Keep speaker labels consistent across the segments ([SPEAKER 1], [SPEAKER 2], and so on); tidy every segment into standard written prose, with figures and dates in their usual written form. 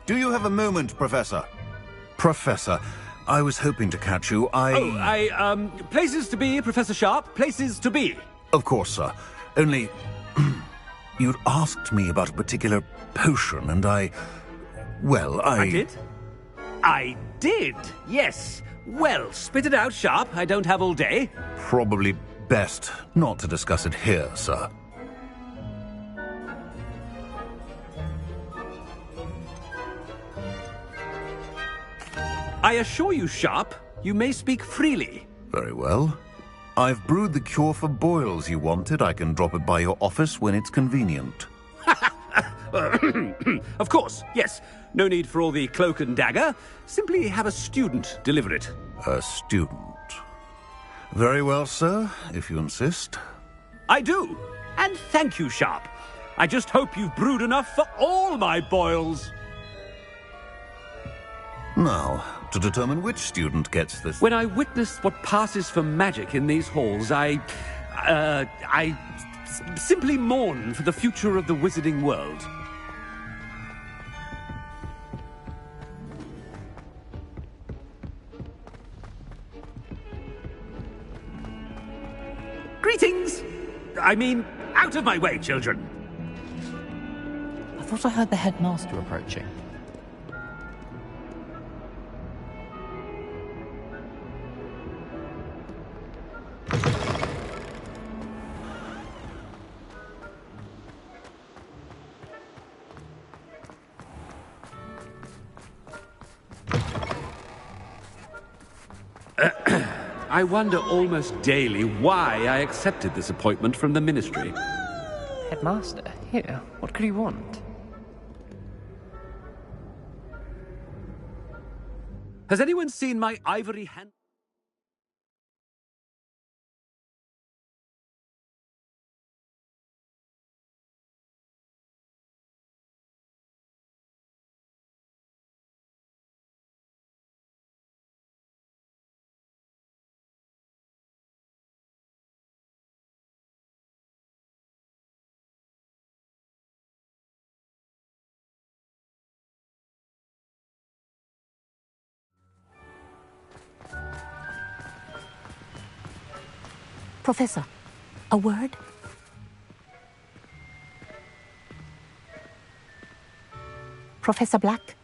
[SPEAKER 1] Do you have a moment, Professor? Professor, I was hoping to catch you.
[SPEAKER 2] Places to be, Professor Sharp. Places to be.
[SPEAKER 1] Of course, sir. Only... you'd asked me about a particular potion, and I
[SPEAKER 2] did? I did, yes. Well, spit it out, Sharp. I don't have all day.
[SPEAKER 1] Probably best not to discuss it here, sir.
[SPEAKER 2] I assure you, Sharp, you may speak freely.
[SPEAKER 1] Very well. I've brewed the cure for boils you wanted. I can drop it by your office when it's convenient.
[SPEAKER 2] Of course, yes. No need for all the cloak and dagger. Simply have a student deliver it.
[SPEAKER 1] A student. Very well, sir, if you insist.
[SPEAKER 2] I do. And thank you, Sharp. I just hope you've brewed enough for all my boils.
[SPEAKER 1] Now, to determine which student gets this...
[SPEAKER 2] When I witness what passes for magic in these halls, I simply mourn for the future of the wizarding world. Greetings! I mean, out of my way, children.
[SPEAKER 3] I thought I heard the headmaster approaching.
[SPEAKER 2] I wonder almost daily why I accepted this appointment from the Ministry.
[SPEAKER 3] Headmaster? Here, what could he want?
[SPEAKER 2] Has anyone seen my ivory hand?
[SPEAKER 4] Professor, a word? Professor Black,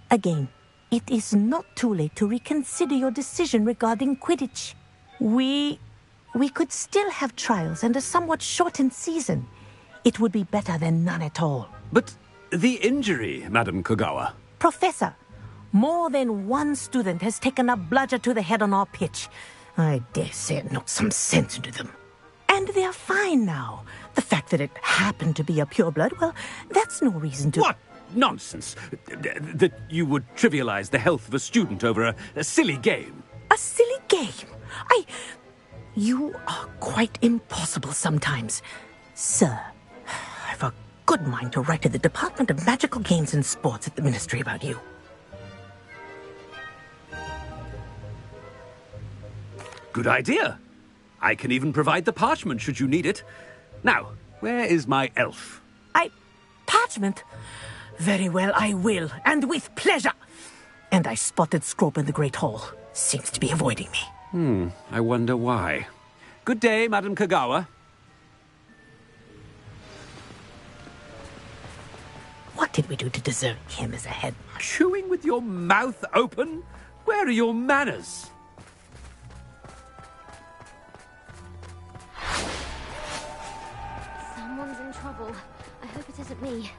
[SPEAKER 4] again, it is not too late to reconsider your decision regarding Quidditch. We could still have trials and a somewhat shortened season. It would be better than none at all.
[SPEAKER 2] But the injury, Madam Kogawa.
[SPEAKER 4] Professor, more than one student has taken a bludger to the head on our pitch. I dare say it knocked some sense into them. And they're fine now. The fact that it happened to be a pureblood, well, that's no reason to...
[SPEAKER 2] What nonsense! That you would trivialize the health of a student over a silly game.
[SPEAKER 4] A silly game? You are quite impossible sometimes. Sir, I've a good mind to write to the Department of Magical Games and Sports at the Ministry about you.
[SPEAKER 2] Good idea. I can even provide the parchment should you need it. Now, where is my elf?
[SPEAKER 4] Parchment? Very well, I will, and with pleasure. And I spotted Scrope in the Great Hall. Seems to be avoiding me.
[SPEAKER 2] I wonder why. Good day, Madam Kogawa.
[SPEAKER 4] What did we do to deserve him as a head?
[SPEAKER 2] Chewing with your mouth open? Where are your manners?
[SPEAKER 5] Someone's in trouble. I hope it isn't me.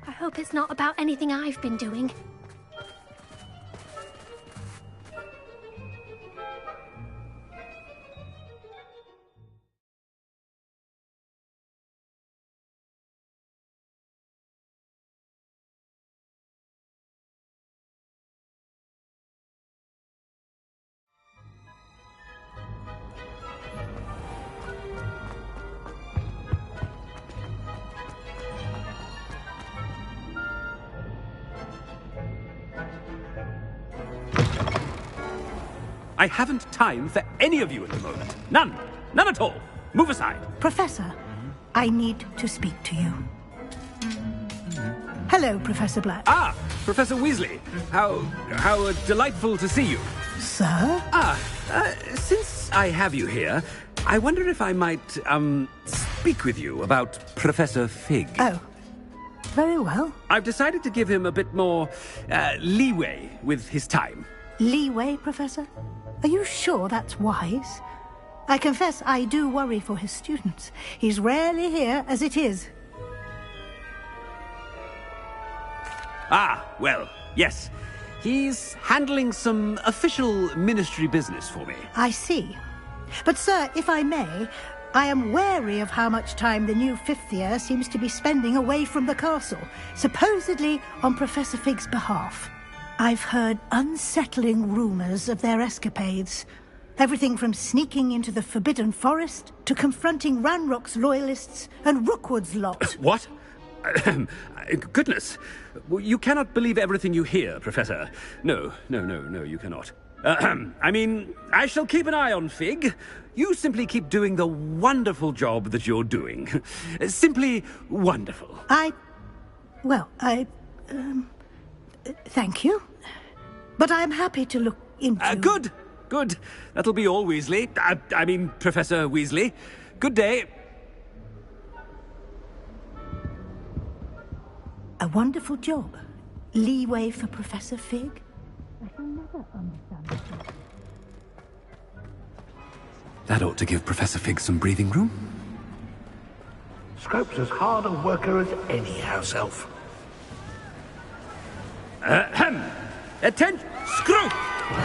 [SPEAKER 5] I hope it's not about anything I've been doing.
[SPEAKER 2] I haven't time for any of you at the moment. None. None at all. Move aside.
[SPEAKER 6] Professor, I need to speak to you. Hello, Professor Black.
[SPEAKER 2] Ah, Professor Weasley. How delightful to see you.
[SPEAKER 6] Sir?
[SPEAKER 2] Since I have you here, I wonder if I might, speak with you about Professor Fig.
[SPEAKER 6] Oh, very well.
[SPEAKER 2] I've decided to give him a bit more, leeway with his time.
[SPEAKER 6] Leeway, Professor? Are you sure that's wise? I confess I do worry for his students. He's rarely here as it is.
[SPEAKER 2] Ah, well, yes. He's handling some official ministry business for me.
[SPEAKER 6] I see. But, sir, if I may, I am wary of how much time the new fifth year seems to be spending away from the castle, supposedly on Professor Fig's behalf. I've heard unsettling rumours of their escapades. Everything from sneaking into the Forbidden Forest to confronting Ranrock's loyalists and Rookwood's lot.
[SPEAKER 2] What? Goodness. You cannot believe everything you hear, Professor. No, you cannot. I mean, I shall keep an eye on Fig. You simply keep doing the wonderful job that you're doing. Simply wonderful.
[SPEAKER 6] Thank you. But I'm happy to look into...
[SPEAKER 2] Good. That'll be all, Weasley. I mean, Professor Weasley. Good day.
[SPEAKER 6] A wonderful job. Leeway for Professor Fig? I shall never understand this.
[SPEAKER 2] That ought to give Professor Fig some breathing room.
[SPEAKER 7] Scrope's as hard a worker as any house elf.
[SPEAKER 2] Attention! Scrope!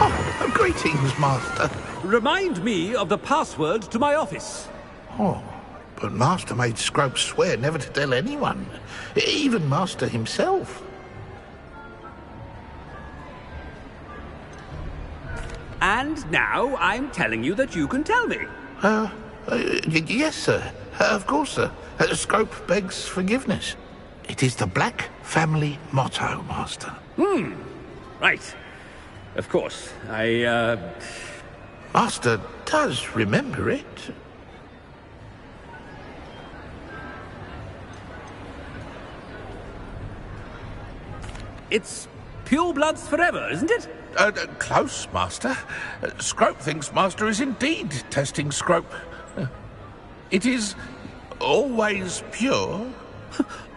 [SPEAKER 7] Oh, greetings, Master.
[SPEAKER 2] Remind me of the password to my office.
[SPEAKER 7] Oh, but Master made Scrope swear never to tell anyone, even Master himself.
[SPEAKER 2] And now I'm telling you that you can tell me.
[SPEAKER 7] Yes, sir. Of course, sir. Scrope begs forgiveness. It is the Black family motto, Master.
[SPEAKER 2] Right. Of course.
[SPEAKER 7] Master does remember it.
[SPEAKER 2] It's pure bloods forever, isn't it?
[SPEAKER 7] Close, Master. Scrope thinks Master is indeed testing Scrope. It is always pure.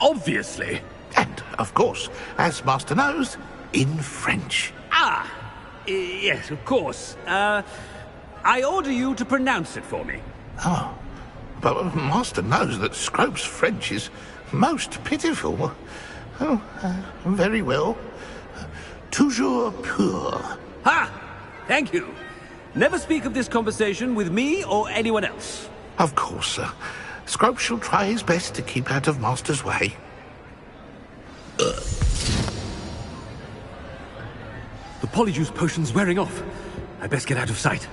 [SPEAKER 2] Obviously.
[SPEAKER 7] And, of course, as Master knows, in French.
[SPEAKER 2] Yes, of course. I order you to pronounce it for me.
[SPEAKER 7] Oh, but Master knows that Scrope's French is most pitiful. Oh, very well. Toujours pur.
[SPEAKER 2] Ha! Thank you. Never speak of this conversation with me or anyone else.
[SPEAKER 7] Of course, sir. Scrope shall try his best to keep out of Master's way.
[SPEAKER 2] The polyjuice potion's wearing off. I best get out of sight.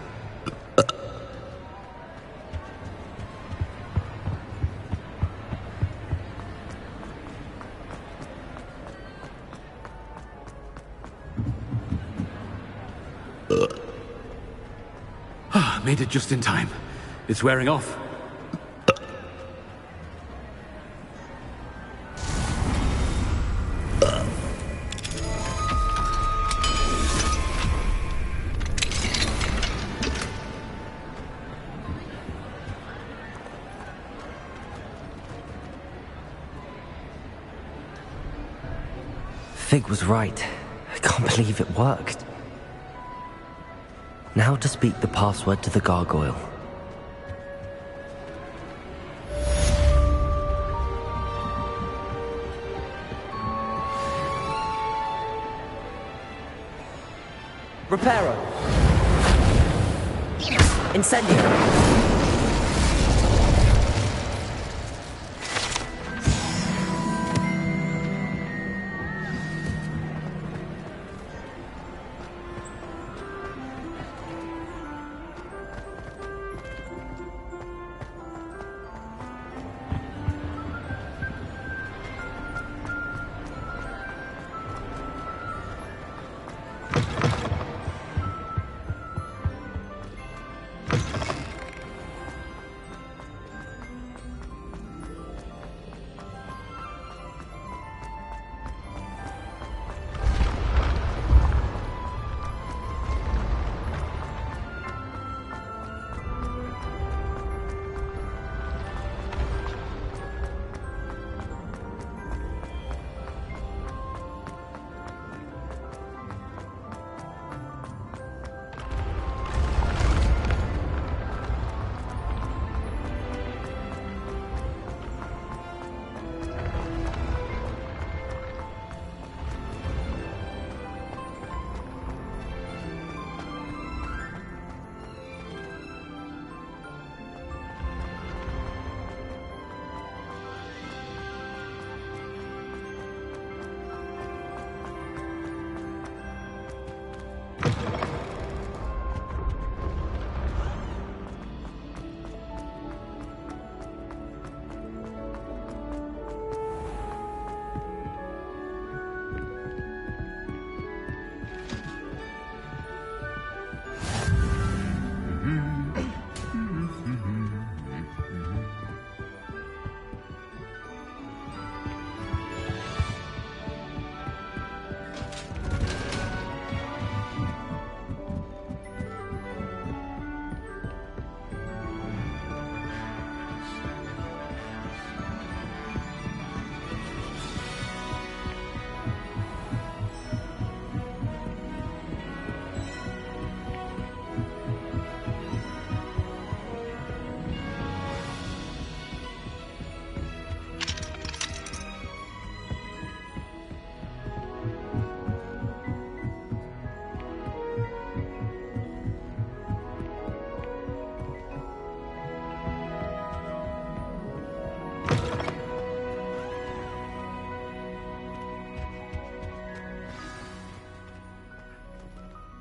[SPEAKER 2] Made it just in time. It's wearing off.
[SPEAKER 8] Fig was right. I can't believe it worked. Now to speak the password to the gargoyle. Reparo. Incendio.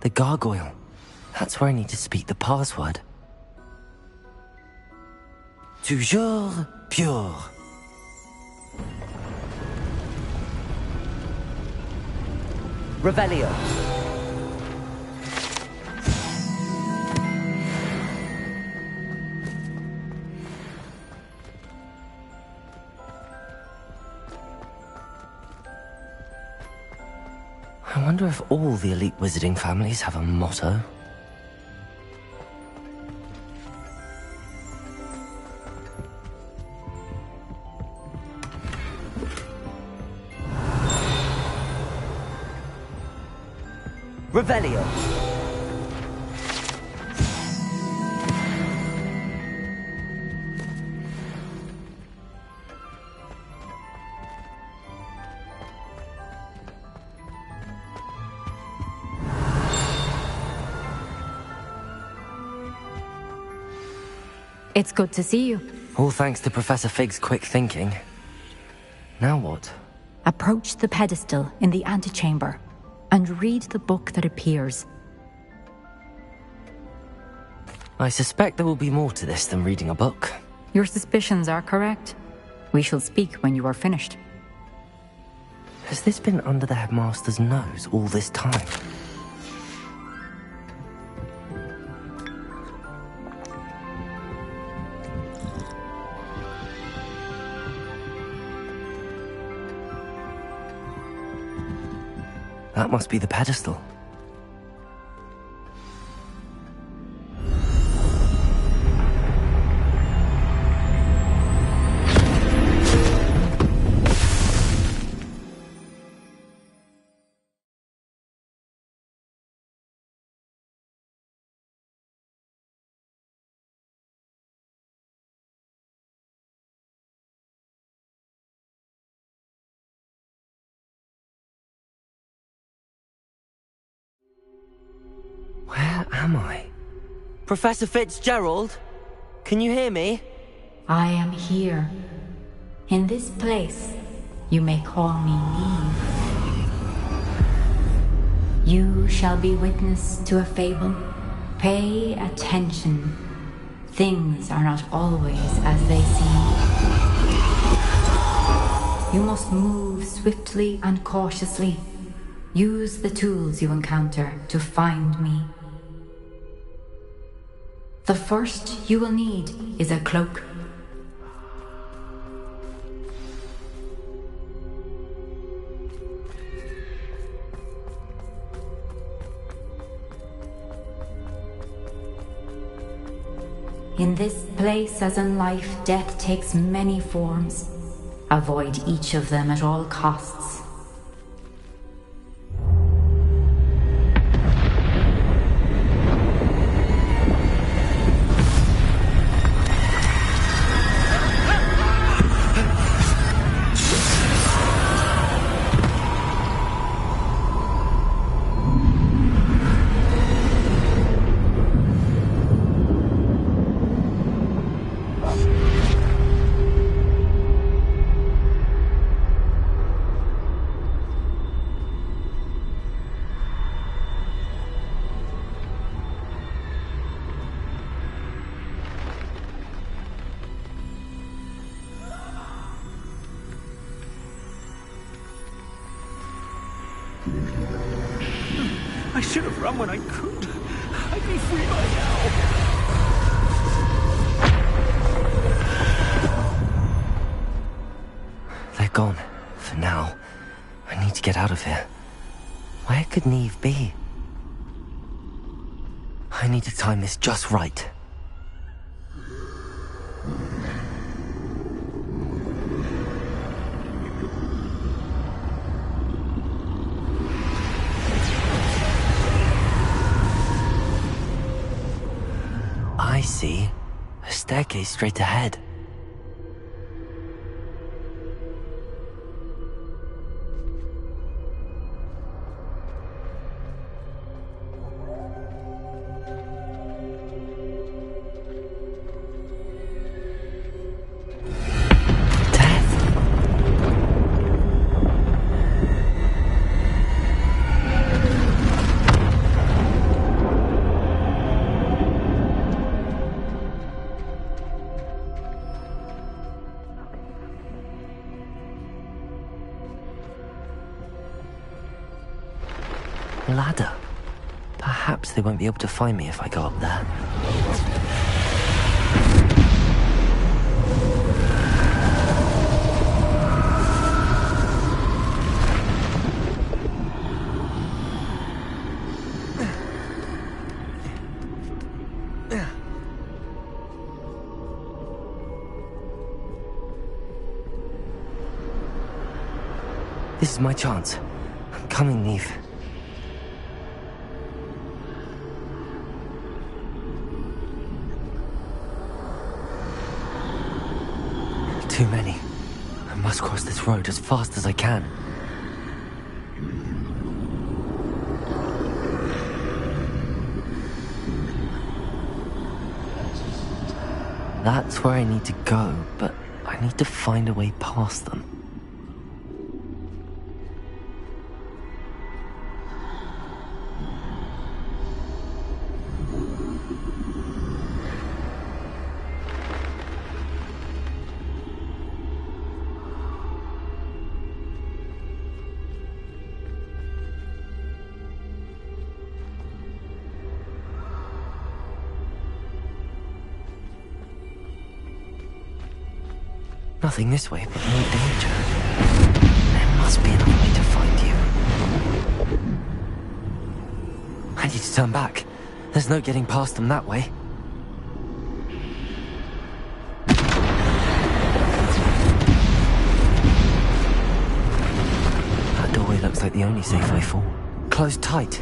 [SPEAKER 8] The gargoyle. That's where I need to speak the password. Toujours pure. Revelio. I wonder if all the elite wizarding families have a motto. Revelio.
[SPEAKER 9] It's good to see you.
[SPEAKER 8] All thanks to Professor Fig's quick thinking. Now what?
[SPEAKER 9] Approach the pedestal in the antechamber and read the book that appears.
[SPEAKER 8] I suspect there will be more to this than reading a book.
[SPEAKER 9] Your suspicions are correct. We shall speak when you are finished.
[SPEAKER 8] Has this been under the headmaster's nose all this time? That must be the pedestal. Where am I? Professor Fitzgerald? Can you hear me?
[SPEAKER 9] I am here. In this place, you may call me Neve. You shall be witness to a fable. Pay attention. Things are not always as they seem. You must move swiftly and cautiously. Use the tools you encounter to find me. The first you will need is a cloak. In this place, as in life, death takes many forms. Avoid each of them at all costs.
[SPEAKER 2] I should have run when I could. I'd be free by now.
[SPEAKER 8] They're gone. For now. I need to get out of here. Where could Neve be? I need to time this just right. I see. A staircase straight ahead. Ladder. Perhaps they won't be able to find me if I go up there. This is my chance. I'm coming, Neve. Too many. I must cross this road as fast as I can. That's where I need to go, but I need to find a way past them. Nothing this way, but more danger. There must be another way to find you. I need to turn back. There's no getting past them that way. That doorway looks like the only safe way forward. Closed tight.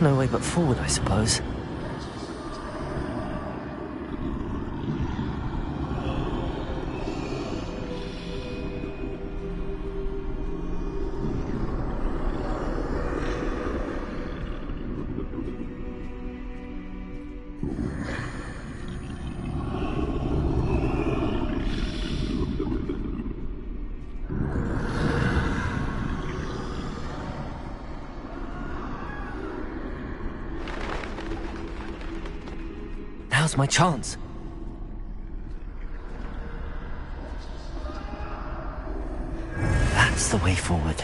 [SPEAKER 8] No way but forward, I suppose. now's my chance. That's the way forward.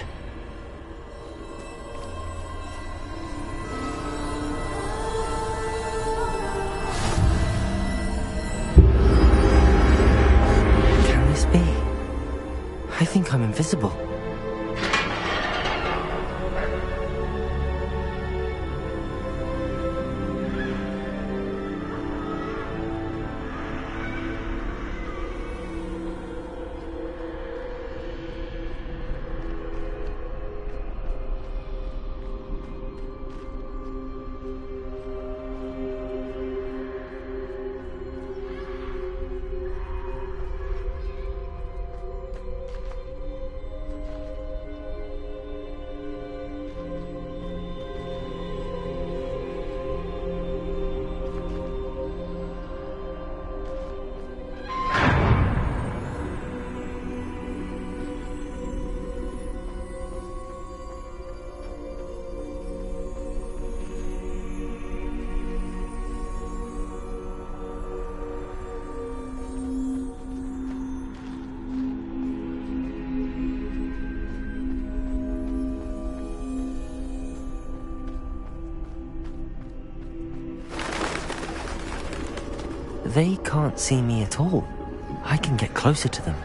[SPEAKER 8] Can this be? I think I'm invisible. They can't see me at all. I can get closer to them.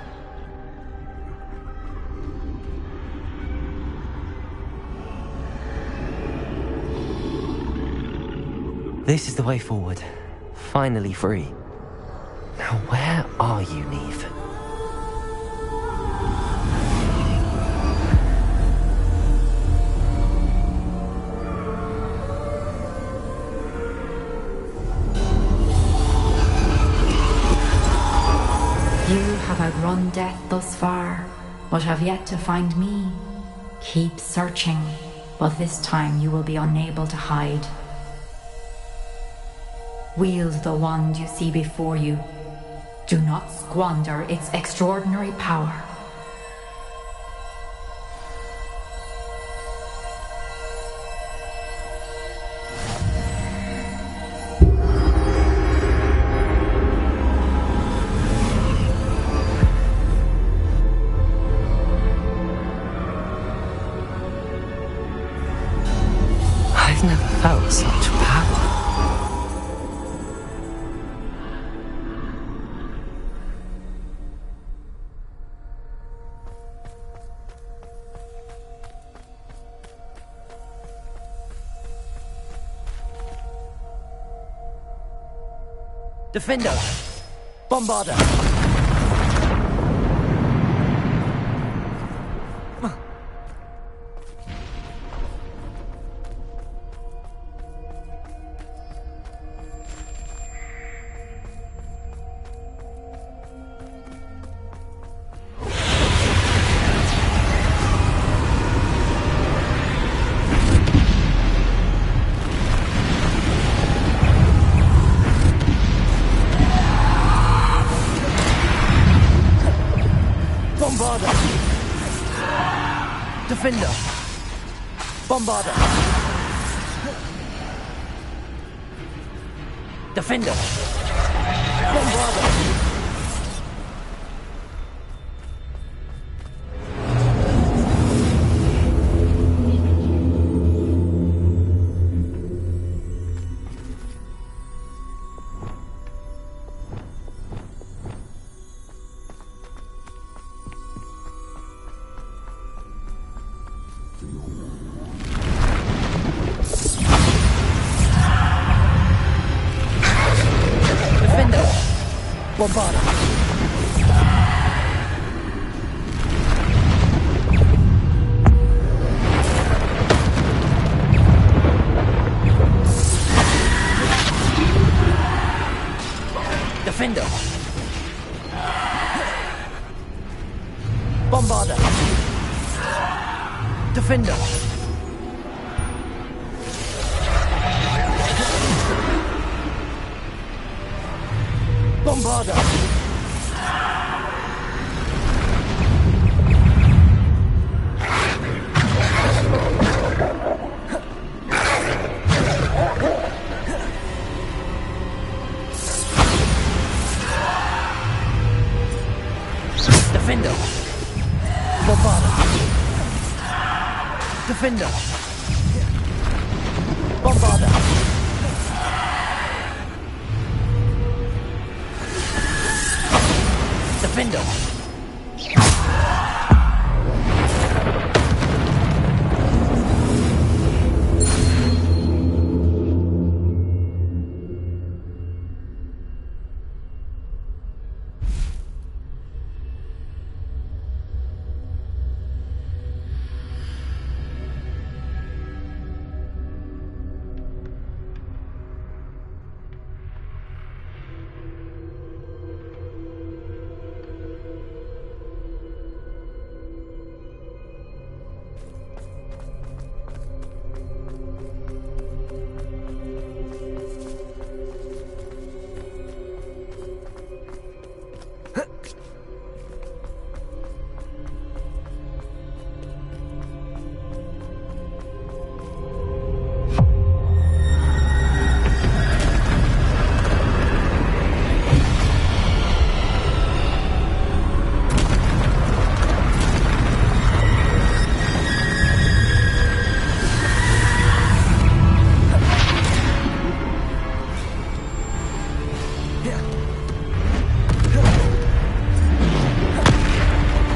[SPEAKER 8] This is the way forward. Finally free. Now where are you, Neve?
[SPEAKER 9] You have outrun death thus far, but have yet to find me. Keep searching, but this time you will be unable to hide. Wield the wand you see before you. Do not squander its extraordinary power.
[SPEAKER 8] I've never felt such power. Defender! Bombarder! Bombarder! Defender! Bombarder! Defender! Bombarder! Bombarder! Defender! Bombarder! Defender! Bombarder! Defender. Bombarder. Defender. Bombarder. Defender.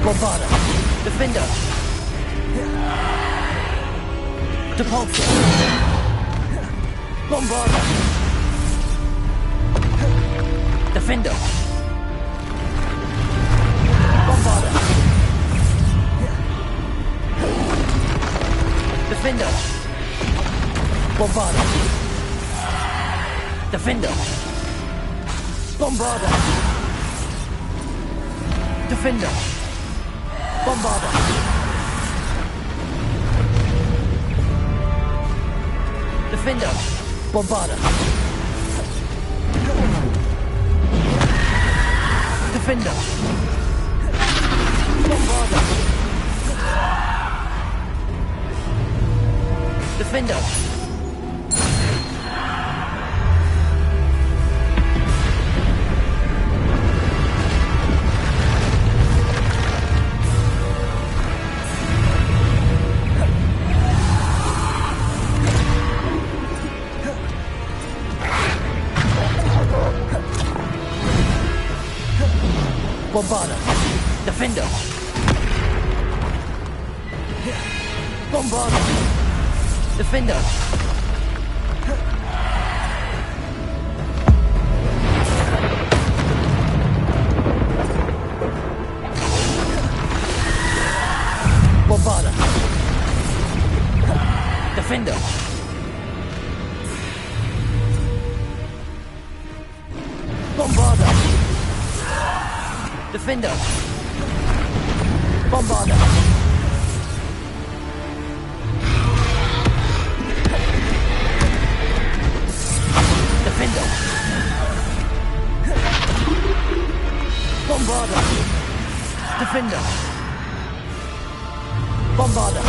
[SPEAKER 8] Bombarder. Defender. Depulsor. Bombarder. Defender. Bombarder. Defender. Bombarder. Defender. Bombarder. Defender. Bombarder. Defender. Bombarder. Defender. Bombarder. Defender. Bombarder. Defender. Bombarder. Defender. Bombarder. Defender. Bombarder. Defender. Bombarder. Defender. Bombarder. Defender. Bombarder.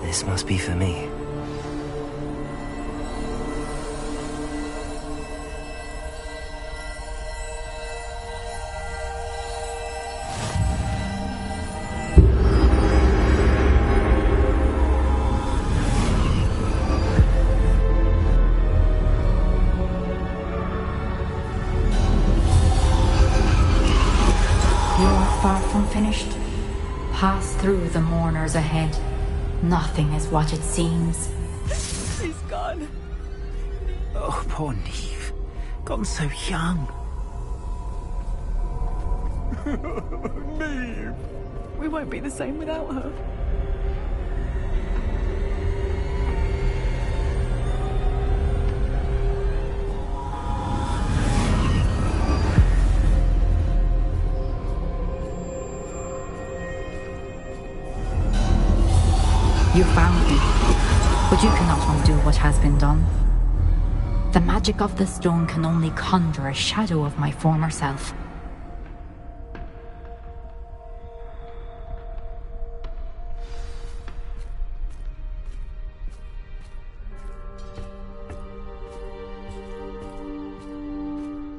[SPEAKER 8] This must be for me.
[SPEAKER 9] You're far from finished. Pass through the mourners ahead. Nothing is what it seems.
[SPEAKER 3] She's gone. Oh, poor Neve. Gone so young.
[SPEAKER 2] Neve!
[SPEAKER 3] We won't be the same without her.
[SPEAKER 9] You found me, but you cannot undo what has been done. The magic of the stone can only conjure a shadow of my former self.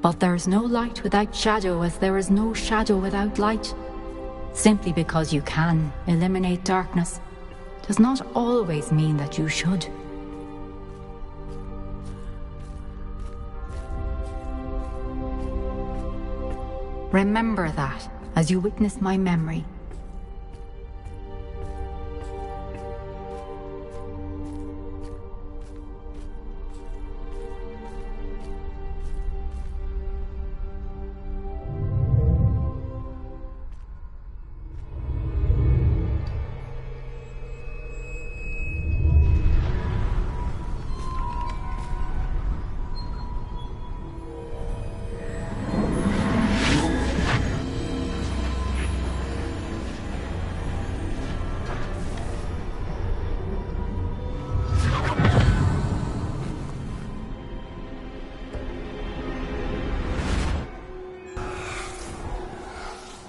[SPEAKER 9] But there is no light without shadow, as there is no shadow without light. Simply because you can eliminate darkness does not always mean that you should. Remember that as you witness my memory.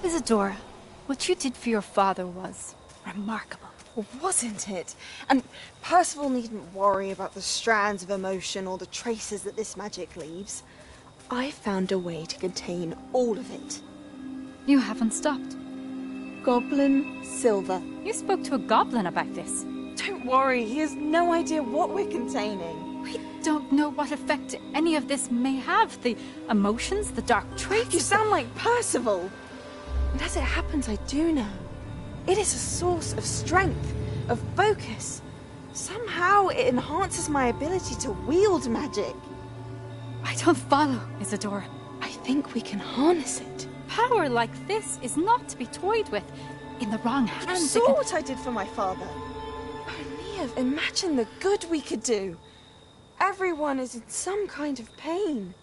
[SPEAKER 10] Isadora, what you did for your father was remarkable.
[SPEAKER 11] Well, wasn't it? And Percival needn't worry about the strands of emotion or the traces that this magic leaves. I found a way to contain all of it.
[SPEAKER 10] You haven't stopped.
[SPEAKER 11] Goblin Silver.
[SPEAKER 10] You spoke to a goblin about this.
[SPEAKER 11] Don't worry, he has no idea what we're containing.
[SPEAKER 10] We don't know what effect any of this may have. The emotions, the dark traits.
[SPEAKER 11] You sound like Percival. And as it happens, I do know. It is a source of strength, of focus. Somehow it enhances my ability to wield magic.
[SPEAKER 10] I don't follow, Isadora.
[SPEAKER 11] I think we can harness it.
[SPEAKER 10] Power like this is not to be toyed with. In the wrong hands,
[SPEAKER 11] You saw what I did for my father. Oh, Neve, imagine the good we could do. Everyone is in some kind of pain.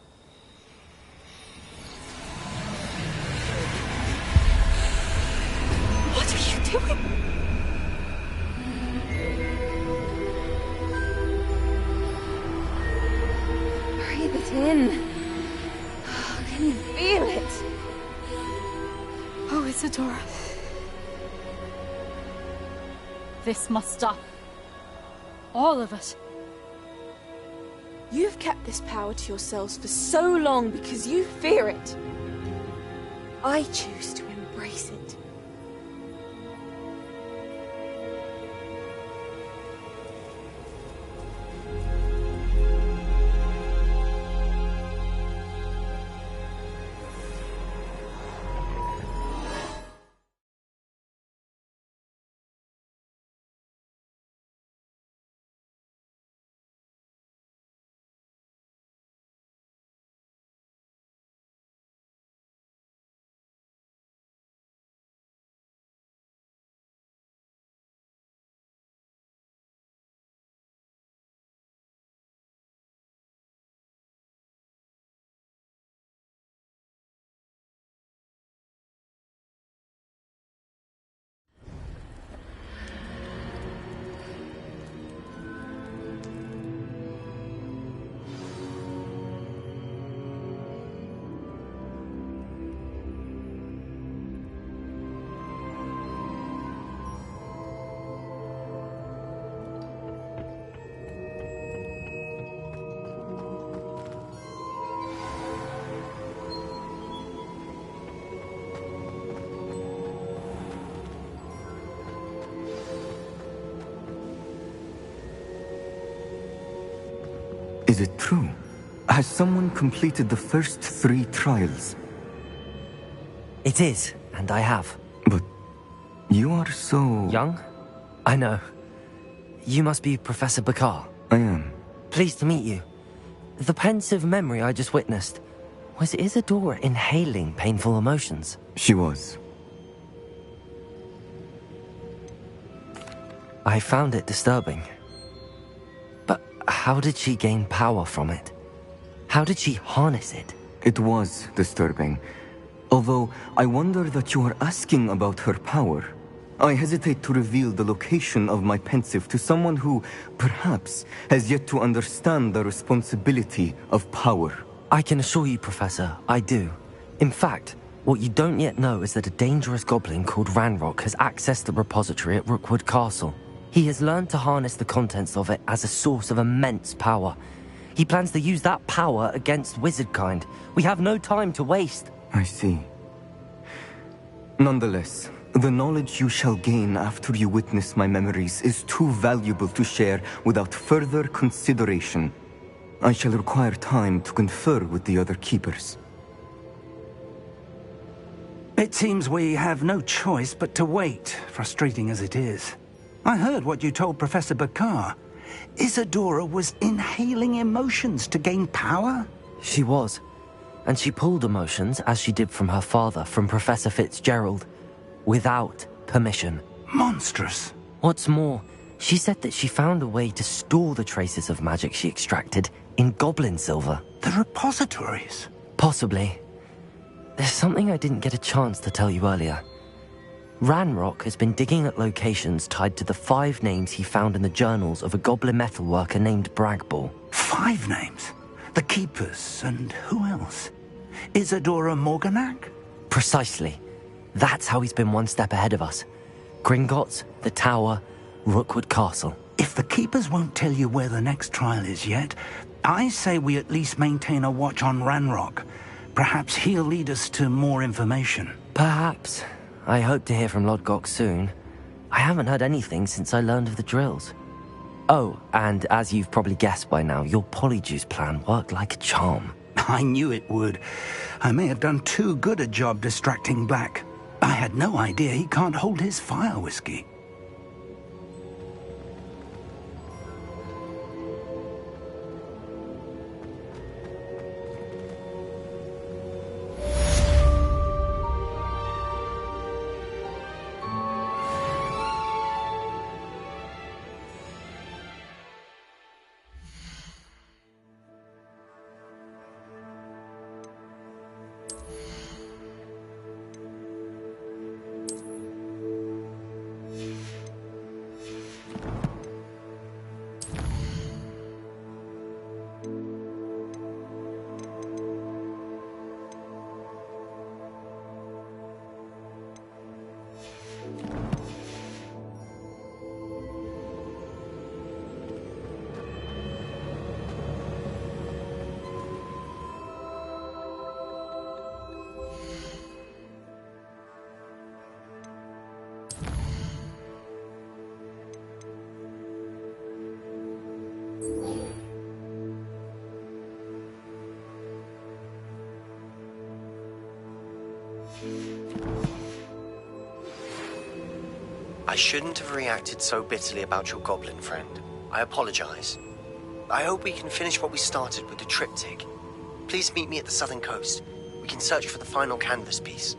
[SPEAKER 10] What are you doing?
[SPEAKER 11] Breathe it in. Can you feel it?
[SPEAKER 10] Oh, Isadora. This must stop. All of it.
[SPEAKER 11] You've kept this power to yourselves for so long because you fear it. I choose to embrace it.
[SPEAKER 12] Is it true? Has someone completed the first 3 trials?
[SPEAKER 8] It is, and I have.
[SPEAKER 12] But you are so...
[SPEAKER 8] Young? I know. You must be Professor Bakar.
[SPEAKER 12] I am.
[SPEAKER 8] Pleased to meet you. The pensive memory I just witnessed. Was Isadora inhaling painful emotions?
[SPEAKER 12] She was.
[SPEAKER 8] I found it disturbing. But how did she gain power from it? How did she harness it?
[SPEAKER 12] It was disturbing. Although, I wonder that you are asking about her power. I hesitate to reveal the location of my pensive to someone who, perhaps, has yet to understand the responsibility of power.
[SPEAKER 8] I can assure you, Professor, I do. In fact, what you don't yet know is that a dangerous goblin called Ranrock has accessed the repository at Rookwood Castle. He has learned to harness the contents of it as a source of immense power. He plans to use that power against wizardkind. We have no time to waste.
[SPEAKER 12] I see. Nonetheless, the knowledge you shall gain after you witness my memories is too valuable to share without further consideration. I shall require time to confer with the other keepers.
[SPEAKER 13] It seems we have no choice but to wait, frustrating as it is. I heard what you told Professor Bakar. Isadora was inhaling emotions to gain power?
[SPEAKER 8] She was. And she pulled emotions, as she did from her father, from Professor Fitzgerald, without permission.
[SPEAKER 13] Monstrous.
[SPEAKER 8] What's more, she said that she found a way to store the traces of magic she extracted in goblin silver.
[SPEAKER 13] The repositories?
[SPEAKER 8] Possibly. There's something I didn't get a chance to tell you earlier. Ranrock has been digging at locations tied to the 5 names he found in the journals of a goblin metalworker named Bragball.
[SPEAKER 13] 5 names? The Keepers, and who else? Isadora Morganac?
[SPEAKER 8] Precisely. That's how he's been one step ahead of us. Gringotts, the Tower, Rookwood Castle.
[SPEAKER 13] If the Keepers won't tell you where the next trial is yet, I say we at least maintain a watch on Ranrock. Perhaps he'll lead us to more information.
[SPEAKER 8] Perhaps. I hope to hear from Lodgok soon. I haven't heard anything since I learned of the drills. Oh, and as you've probably guessed by now, your polyjuice plan worked like a charm.
[SPEAKER 13] I knew it would. I may have done too good a job distracting Black. I had no idea he can't hold his fire whiskey.
[SPEAKER 14] I shouldn't have reacted so bitterly about your goblin friend. I apologize. I hope we can finish what we started with the triptych. Please meet me at the southern coast. We can search for the final canvas piece.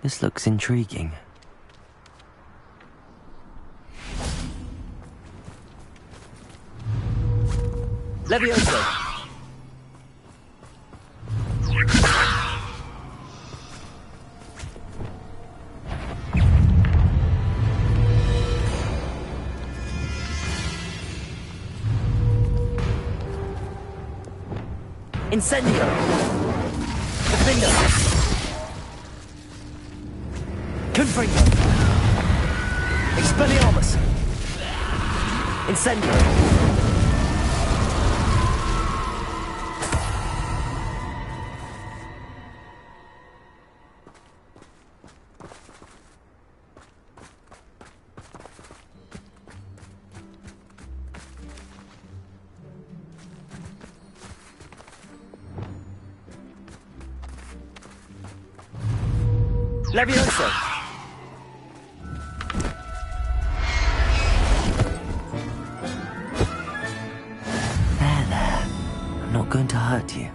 [SPEAKER 8] This looks intriguing.
[SPEAKER 3] Levioso! Incendio! Defendo! Confringo! Expelliarmus! Incendio! Levioso!
[SPEAKER 8] There. I'm not going to hurt you.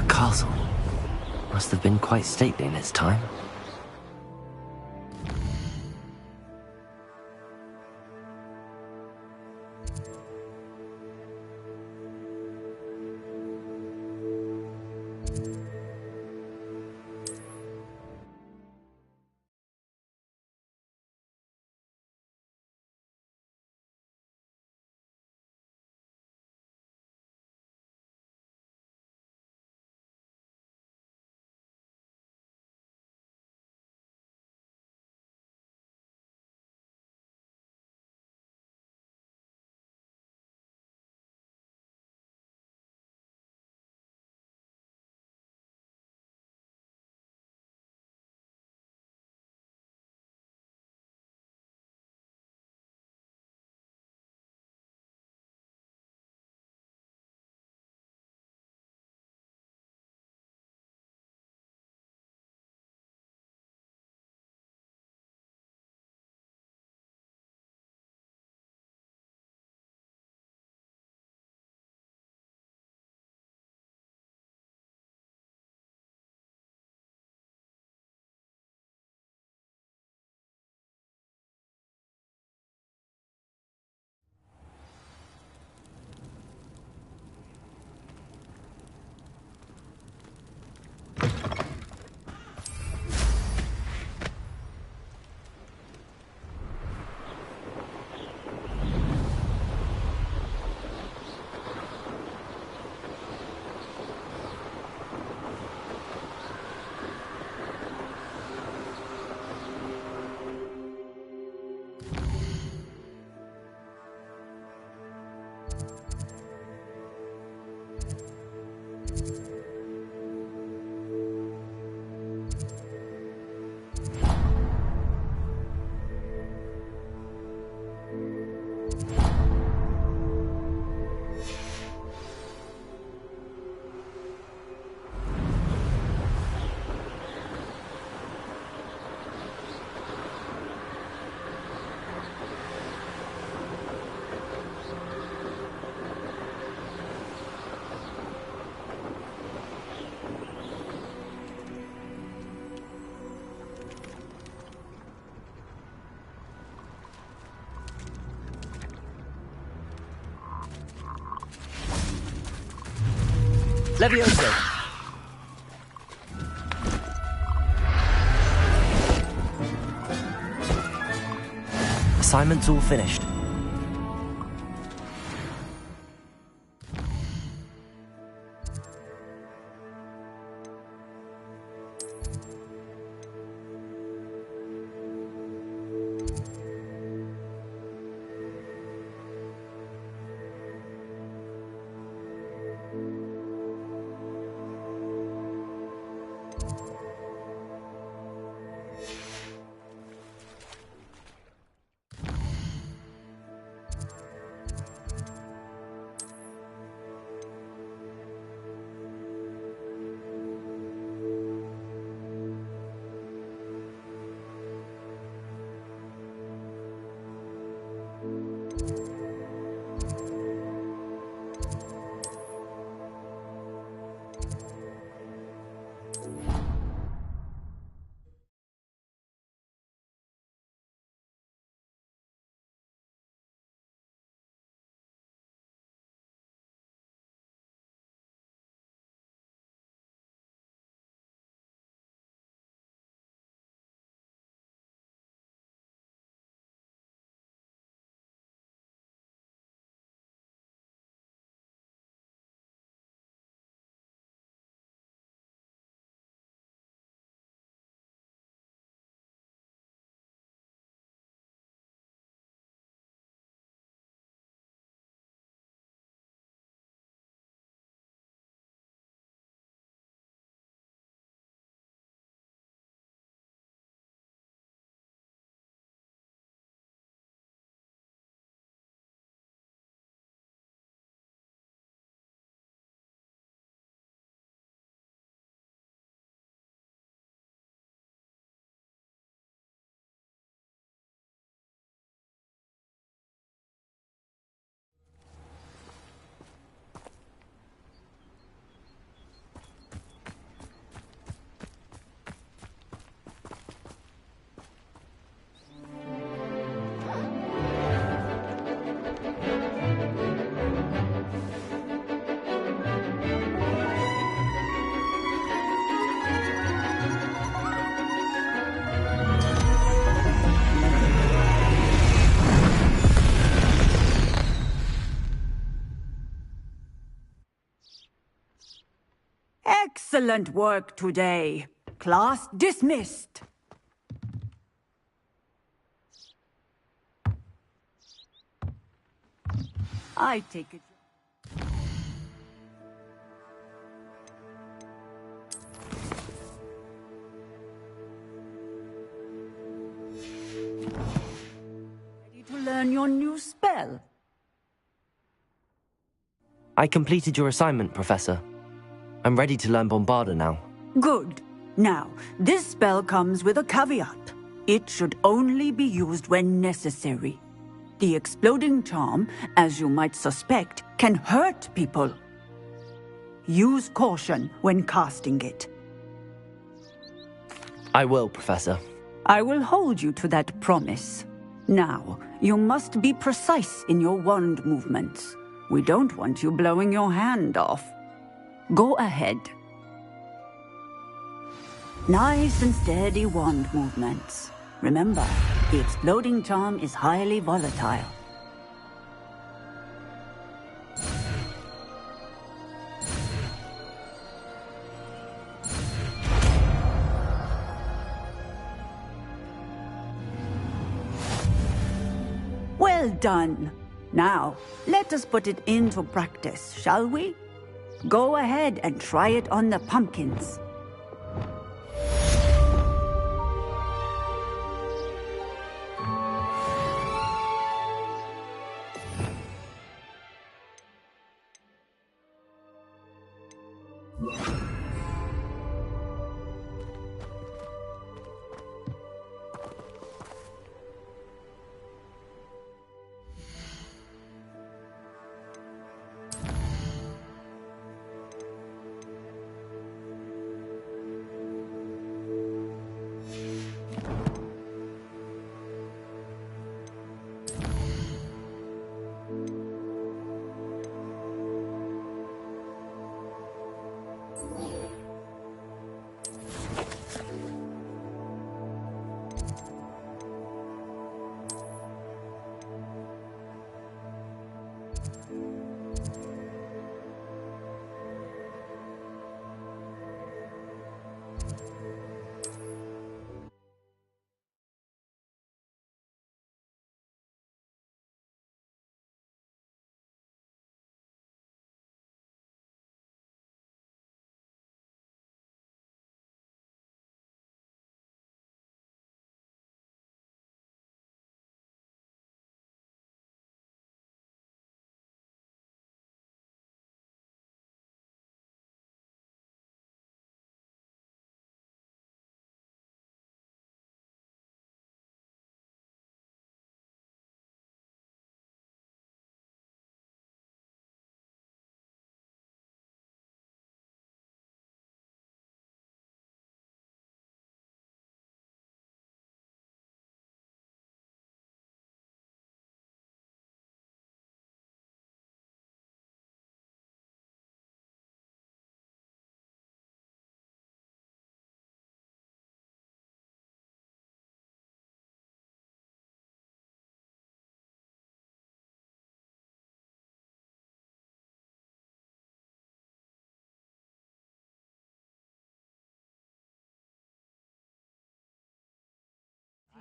[SPEAKER 8] Castle must have been quite stately in its time. Levioso! Assignment's all finished.
[SPEAKER 15] Excellent work today. Class dismissed. I take it. Ready to learn your new spell?
[SPEAKER 8] I completed your assignment, Professor. I'm ready to learn Bombarda now.
[SPEAKER 15] Good. Now, this spell comes with a caveat. It should only be used when necessary. The exploding charm, as you might suspect, can hurt people. Use caution when casting it.
[SPEAKER 8] I will, Professor.
[SPEAKER 15] I will hold you to that promise. Now, you must be precise in your wand movements. We don't want you blowing your hand off. Go ahead. Nice and steady wand movements. Remember, the exploding charm is highly volatile. Well done. Now, let us put it into practice, shall we? Go ahead and try it on the pumpkins.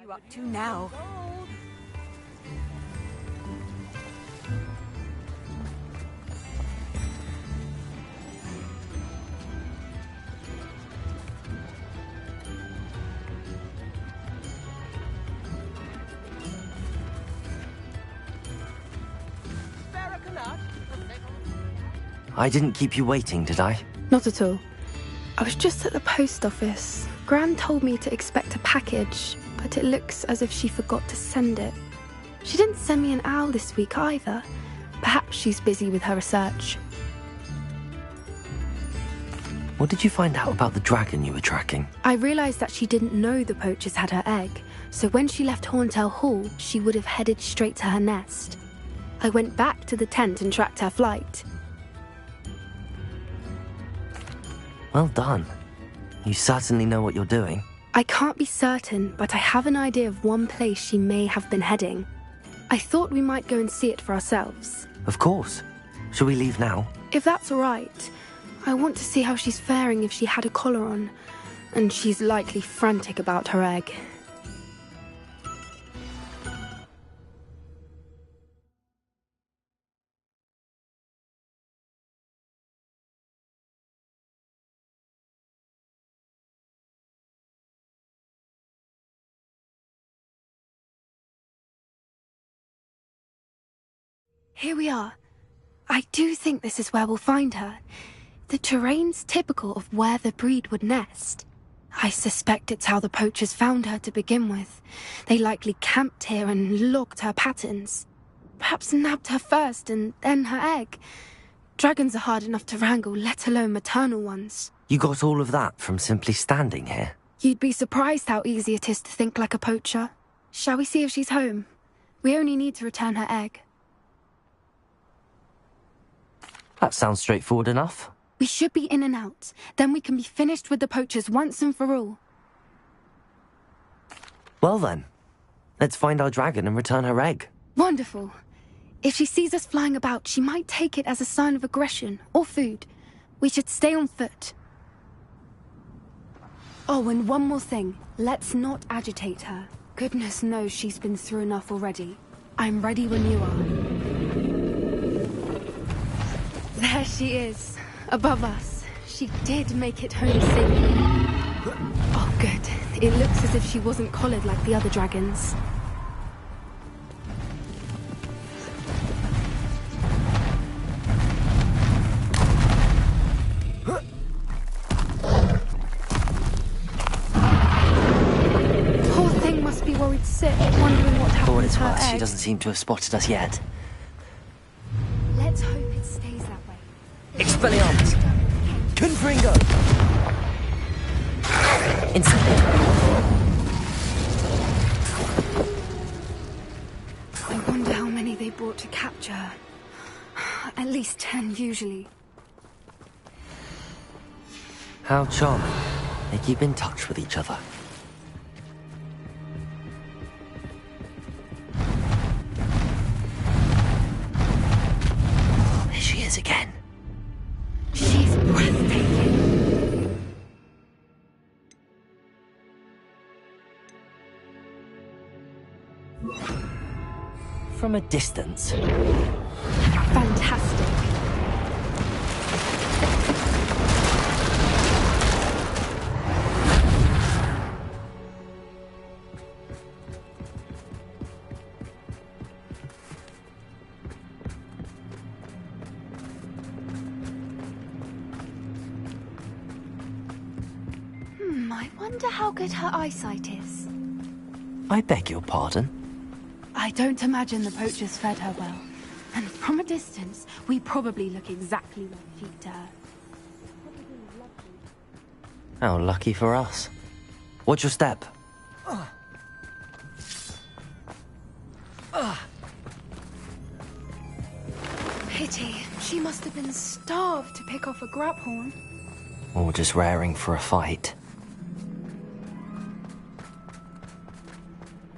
[SPEAKER 15] you up to now?
[SPEAKER 8] I didn't keep you waiting, did I?
[SPEAKER 16] Not at all. I was just at the post office. Gran told me to expect a package, but it looks as if she forgot to send it. She didn't send me an owl this week either. Perhaps she's busy with her research.
[SPEAKER 8] What did you find out about the dragon you were tracking?
[SPEAKER 16] I realised that she didn't know the poachers had her egg, so when she left Horntail Hall, she would have headed straight to her nest. I went back to the tent and tracked her flight.
[SPEAKER 8] Well done. You certainly know what you're doing.
[SPEAKER 16] I can't be certain, but I have an idea of one place she may have been heading. I thought we might go and see it for ourselves.
[SPEAKER 8] Of course. Shall we leave now?
[SPEAKER 16] If that's all right. I want to see how she's faring if she had a collar on. And she's likely frantic about her egg. Here we are. I do think this is where we'll find her. The terrain's typical of where the breed would nest. I suspect it's how the poachers found her to begin with. They likely camped here and logged her patterns. Perhaps nabbed her first and then her egg. Dragons are hard enough to wrangle, let alone maternal ones.
[SPEAKER 8] You got all of that from simply standing here?
[SPEAKER 16] You'd be surprised how easy it is to think like a poacher. Shall we see if she's home? We only need to return her egg.
[SPEAKER 8] That sounds straightforward enough.
[SPEAKER 16] We should be in and out. Then we can be finished with the poachers once and for all.
[SPEAKER 8] Well then, let's find our dragon and return her egg.
[SPEAKER 16] Wonderful. If she sees us flying about, she might take it as a sign of aggression or food. We should stay on foot. Oh, and one more thing. Let's not agitate her. Goodness knows she's been through enough already. I'm ready when you are. There she is, above us. She did make it home safely. Oh, good. It looks as if she wasn't collared like the other dragons. Poor thing must be worried sick, wondering what happened
[SPEAKER 8] For what
[SPEAKER 16] to
[SPEAKER 8] it's
[SPEAKER 16] her
[SPEAKER 8] worth, she
[SPEAKER 16] egg.
[SPEAKER 8] doesn't seem to have spotted us yet.
[SPEAKER 16] Let's hope it stays that way.
[SPEAKER 8] Expelliarmus! Confringo! Instantly.
[SPEAKER 16] I wonder how many they brought to capture her. At least 10, usually.
[SPEAKER 8] How charming. They keep in touch with each other. There she is again.
[SPEAKER 16] She's breathtaking.
[SPEAKER 8] From a distance.
[SPEAKER 16] Fantastic. I wonder how good her eyesight is.
[SPEAKER 8] I beg your pardon?
[SPEAKER 16] I don't imagine the poachers fed her well. And from a distance, we probably look exactly like feet to her.
[SPEAKER 8] How lucky for us. Watch your step.
[SPEAKER 16] Pity. She must have been starved to pick off a graphorn.
[SPEAKER 8] Or just raring for a fight.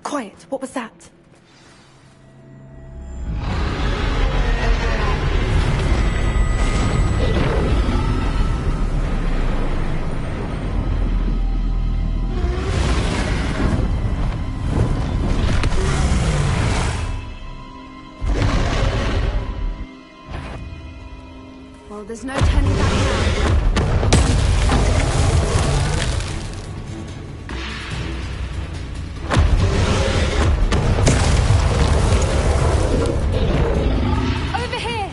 [SPEAKER 16] Quiet. What was that? there's no turning back now. Over here!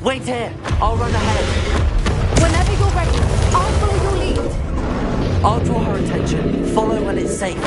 [SPEAKER 8] Wait here. I'll run ahead.
[SPEAKER 16] Whenever you're ready, I'll follow your lead.
[SPEAKER 8] I'll draw her attention. Follow when it's safe.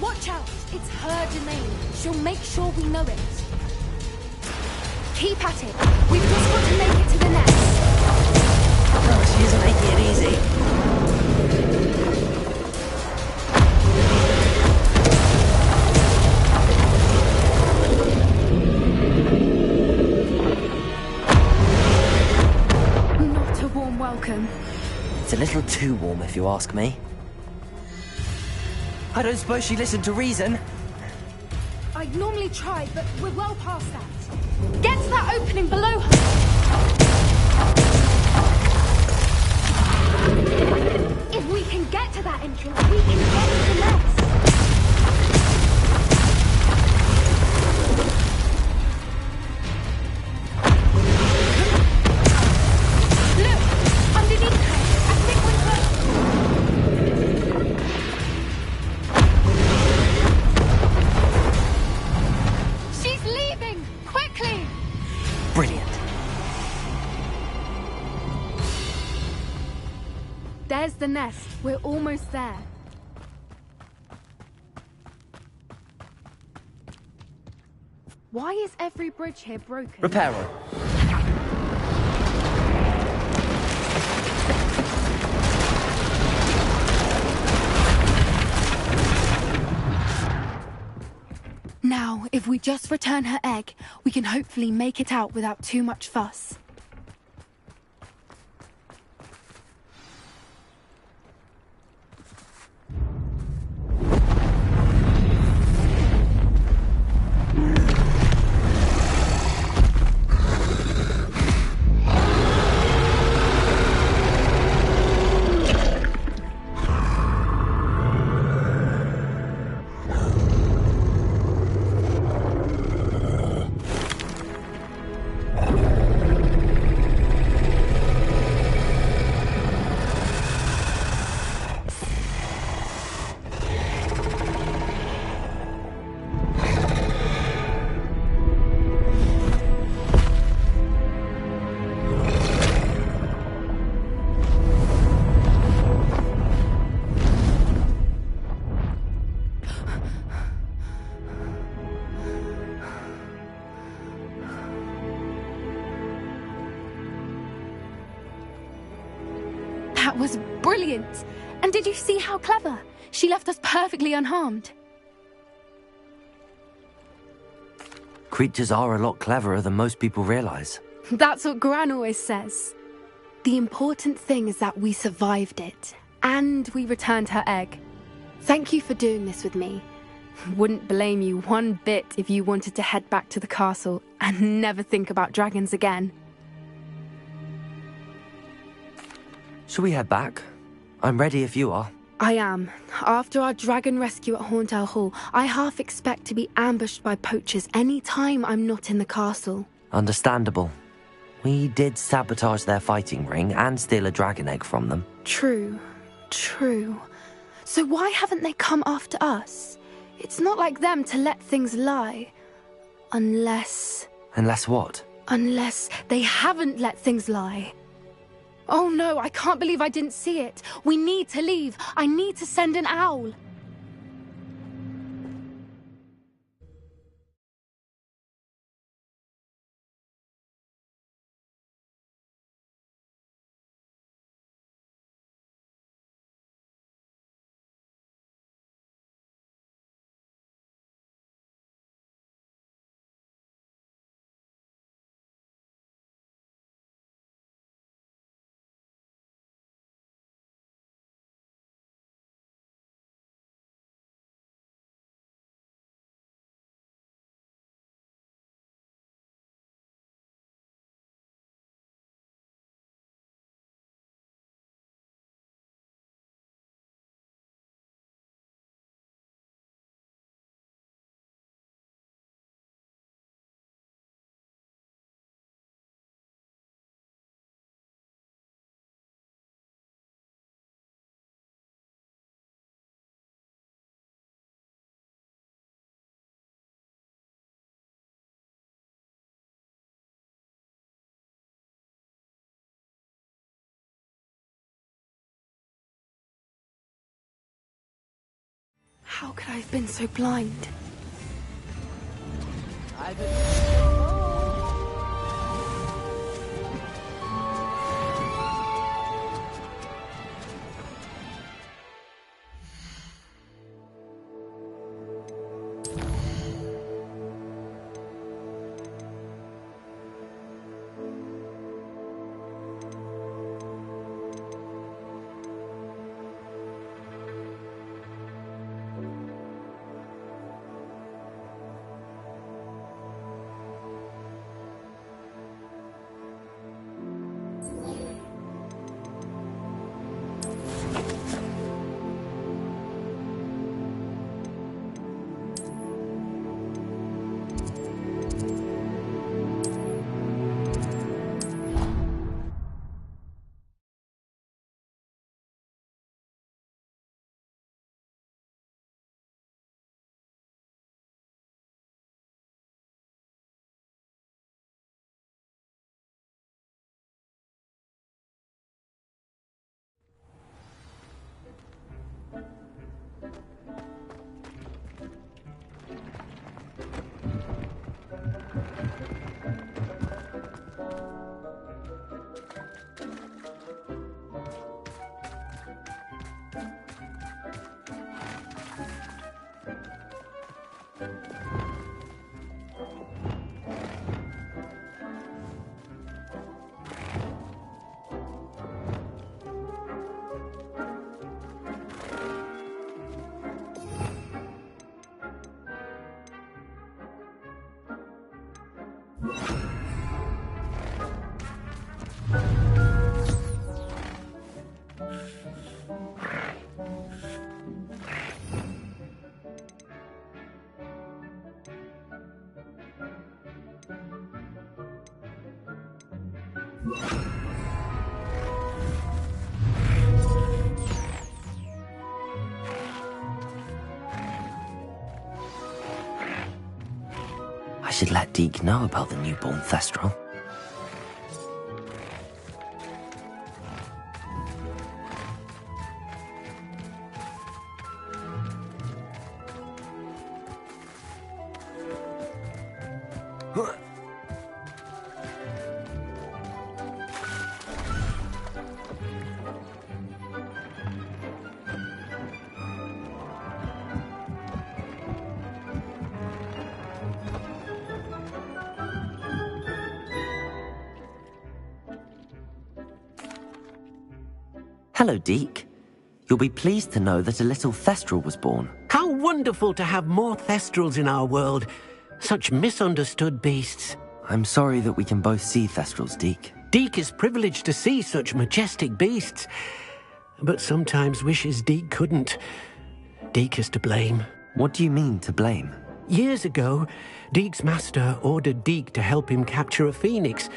[SPEAKER 16] Watch out! It's her domain. She'll make sure we know it. Keep at it. We've just got to make it to the nest.
[SPEAKER 8] Oh, she isn't making it easy.
[SPEAKER 16] Not a warm welcome.
[SPEAKER 8] It's a little too warm, if you ask me. I don't suppose she listened to reason.
[SPEAKER 16] I'd normally try, but we're well past that. Get to that opening below her. If we can get to that entrance, we can get to the nest. Look! Underneath her! I think we're close. She's leaving! Quickly!
[SPEAKER 8] Brilliant.
[SPEAKER 16] There's the nest. We're almost there. Why is every bridge here broken?
[SPEAKER 8] Repair her.
[SPEAKER 16] Now, if we just return her egg, we can hopefully make it out without too much fuss. That was brilliant! And did you see how clever? She left us perfectly unharmed.
[SPEAKER 8] Creatures are a lot cleverer than most people realize.
[SPEAKER 16] That's what Gran always says. The important thing is that we survived it, and we returned her egg. Thank you for doing this with me. Wouldn't blame you one bit if you wanted to head back to the castle and never think about dragons again.
[SPEAKER 8] Shall we head back? I'm ready if you are.
[SPEAKER 16] I am. After our dragon rescue at Hauntel Hall, I half expect to be ambushed by poachers any time I'm not in the castle.
[SPEAKER 8] Understandable. We did sabotage their fighting ring and steal a dragon egg from them.
[SPEAKER 16] True. True. So why haven't they come after us? It's not like them to let things lie. Unless...
[SPEAKER 8] Unless what?
[SPEAKER 16] Unless they haven't let things lie. Oh no, I can't believe I didn't see it. We need to leave. I need to send an owl. How could I have been so blind?
[SPEAKER 8] I should let Deke know about the newborn Thestral. Hello, Deke. You'll be pleased to know that a little Thestral was born.
[SPEAKER 17] How wonderful to have more Thestrals in our world. Such misunderstood beasts.
[SPEAKER 8] I'm sorry that we can both see Thestrals, Deke.
[SPEAKER 17] Deke is privileged to see such majestic beasts, but sometimes wishes Deke couldn't. Deke is to blame.
[SPEAKER 8] What do you mean, to blame?
[SPEAKER 17] Years ago, Deke's master ordered Deke to help him capture a phoenix,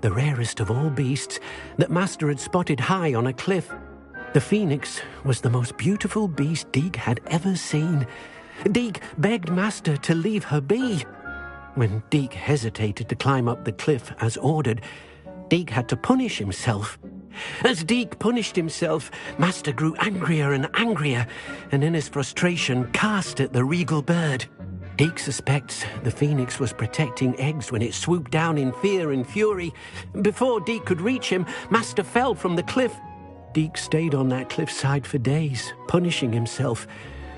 [SPEAKER 17] the rarest of all beasts, that Master had spotted high on a cliff. The phoenix was the most beautiful beast Deke had ever seen. Deke begged Master to leave her be. When Deke hesitated to climb up the cliff as ordered, Deke had to punish himself. As Deke punished himself, Master grew angrier and angrier, and in his frustration cast at the regal bird. Deke suspects the phoenix was protecting eggs when it swooped down in fear and fury. Before Deke could reach him, Master fell from the cliff. Deke stayed on that cliffside for days, punishing himself,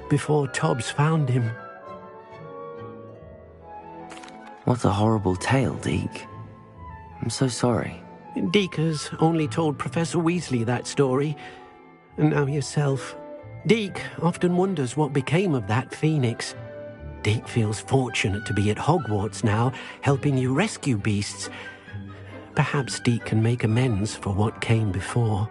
[SPEAKER 17] before Tobbs found him.
[SPEAKER 8] What a horrible tale, Deke. I'm so sorry.
[SPEAKER 17] Deke has only told Professor Weasley that story, and now yourself. Deke often wonders what became of that phoenix. Deke feels fortunate to be at Hogwarts now, helping you rescue beasts. Perhaps Deke can make amends for what came before.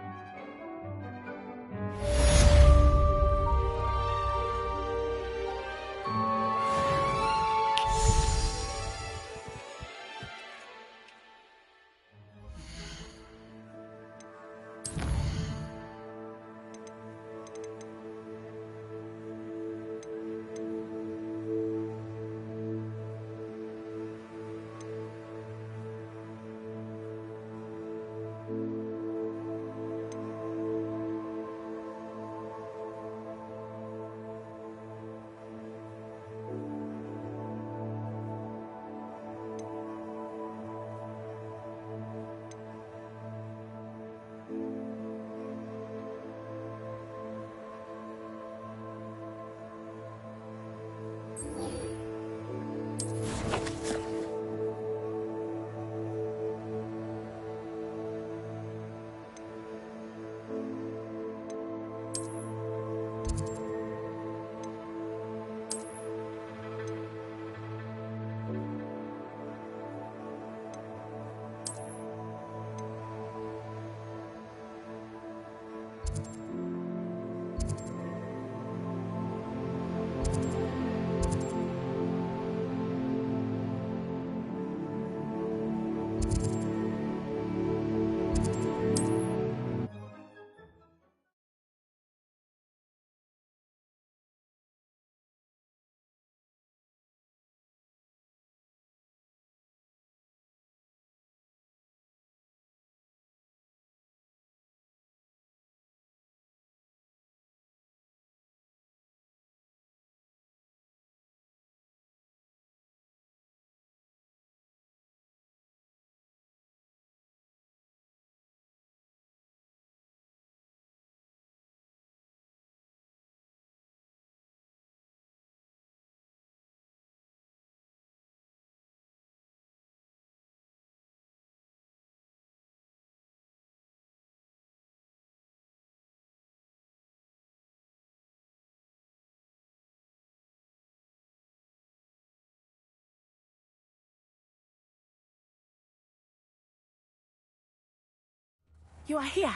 [SPEAKER 18] You are here.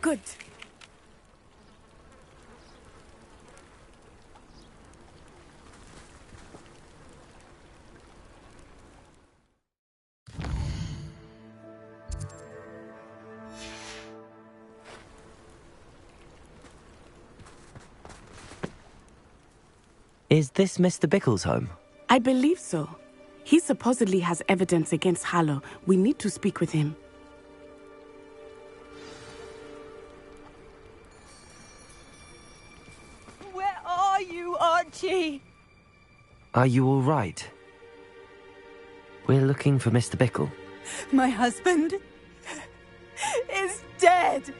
[SPEAKER 18] Good.
[SPEAKER 8] Is this Mr. Bickle's home?
[SPEAKER 18] I believe so. He supposedly has evidence against Harlow. We need to speak with him.
[SPEAKER 15] Where are you, Archie?
[SPEAKER 8] Are you all right? We're looking for Mr. Bickle.
[SPEAKER 15] My husband is dead.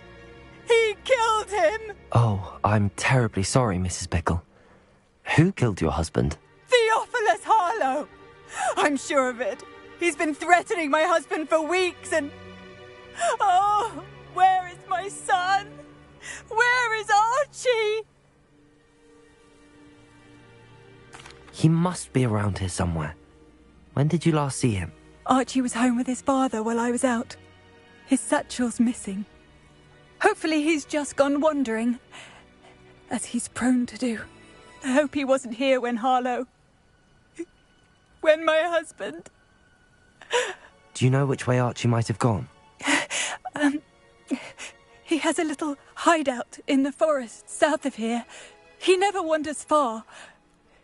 [SPEAKER 15] He killed him.
[SPEAKER 8] Oh, I'm terribly sorry, Mrs. Bickle. Who killed your husband?
[SPEAKER 15] Theophilus Harlow. I'm sure of it. He's been threatening my husband for weeks and... Oh, where is my son? Where is Archie?
[SPEAKER 8] He must be around here somewhere. When did you last see him?
[SPEAKER 15] Archie was home with his father while I was out. His satchel's missing. Hopefully he's just gone wandering, as he's prone to do. I hope he wasn't here when Harlow... when my husband...
[SPEAKER 8] Do you know which way Archie might have gone?
[SPEAKER 15] He has a little hideout in the forest south of here. He never wanders far.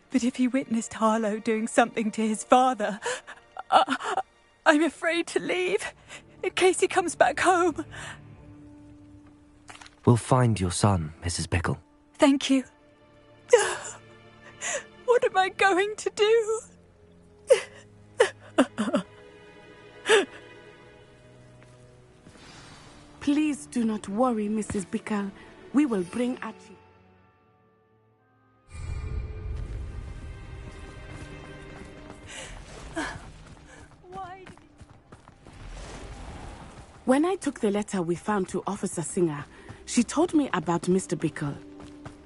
[SPEAKER 15] But if he witnessed Harlow doing something to his father, I'm afraid to leave, in case he comes back home.
[SPEAKER 8] We'll find your son, Mrs. Bickle.
[SPEAKER 15] Thank you. What am I going to do?
[SPEAKER 18] Please do not worry, Mrs. Bickle. We will bring Archie. When I took the letter we found to Officer Singer, she told me about Mr. Bickle.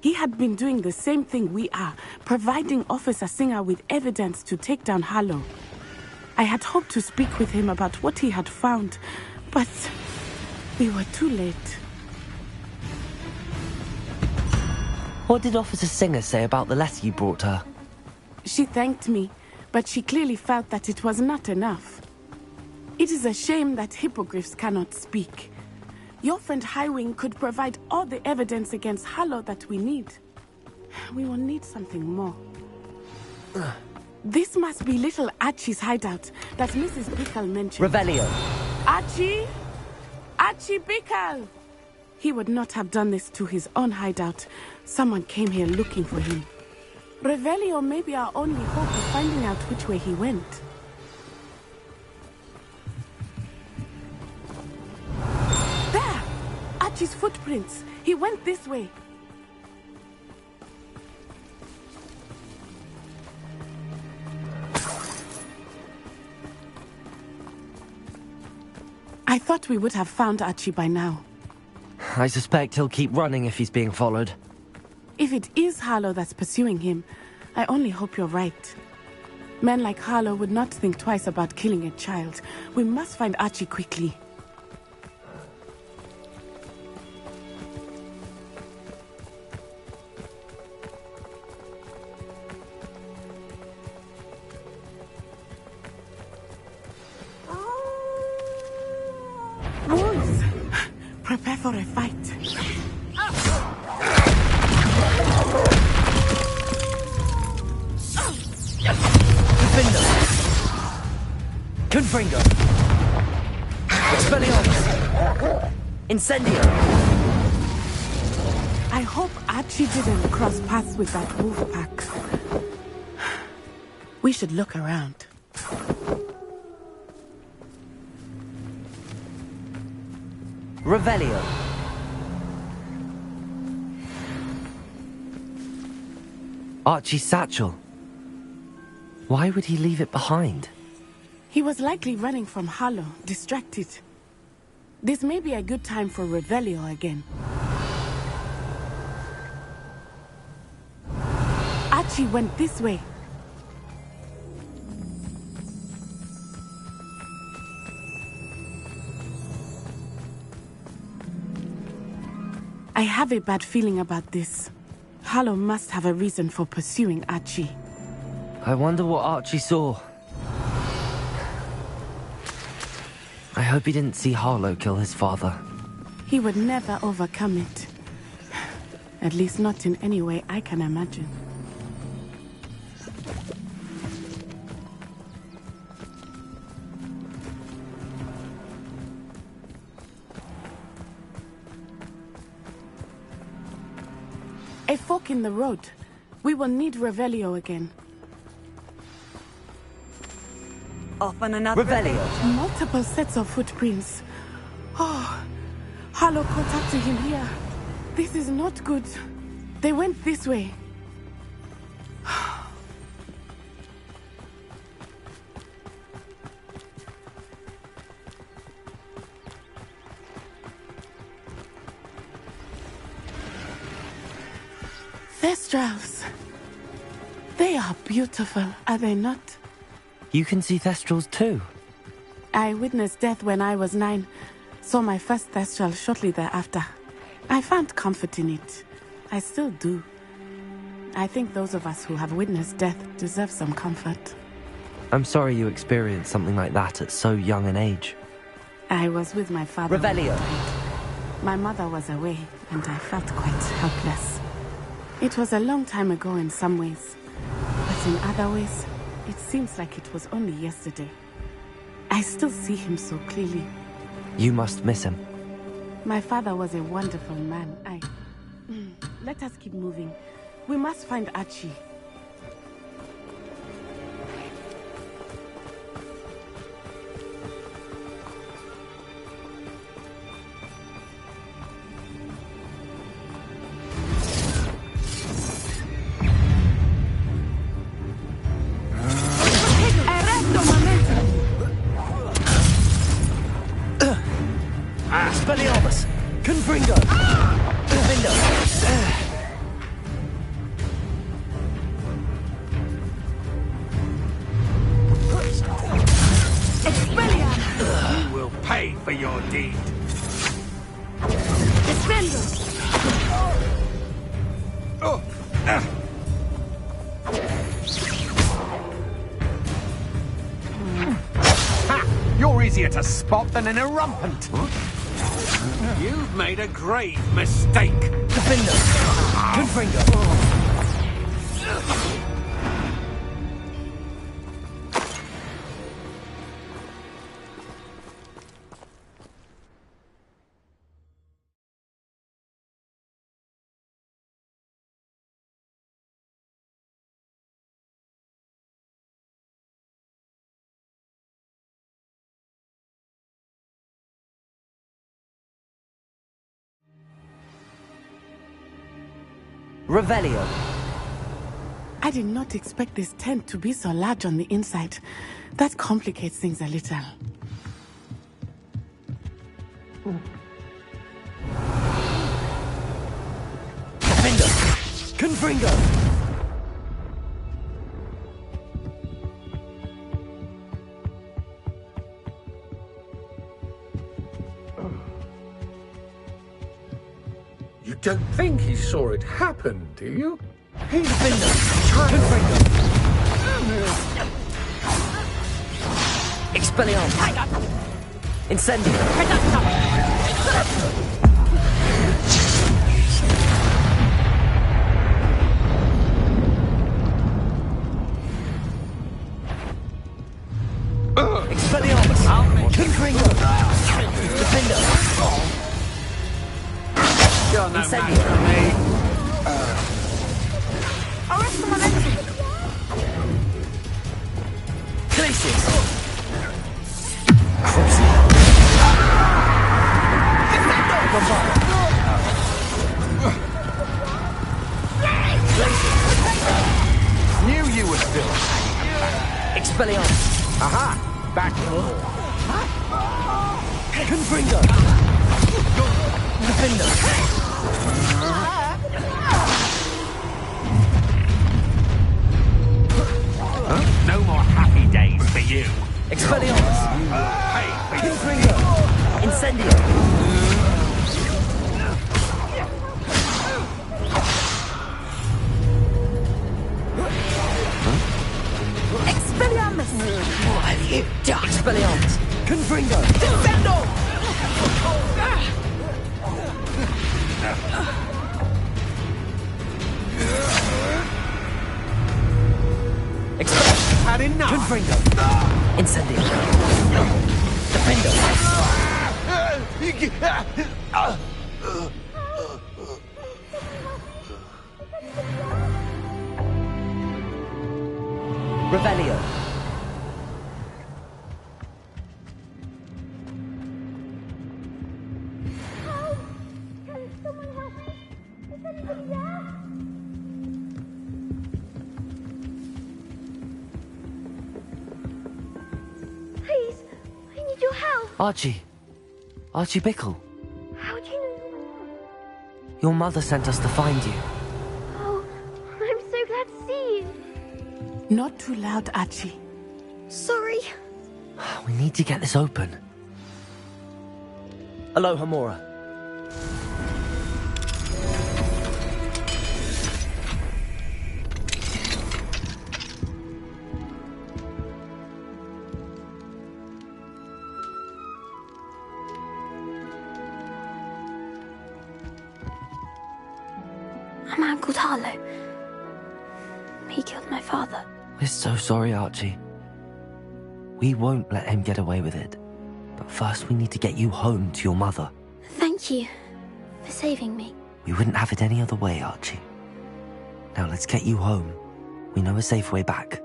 [SPEAKER 18] He had been doing the same thing we are, providing Officer Singer with evidence to take down Harlow. I had hoped to speak with him about what he had found, but we were too late.
[SPEAKER 8] What did Officer Singer say about the letter you brought her?
[SPEAKER 18] She thanked me, but she clearly felt that it was not enough. It is a shame that hippogriffs cannot speak. Your friend Highwing could provide all the evidence against Harlow that we need. We will need something more. This must be little Archie's hideout that Mrs. Bickle mentioned.
[SPEAKER 8] Revelio.
[SPEAKER 18] Archie? Archie Bickle! He would not have done this to his own hideout. Someone came here looking for him. Revelio may be our only hope of finding out which way he went. There! Archie's footprints. He went this way. I thought we would have found Archie by now.
[SPEAKER 8] I suspect he'll keep running if he's being followed.
[SPEAKER 18] If it is Harlow that's pursuing him, I only hope you're right. Men like Harlow would not think twice about killing a child. We must find Archie quickly. Wolves! Prepare for a fight.
[SPEAKER 8] Confringo! Expelliarmus! Incendio!
[SPEAKER 18] I hope Archie didn't cross paths with that wolf pack. We should look around.
[SPEAKER 8] Revelio. Archie's satchel. Why would he leave it behind?
[SPEAKER 18] He was likely running from Harlow, distracted. This may be a good time for Revelio again. Archie went this way. I have a bad feeling about this. Harlow must have a reason for pursuing Archie.
[SPEAKER 8] I wonder what Archie saw. I hope he didn't see Harlow kill his father.
[SPEAKER 18] He would never overcome it. At least not in any way I can imagine. A fork in the road. We will need Revelio again.
[SPEAKER 15] Off on another
[SPEAKER 8] Revelio.
[SPEAKER 18] Multiple sets of footprints. Oh, Harlow caught up to him here. This is not good. They went this way. Thestrals. They are beautiful, are they not?
[SPEAKER 8] You can see Thestrals too.
[SPEAKER 18] I witnessed death when I was 9. Saw my first Thestral shortly thereafter. I found comfort in it. I still do. I think those of us who have witnessed death deserve some comfort.
[SPEAKER 8] I'm sorry you experienced something like that at so young an age.
[SPEAKER 18] I was with my father.
[SPEAKER 8] Revelio.
[SPEAKER 18] My mother was away, and I felt quite helpless. It was a long time ago in some ways, but in other ways, it seems like it was only yesterday. I still see him so clearly.
[SPEAKER 8] You must miss him.
[SPEAKER 18] My father was a wonderful man. Let us keep moving. We must find Archie.
[SPEAKER 8] Expelliarmus! Confringo! Defendo!
[SPEAKER 19] You will pay for your deed.
[SPEAKER 18] Defendo!
[SPEAKER 19] You're easier to spot than an irrumpant. You've made a grave mistake.
[SPEAKER 8] Defendo! Confringo! Revelio.
[SPEAKER 18] I did not expect this tent to be so large on the inside. That complicates things a little.
[SPEAKER 8] Defendo! Confringo!
[SPEAKER 20] You don't think he saw it happen, do you?
[SPEAKER 8] He's been Confringo! Expelliarmus! Incendio! Expelliarmus! Confringo! Defendo!
[SPEAKER 19] You're no
[SPEAKER 8] Incendio.
[SPEAKER 19] match for me.
[SPEAKER 18] Arrest the momentum!
[SPEAKER 8] Glacius!
[SPEAKER 19] Knew you were still.
[SPEAKER 8] Expelliarmus!
[SPEAKER 19] Aha! Back door.
[SPEAKER 8] Confringo! Defendo!
[SPEAKER 19] No more happy days for you.
[SPEAKER 8] Expelliarmus!
[SPEAKER 19] Pay for your
[SPEAKER 8] Confringo! Incendio! Expelliarmus! Confringo!
[SPEAKER 19] Defendo!
[SPEAKER 8] Expel!
[SPEAKER 19] Had enough!
[SPEAKER 8] Confringo! Incendio! Defendo! Revelio!
[SPEAKER 16] Please, I need your help.
[SPEAKER 8] Archie. Archie Bickle.
[SPEAKER 16] How do you know?
[SPEAKER 8] Your mother sent us to find you.
[SPEAKER 16] Oh, I'm so glad to see you.
[SPEAKER 18] Not too loud, Archie.
[SPEAKER 16] Sorry.
[SPEAKER 8] We need to get this open. Aloha, Mora.
[SPEAKER 16] A man called Harlow. He killed my father.
[SPEAKER 8] We're so sorry, Archie. We won't let him get away with it. But first we need to get you home to your mother.
[SPEAKER 16] Thank you for saving me.
[SPEAKER 8] We wouldn't have it any other way, Archie. Now let's get you home. We know a safe way back.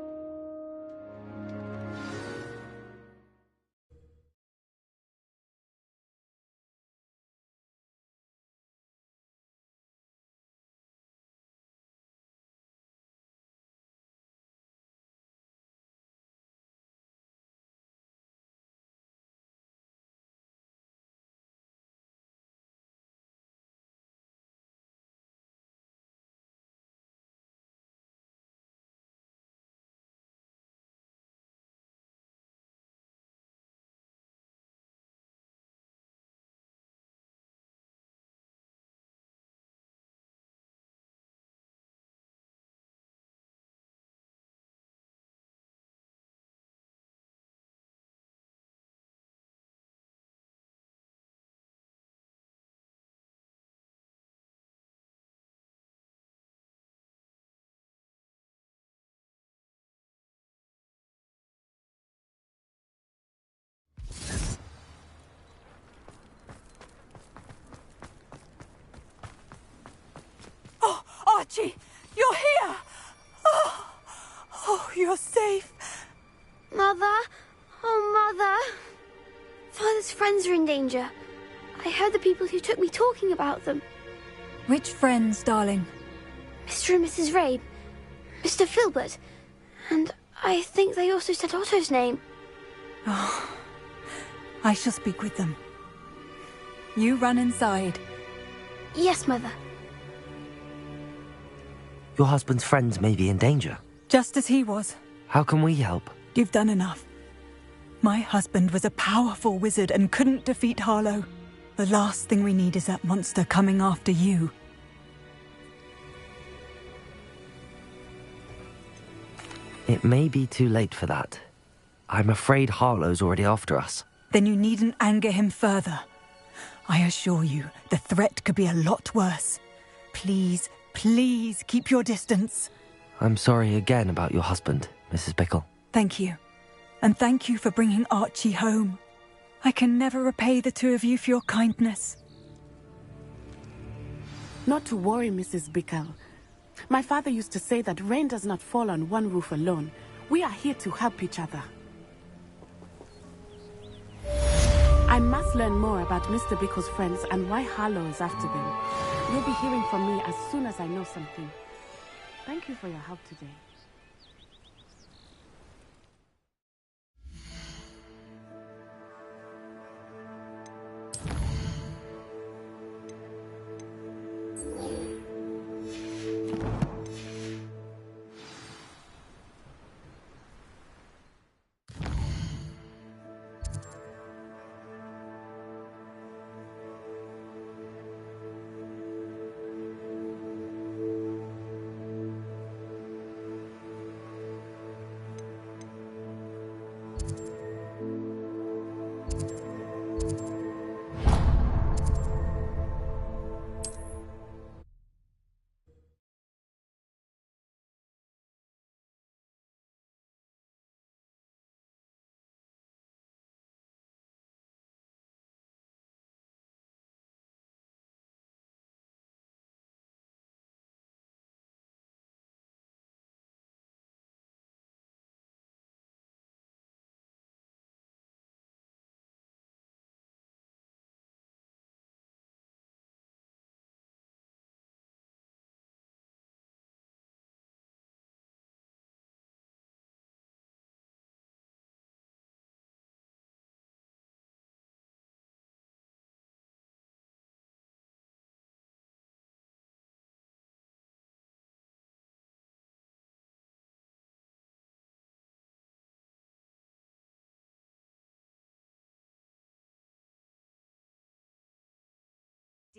[SPEAKER 15] Oh, Archie, you're here! Oh, you're safe.
[SPEAKER 16] Mother? Oh, Mother. Father's friends are in danger. I heard the people who took me talking about them.
[SPEAKER 10] Which friends, darling?
[SPEAKER 16] Mr. and Mrs. Rabe, Mr. Filbert, and I think they also said Otto's name.
[SPEAKER 10] Oh, I shall speak with them. You run inside.
[SPEAKER 16] Yes, Mother.
[SPEAKER 8] Your husband's friends may be in danger.
[SPEAKER 10] Just as he was.
[SPEAKER 8] How can we help?
[SPEAKER 10] You've done enough. My husband was a powerful wizard and couldn't defeat Harlow. The last thing we need is that monster coming after you.
[SPEAKER 8] It may be too late for that. I'm afraid Harlow's already after us.
[SPEAKER 10] Then you needn't anger him further. I assure you, the threat could be a lot worse. Please, please keep your distance.
[SPEAKER 8] I'm sorry again about your husband, Mrs. Bickle.
[SPEAKER 10] Thank you. And thank you for bringing Archie home. I can never repay the two of you for your kindness.
[SPEAKER 18] Not to worry, Mrs. Bickle. My father used to say that rain does not fall on one roof alone. We are here to help each other. I must learn more about Mr. Bickle's friends and why Harlow is after them. You'll be hearing from me as soon as I know something. Thank you for your help today.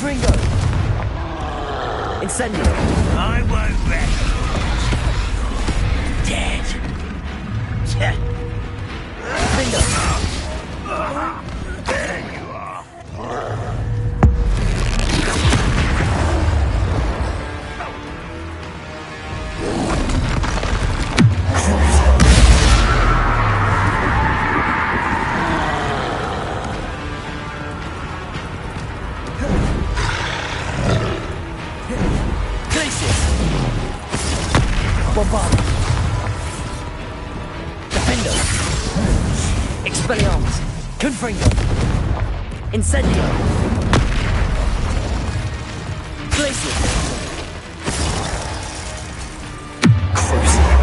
[SPEAKER 8] Confringo! Incendio!
[SPEAKER 21] I won't rest. Dead.
[SPEAKER 8] Confringo!
[SPEAKER 21] There you are.
[SPEAKER 8] Bombard! Defendo! Expelliarmus! Confringo! Incendio! Glacier! Crucible!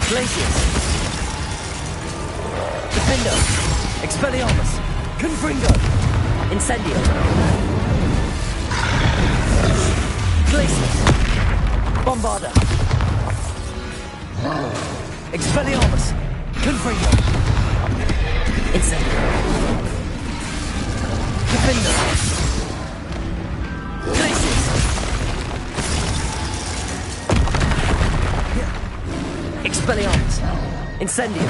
[SPEAKER 8] Glacier! Defendo! Expelliarmus! Confringo! Incendio! Glacier! Bombarda! Expelliarmus! Confringo! Incendio! Defendo! Glacier! Expelliarmus! Incendio!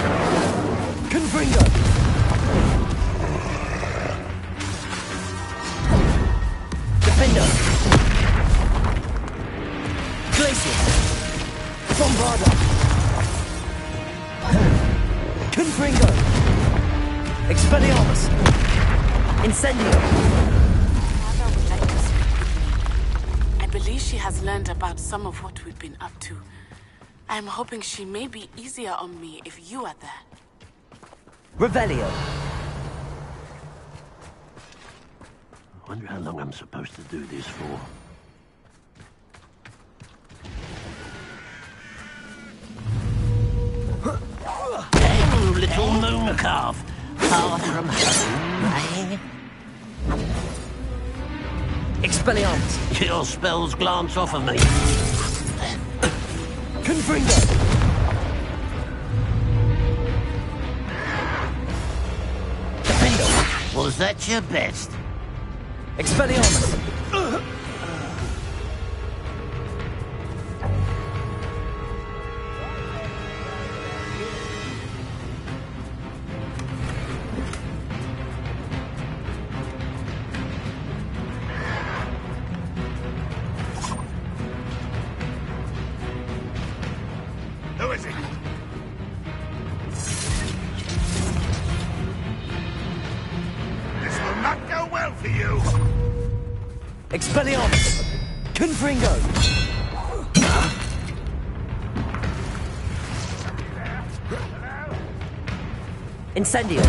[SPEAKER 8] Confringo! Defendo! Glacier! Bombarda! Confringo! Expelliarmus! Incendio!
[SPEAKER 18] I believe she has learned about some of what we've been up to. I'm hoping she may be easier on me if you are there.
[SPEAKER 8] Revelio!
[SPEAKER 1] I wonder how long I'm supposed to do this for. Hey, little moon calf. Far from home, eh?
[SPEAKER 8] Expelliarmus!
[SPEAKER 1] Your spells glance off of me.
[SPEAKER 8] Confringo! Defendo!
[SPEAKER 1] Was that your best?
[SPEAKER 8] Expelliarmus!
[SPEAKER 7] Who is it? This will not go well for you.
[SPEAKER 8] Expelliarmus! Confringo! Incendio!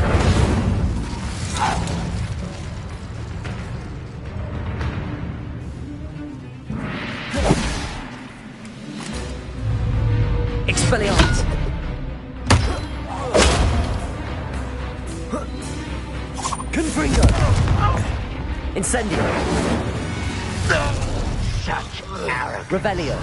[SPEAKER 8] Expelliarmus! Confringo! Incendio!
[SPEAKER 21] Such arrogance.
[SPEAKER 8] Revelio!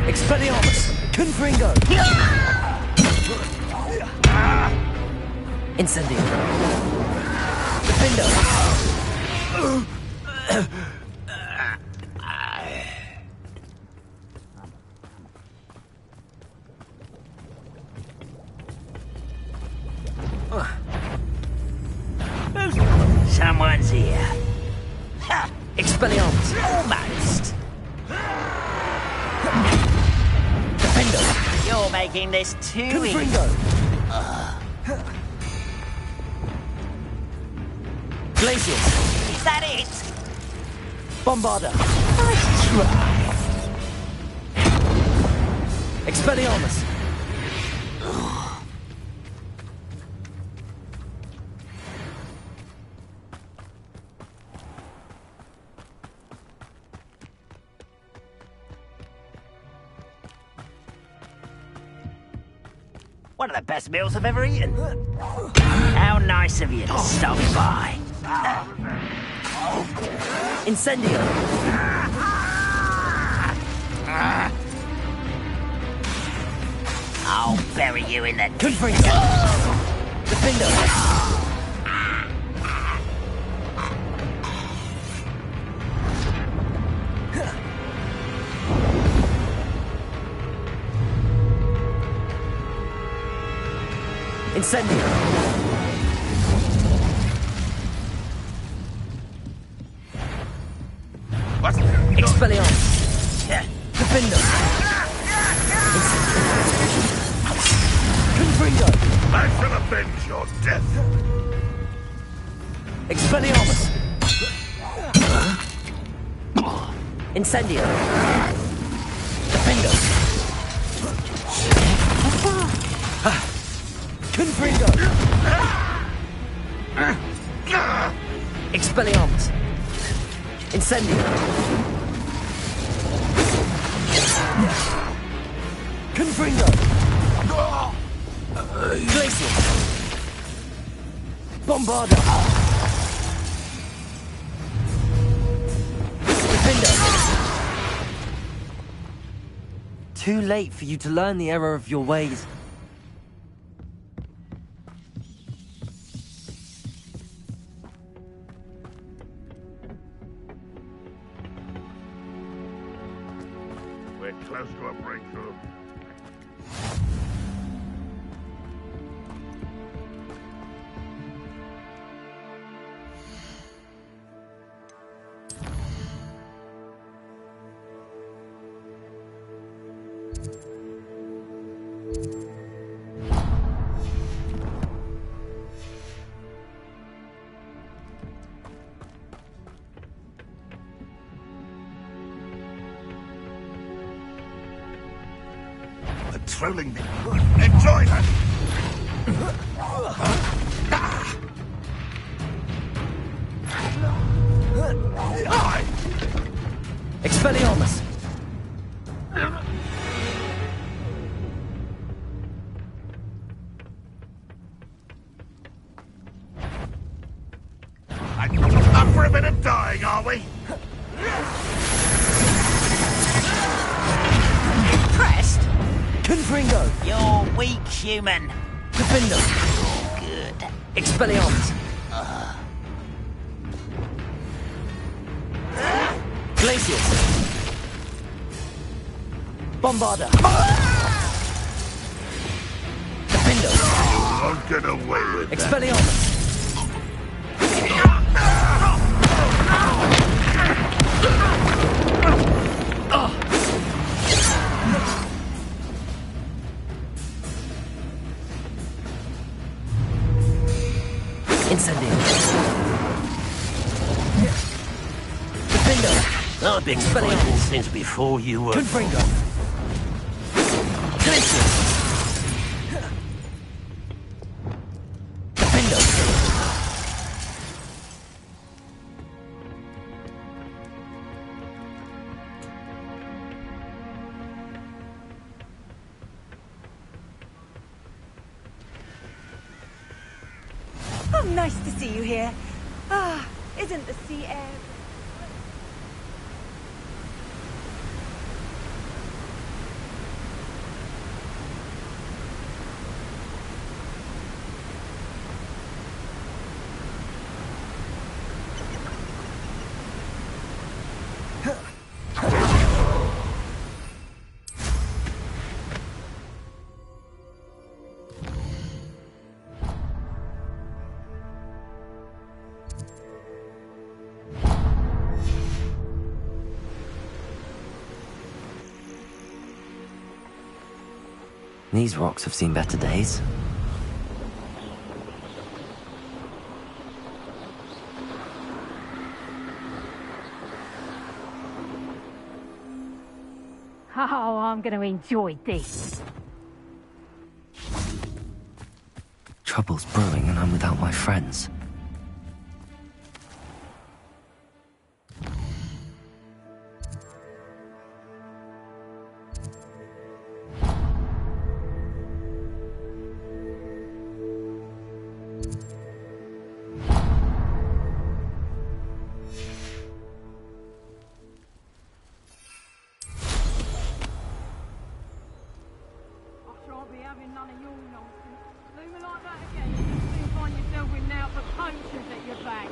[SPEAKER 8] Expelliarmus! Confringo! Incendio! Defendo!
[SPEAKER 21] Someone's here. Ha!
[SPEAKER 8] Expelliarmus!
[SPEAKER 21] Almost.
[SPEAKER 8] Defendo!
[SPEAKER 21] You're making this too easy.
[SPEAKER 8] Confringo! Glacier!
[SPEAKER 21] Is that it?
[SPEAKER 8] Bombarda!
[SPEAKER 21] Nice try.
[SPEAKER 8] Expelliarmus!
[SPEAKER 21] One of the best meals I've ever eaten. How nice of you to stop by.
[SPEAKER 8] Incendio!
[SPEAKER 21] I'll bury you in the...
[SPEAKER 8] Confringo! Defendo! Incendio! Expelliarmus! Defendo! Confringo!
[SPEAKER 7] I shall avenge your death!
[SPEAKER 8] Expelliarmus! Incendio! Defendo! Confringo! Expelliarmus! Incendio! Confringo! Glacial! Bombarda! Defendo! Too late for you to learn the error of your ways.
[SPEAKER 7] We're close to a breakthrough. Trolling me. Enjoy that!
[SPEAKER 8] Expelliarmus!
[SPEAKER 7] Up for a bit of dying, are we?
[SPEAKER 21] Impressed?
[SPEAKER 8] Confringo!
[SPEAKER 21] You're weak, human.
[SPEAKER 8] Defendo!
[SPEAKER 21] Good.
[SPEAKER 8] Expelliarmus! Glacius! Bombarda! Defendo!
[SPEAKER 7] You won't get away with that.
[SPEAKER 8] Expelliarmus! Incendio! Defendo!
[SPEAKER 1] I've been fighting since before you were...
[SPEAKER 8] Confringo! Glacius! Defendo!
[SPEAKER 10] Oh, nice to see you here. Ah, isn't the sea air...
[SPEAKER 8] These rocks have seen better days.
[SPEAKER 4] Oh, I'm going to enjoy this.
[SPEAKER 8] Trouble's brewing and I'm without my friends.
[SPEAKER 4] none of your nonsense. Leave it like that again, and you'll soon find yourself with now for poachers at your back.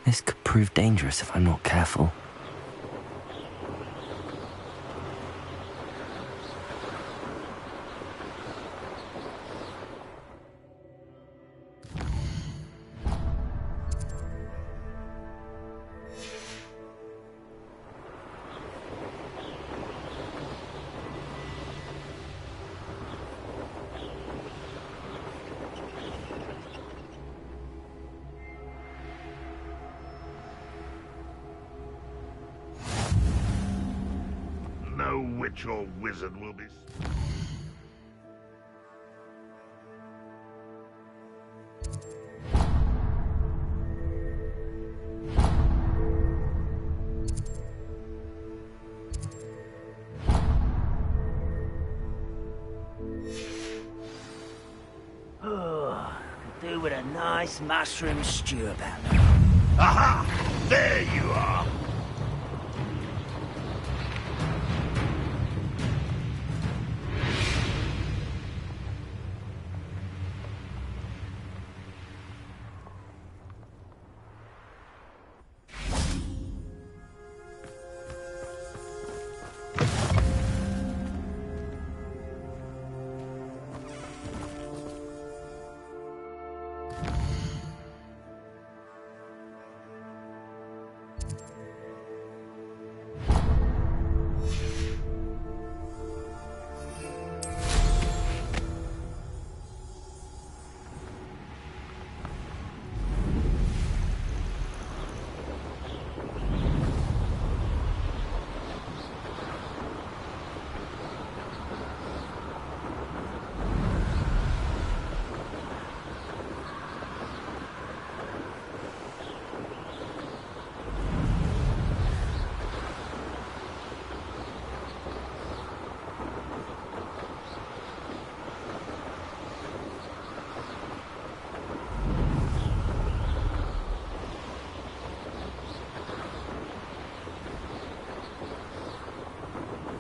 [SPEAKER 8] This could prove dangerous if I'm not careful.
[SPEAKER 7] No witch or wizard will be...
[SPEAKER 21] Oh, could do with a nice mushroom stew about that.
[SPEAKER 7] Aha! There you are!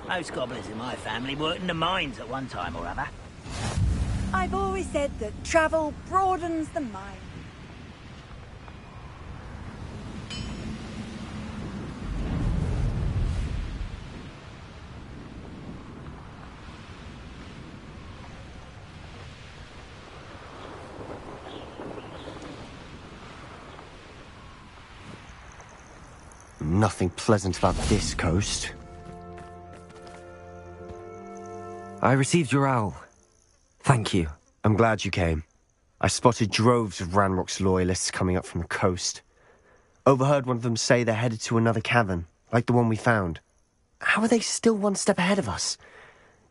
[SPEAKER 21] Most goblins in my family worked in the mines at one time or other.
[SPEAKER 15] I've always said that travel broadens the mind.
[SPEAKER 14] Nothing pleasant about this coast.
[SPEAKER 8] I received your owl. Thank you.
[SPEAKER 14] I'm glad you came. I spotted droves of Ranrock's loyalists coming up from the coast. Overheard one of them say they're headed to another cavern, like the one we found. How are they still one step ahead of us?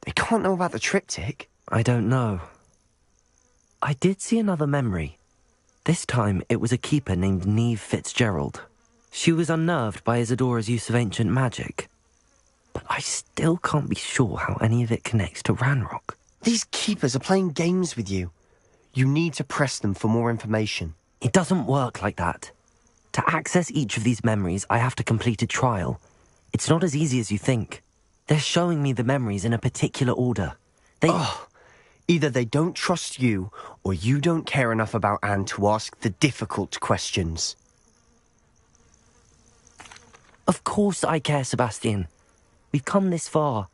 [SPEAKER 14] They can't know about the triptych.
[SPEAKER 8] I don't know. I did see another memory. This time it was a keeper named Neve Fitzgerald. She was unnerved by Isadora's use of ancient magic. But I still can't be sure how any of it connects to Ranrock.
[SPEAKER 14] These keepers are playing games with you. You need to press them for more information.
[SPEAKER 8] It doesn't work like that. To access each of these memories, I have to complete a trial. It's not as easy as you think. They're showing me the memories in a particular order.
[SPEAKER 14] Either they don't trust you, or you don't care enough about Anne to ask the difficult questions.
[SPEAKER 8] Of course I care, Sebastian. We've come this far.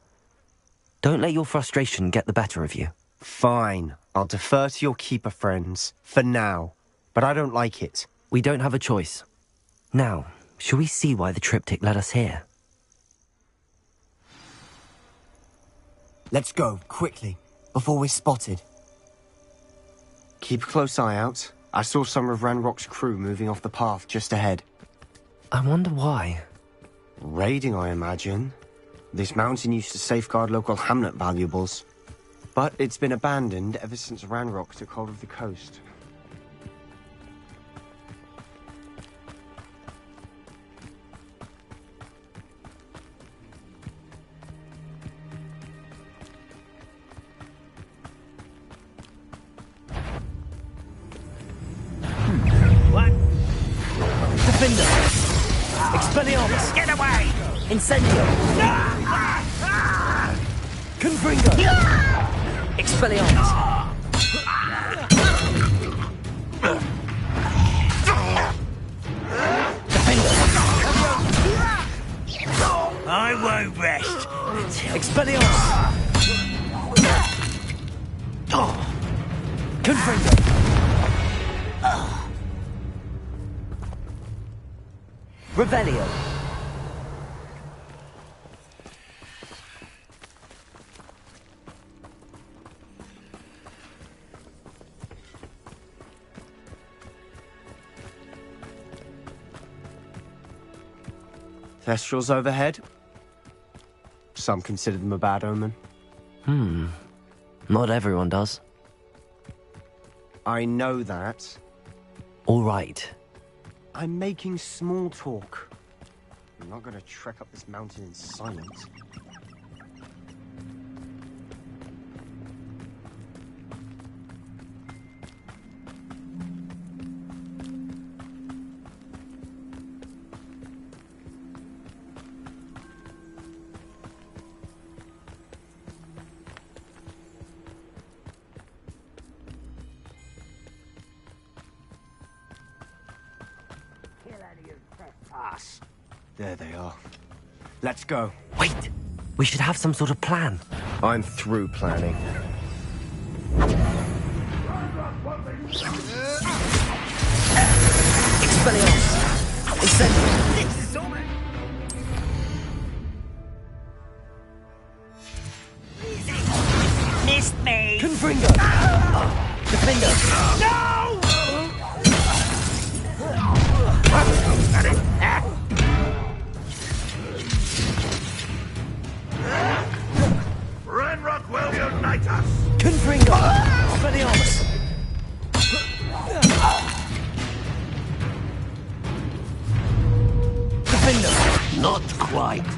[SPEAKER 8] Don't let your frustration get the better of you.
[SPEAKER 14] Fine. I'll defer to your keeper friends. For now. But I don't like it.
[SPEAKER 8] We don't have a choice. Now, shall we see why the triptych led us here?
[SPEAKER 14] Let's go, quickly, before we're spotted. Keep a close eye out. I saw some of Ranrock's crew moving off the path just ahead.
[SPEAKER 8] I wonder why.
[SPEAKER 14] Raiding, I imagine. This mountain used to safeguard local hamlet valuables. But it's been abandoned ever since Ranrock took hold of the coast.
[SPEAKER 8] Defender! Expelliarmus!
[SPEAKER 21] Get away!
[SPEAKER 8] Incendio! Confringo! Expelliarmus! Defender!
[SPEAKER 21] I won't rest.
[SPEAKER 8] Expelliarmus! Confringo! Revelio!
[SPEAKER 5] Thestrals overhead. Some consider them a bad omen.
[SPEAKER 8] Not everyone does.
[SPEAKER 5] I know that.
[SPEAKER 8] All right.
[SPEAKER 5] I'm making small talk. I'm not gonna trek up this mountain in silence. There they are. Let's go.
[SPEAKER 8] Wait! We should have some sort of plan.
[SPEAKER 5] I'm through planning.
[SPEAKER 8] Expelliarmus! Incendio!
[SPEAKER 21] Missed me!
[SPEAKER 8] Confringo! Defender!
[SPEAKER 21] No!
[SPEAKER 7] Ranrock will unite us!
[SPEAKER 8] Confringo! Expelliarmus! Defender!
[SPEAKER 1] Not quite.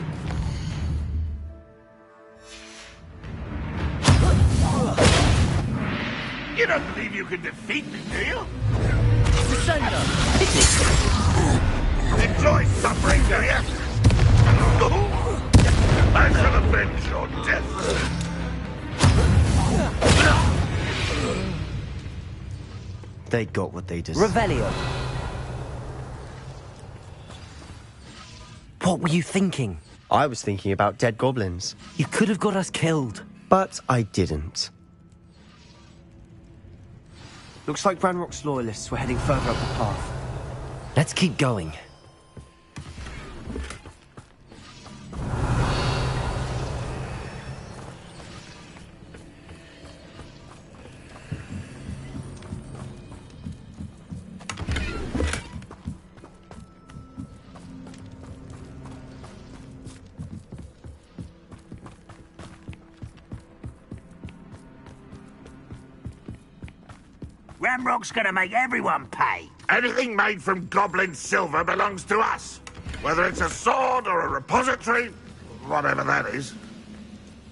[SPEAKER 7] You don't believe you can defeat me, do you?
[SPEAKER 8] Descender!
[SPEAKER 7] Enjoy suffering, do you? I shall avenge your death.
[SPEAKER 5] They got what they deserve.
[SPEAKER 8] Revelio! What were you thinking?
[SPEAKER 5] I was thinking about dead goblins.
[SPEAKER 8] You could have got us killed.
[SPEAKER 5] But I didn't. Looks like Ranrock's loyalists were heading further up the path.
[SPEAKER 8] Let's keep going.
[SPEAKER 21] Ramrock's gonna make everyone pay.
[SPEAKER 7] Anything made from goblin silver belongs to us. Whether it's a sword or a repository, whatever that is.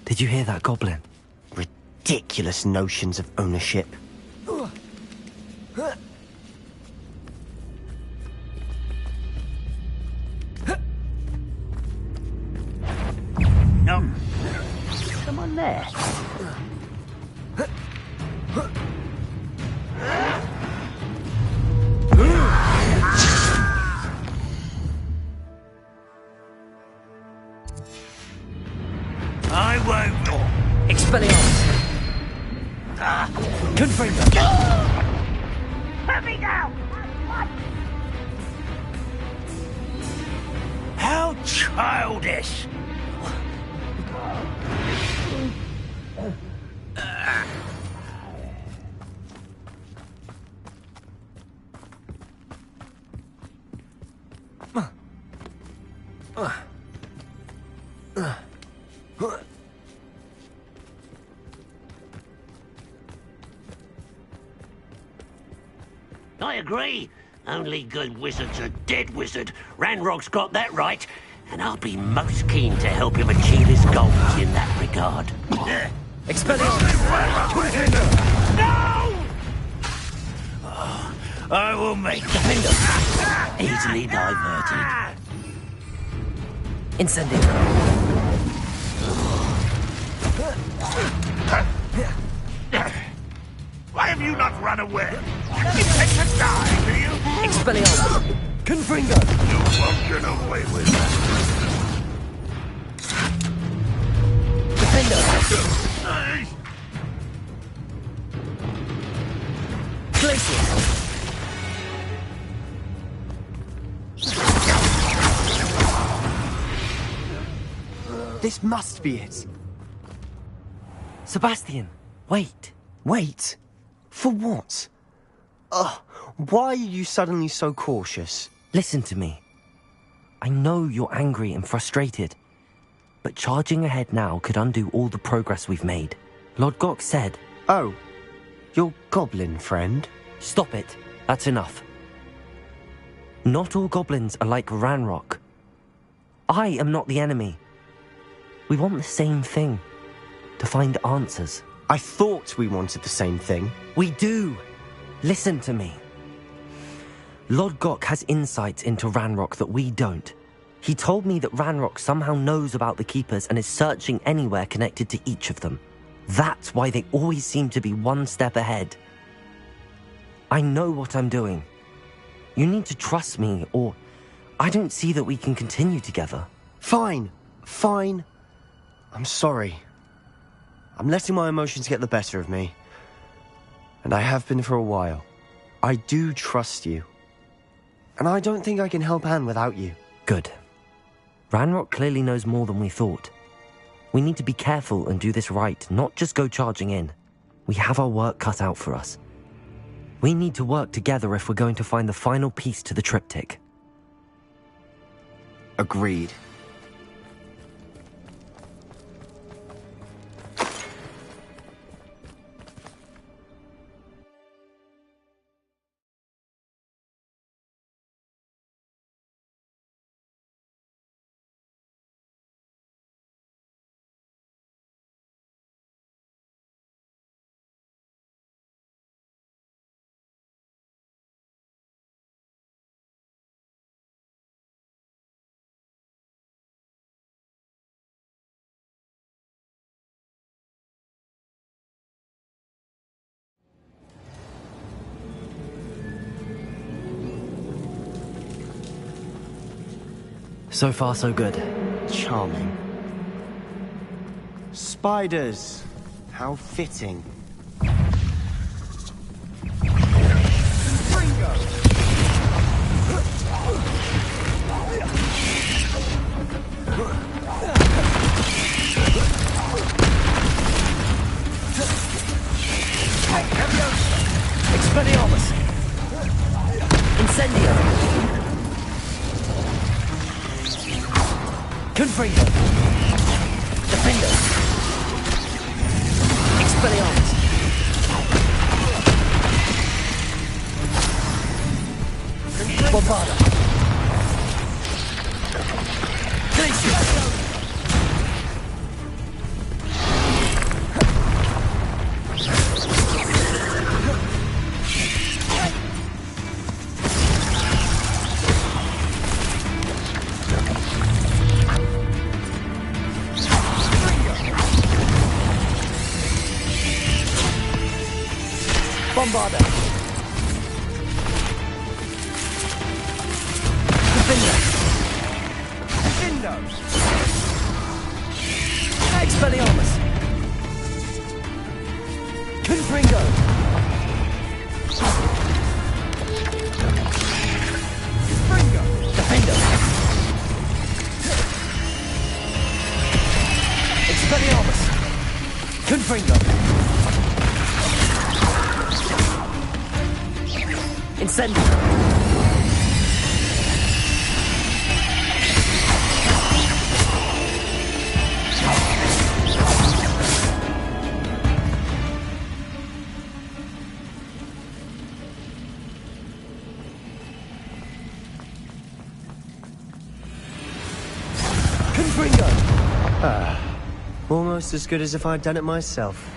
[SPEAKER 8] Did you hear that, Goblin?
[SPEAKER 5] Ridiculous notions of ownership.
[SPEAKER 21] No. Someone there. I won't.
[SPEAKER 8] Expelliarmus! Confringo!
[SPEAKER 21] Let me go! How childish!
[SPEAKER 1] I agree. Only good wizards are dead wizard. Ranrock's got that right. And I'll be most keen to help him achieve his goals in that regard.
[SPEAKER 21] Expelliarmus! No!
[SPEAKER 1] I will make the finger easily diverted.
[SPEAKER 8] Incendio.
[SPEAKER 7] Why have you not run away? You intend to die, do you?
[SPEAKER 8] Expelliarmus. Confringo.
[SPEAKER 7] You won't get away with that.
[SPEAKER 8] Defender. Glacius.
[SPEAKER 5] This must be it.
[SPEAKER 8] Sebastian, wait.
[SPEAKER 5] Wait? For what? Why are you suddenly so cautious?
[SPEAKER 8] Listen to me. I know you're angry and frustrated, but charging ahead now could undo all the progress we've made. Lord Gok said...
[SPEAKER 5] Oh, your goblin friend?
[SPEAKER 8] Stop it. That's enough. Not all goblins are like Ranrock. I am not the enemy. We want the same thing. To find answers.
[SPEAKER 5] I thought we wanted the same thing.
[SPEAKER 8] We do. Listen to me. Lord Gok has insights into Ranrock that we don't. He told me that Ranrock somehow knows about the Keepers and is searching anywhere connected to each of them. That's why they always seem to be one step ahead. I know what I'm doing. You need to trust me, or I don't see that we can continue together.
[SPEAKER 5] Fine. Fine. I'm sorry. I'm letting my emotions get the better of me. And I have been for a while. I do trust you. And I don't think I can help Anne without you.
[SPEAKER 8] Good. Ranrock clearly knows more than we thought. We need to be careful and do this right, not just go charging in. We have our work cut out for us. We need to work together if we're going to find the final piece to the triptych.
[SPEAKER 5] Agreed.
[SPEAKER 8] So far, so good.
[SPEAKER 5] Charming. Spiders. How fitting.
[SPEAKER 8] Expelliarmus! Incendio! Confringo! Defender! Expelliarmus! Bombarda! Glacius! Bombarda! Defender!
[SPEAKER 5] Defender!
[SPEAKER 8] Expelliarmus! Confringo!
[SPEAKER 5] Fringo!
[SPEAKER 8] Defender! Expelliarmus! Confringo! Incendio! Confringo!
[SPEAKER 5] Almost as good as if I'd done it myself.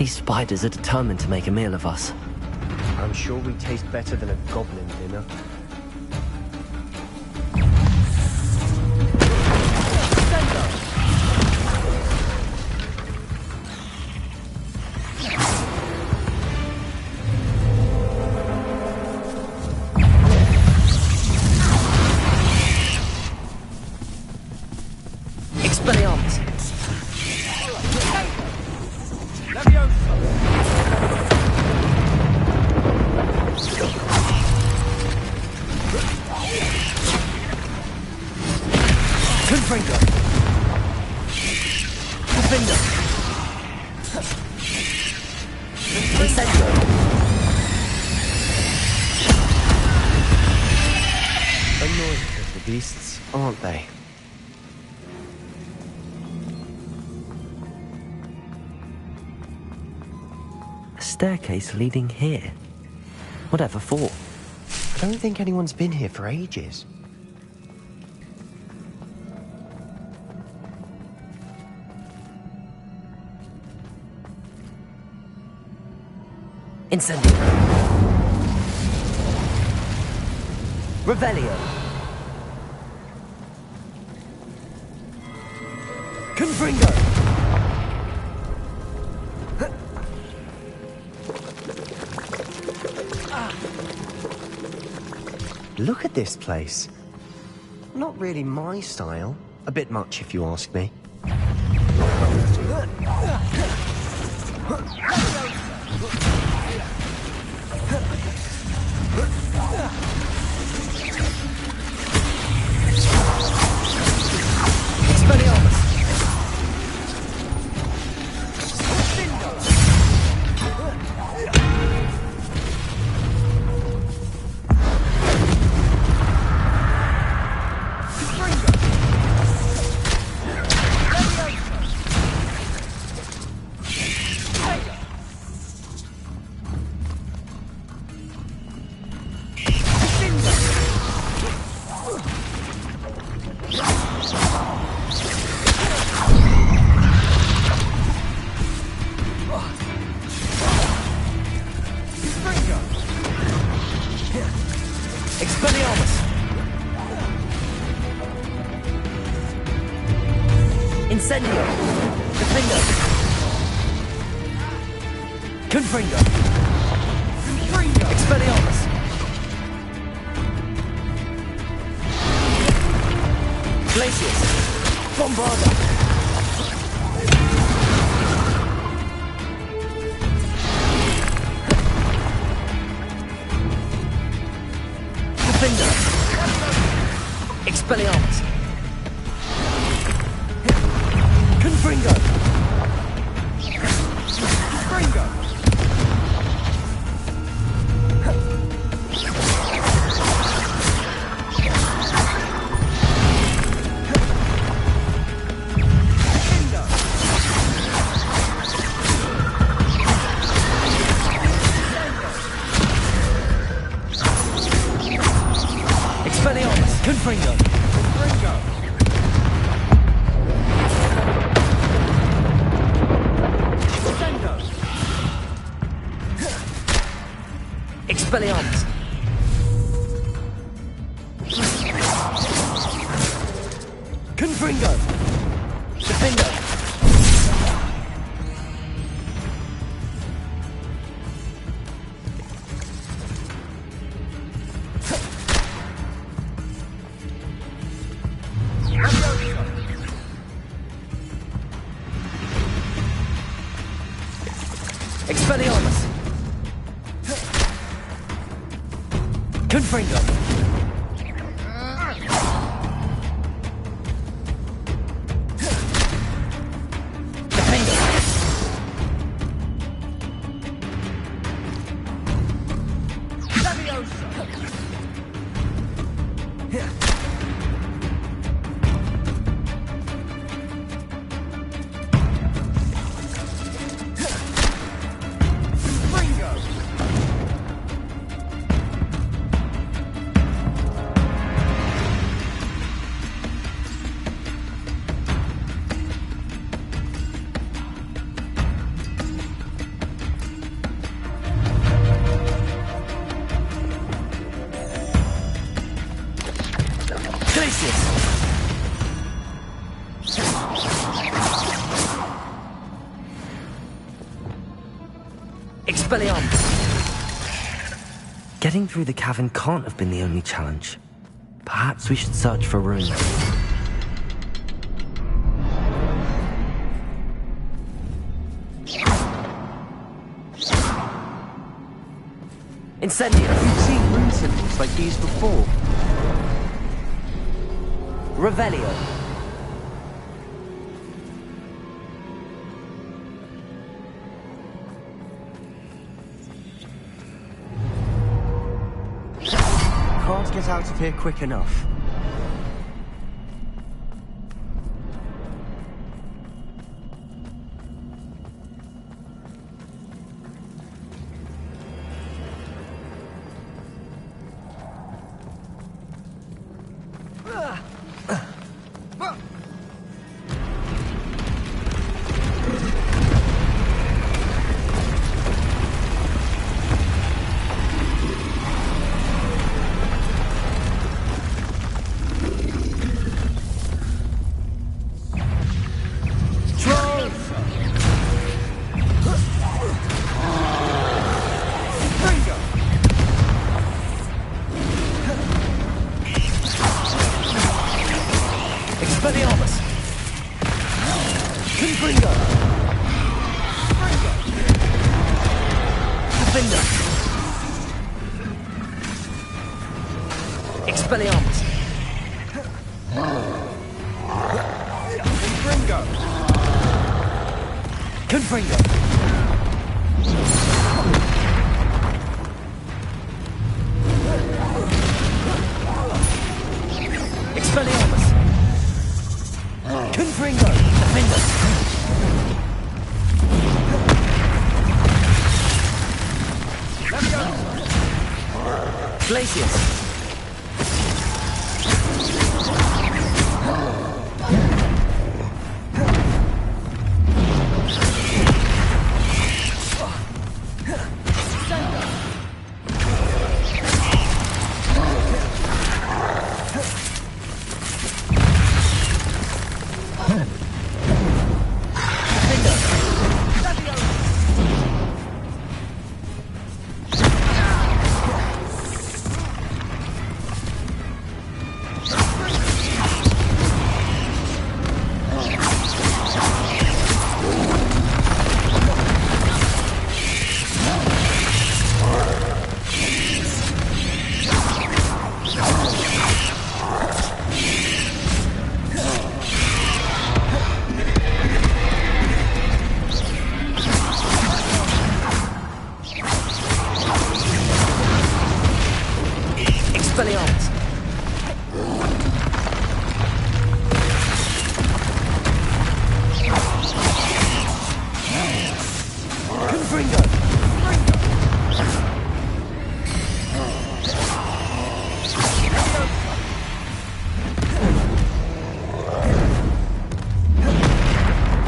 [SPEAKER 8] These spiders are determined to make a meal of us.
[SPEAKER 5] I'm sure we taste better than a goblin dinner.
[SPEAKER 8] Expelliarmus! Confringo! Defender! Incendio!
[SPEAKER 5] Annoying little beasts, aren't they?
[SPEAKER 8] A staircase leading here. Whatever for?
[SPEAKER 5] I don't think anyone's been here for ages.
[SPEAKER 8] Incendio! Revelio! Confringo!
[SPEAKER 5] Look at this place. Not really my style. A bit much, if you ask me.
[SPEAKER 8] Expelliarmus! Expelliarmus! Incendio! Defender! Confringo! Expelliarmus! Glacius! Bombarda! Defender! Expelliarmus! Confringo! Confringo! Expelliarmus! Confringo! Confringo! Expelliarmus! Confringo! Defender! Expelliarmus! Confringo! Defender! Expelliarmus! Getting through the cavern can't have been the only challenge. Perhaps we should search for runes. Incendio!
[SPEAKER 5] You've seen rune symbols like these before.
[SPEAKER 8] Revelio.
[SPEAKER 5] Can't get out of here quick enough.
[SPEAKER 8] Expelliarmus! Confringo! Defender! Expelliarmus! Confringo! Confringo! Expelliarmus! Confringo! Defender! Glacius! Expelliarmus! Confringo!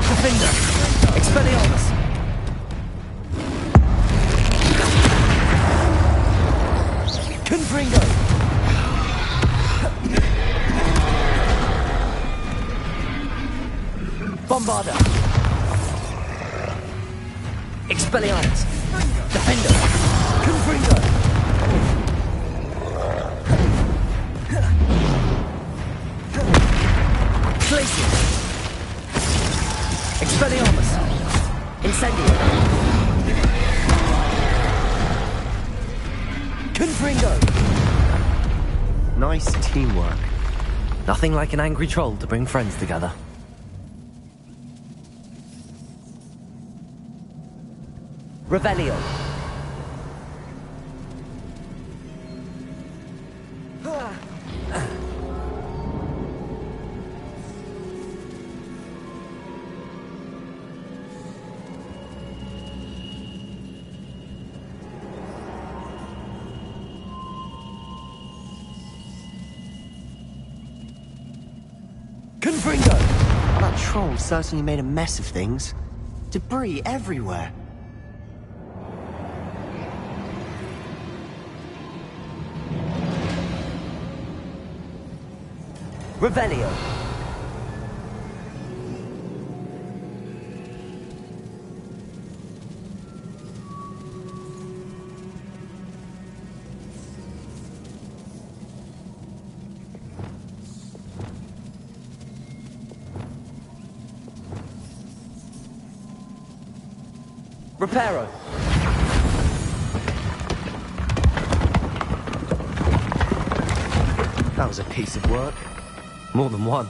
[SPEAKER 8] Defender! Expelliarmus! Confringo! Bombarda! Expelliarmus! Defender! Confringo! Glacius! Expelliarmus! Incendio! Confringo!
[SPEAKER 5] Nice teamwork.
[SPEAKER 8] Nothing like an angry troll to bring friends together. Revelio.
[SPEAKER 5] Confringo! That troll certainly made a mess of things. Debris everywhere.
[SPEAKER 8] Revelio.
[SPEAKER 5] Reparo! That was a piece of work.
[SPEAKER 8] More than one.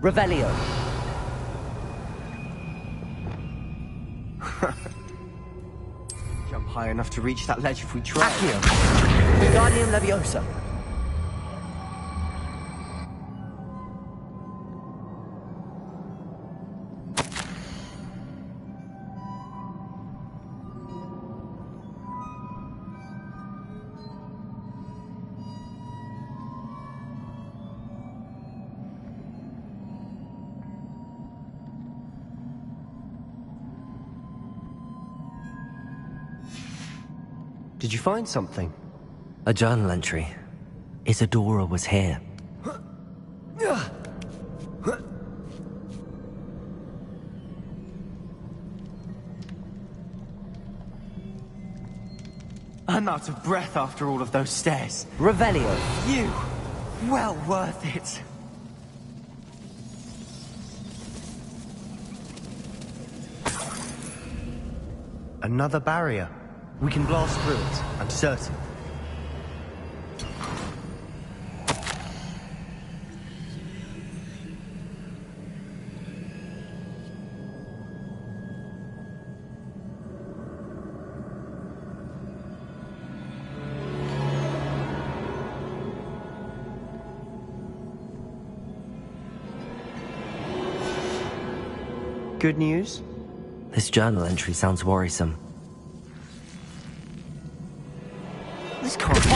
[SPEAKER 5] Revelio. Jump high enough to reach that ledge if we try.
[SPEAKER 8] Accio. Wingardium Leviosa.
[SPEAKER 5] Did you find something?
[SPEAKER 8] A journal entry. Isadora was here.
[SPEAKER 5] I'm out of breath after all of those stairs.
[SPEAKER 8] Revelio.
[SPEAKER 5] You! Well worth it. Another barrier. We can blast through it, I'm certain. Good news?
[SPEAKER 8] This journal entry sounds worrisome.
[SPEAKER 5] This can't be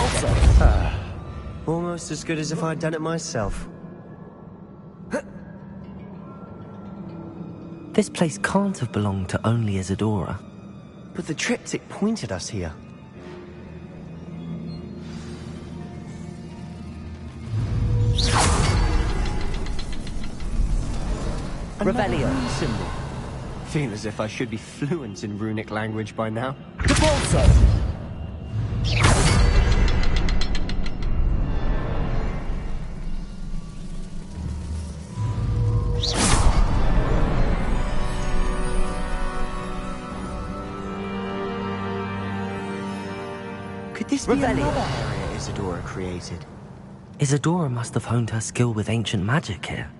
[SPEAKER 5] almost as good as if I'd done it myself.
[SPEAKER 8] This place can't have belonged to only Isadora.
[SPEAKER 5] But the triptych pointed us here.
[SPEAKER 8] Revelio.
[SPEAKER 5] Symbol. Feel as if I should be fluent in runic language by now.
[SPEAKER 8] Debolso.
[SPEAKER 5] Could this be another area Isadora created?
[SPEAKER 8] Isadora must have honed her skill with ancient magic here.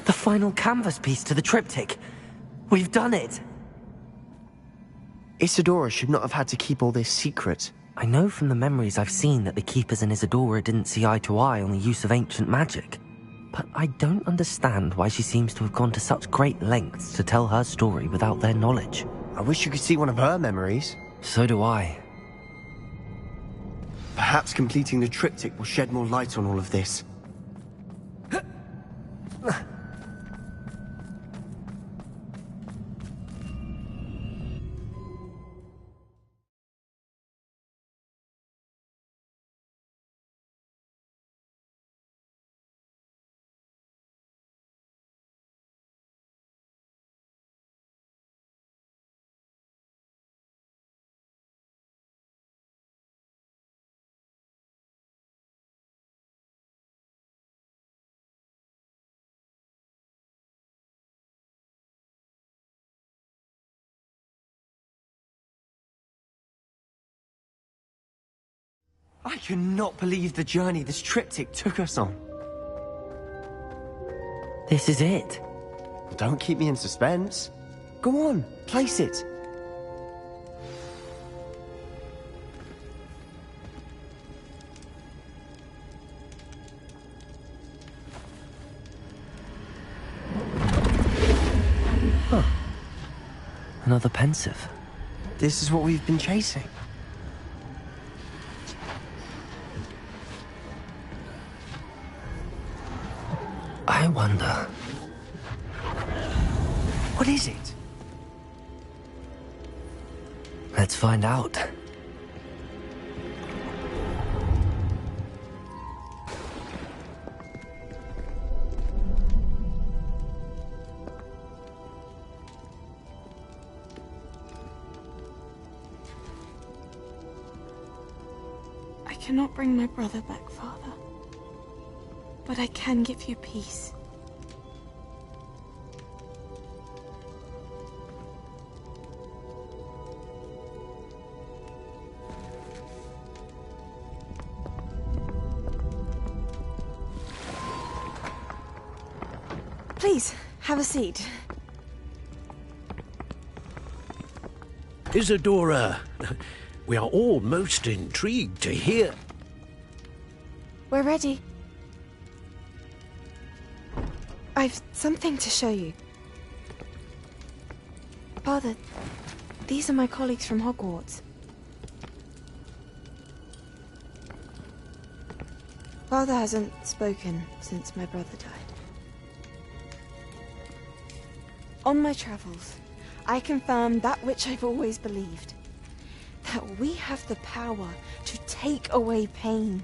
[SPEAKER 8] The final canvas piece to the triptych. We've done it!
[SPEAKER 5] Isadora should not have had to keep all this secret.
[SPEAKER 8] I know from the memories I've seen that the Keepers and Isadora didn't see eye to eye on the use of ancient magic. But I don't understand why she seems to have gone to such great lengths to tell her story without their knowledge.
[SPEAKER 5] I wish you could see one of her memories.
[SPEAKER 8] So do I.
[SPEAKER 5] Perhaps completing the triptych will shed more light on all of this. I cannot believe the journey this triptych took us on.
[SPEAKER 8] This is it.
[SPEAKER 5] Don't keep me in suspense. Go on, place it.
[SPEAKER 8] Huh. Another pensive.
[SPEAKER 5] This is what we've been chasing.
[SPEAKER 8] wonder.
[SPEAKER 5] What is it?
[SPEAKER 8] Let's find out.
[SPEAKER 11] I cannot bring my brother back, Father. But I can give you peace. Please, have a seat.
[SPEAKER 17] Isadora, we are all most intrigued to hear.
[SPEAKER 11] We're ready. I've something to show you. Father, these are my colleagues from Hogwarts. Father hasn't spoken since my brother died. On my travels, I confirmed that which I've always believed. That we have the power to take away pain.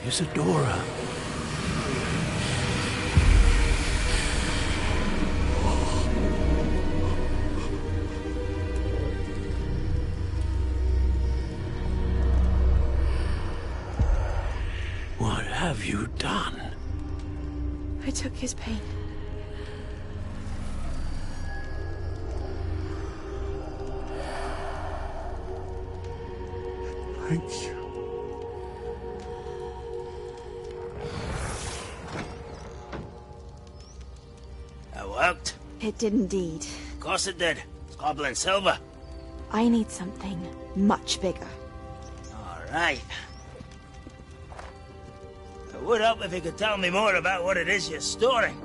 [SPEAKER 17] Isadora. What have you done?
[SPEAKER 11] I took his pain.
[SPEAKER 5] Thank you.
[SPEAKER 21] That worked.
[SPEAKER 11] It did indeed.
[SPEAKER 21] Of course it did. It's goblin silver.
[SPEAKER 11] I need something much bigger.
[SPEAKER 21] All right. It would help if you could tell me more about what it is you're storing.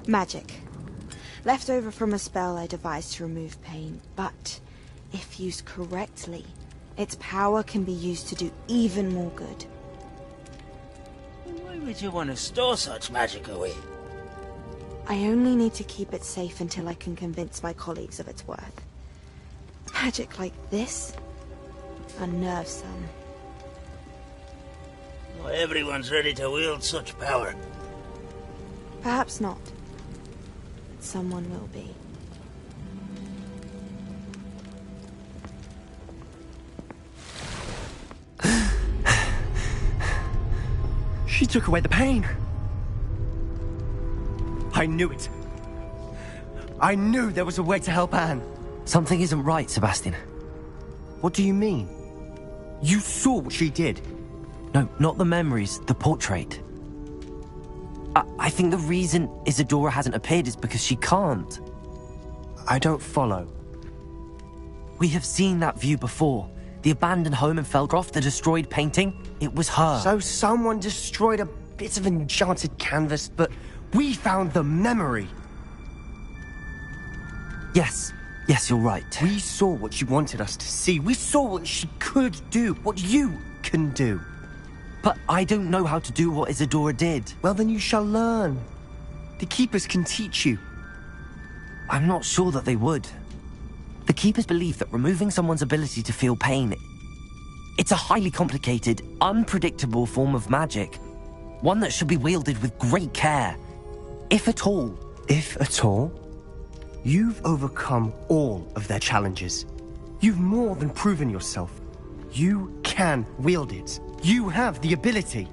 [SPEAKER 11] Magic. Left over from a spell I devised to remove pain, but if used correctly, its power can be used to do even more good.
[SPEAKER 21] Why would you want to store such magic away?
[SPEAKER 11] I only need to keep it safe until I can convince my colleagues of its worth. Magic like this unnerves some.
[SPEAKER 21] Not everyone's ready to wield such power.
[SPEAKER 11] Perhaps not. Someone will be.
[SPEAKER 5] She took away the pain. I knew it. I knew there was a way to help Anne.
[SPEAKER 8] Something isn't right, Sebastian.
[SPEAKER 5] What do you mean? You saw what she did.
[SPEAKER 8] No, not the memories, the portrait. I think the reason Isadora hasn't appeared is because she can't.
[SPEAKER 5] I don't follow.
[SPEAKER 8] We have seen that view before. The abandoned home in Feldcroft, the destroyed painting, it was her.
[SPEAKER 5] So someone destroyed a bit of enchanted canvas, but we found the memory.
[SPEAKER 8] Yes, you're right.
[SPEAKER 5] We saw what she wanted us to see. We saw what she could do, what you can do.
[SPEAKER 8] But I don't know how to do what Isadora did.
[SPEAKER 5] Well, then you shall learn. The Keepers can teach you.
[SPEAKER 8] I'm not sure that they would. The Keepers believe that removing someone's ability to feel pain, it's a highly complicated, unpredictable form of magic. One that should be wielded with great care. If at all.
[SPEAKER 5] If at all? You've overcome all of their challenges. You've more than proven yourself. You can wield it. You have the ability.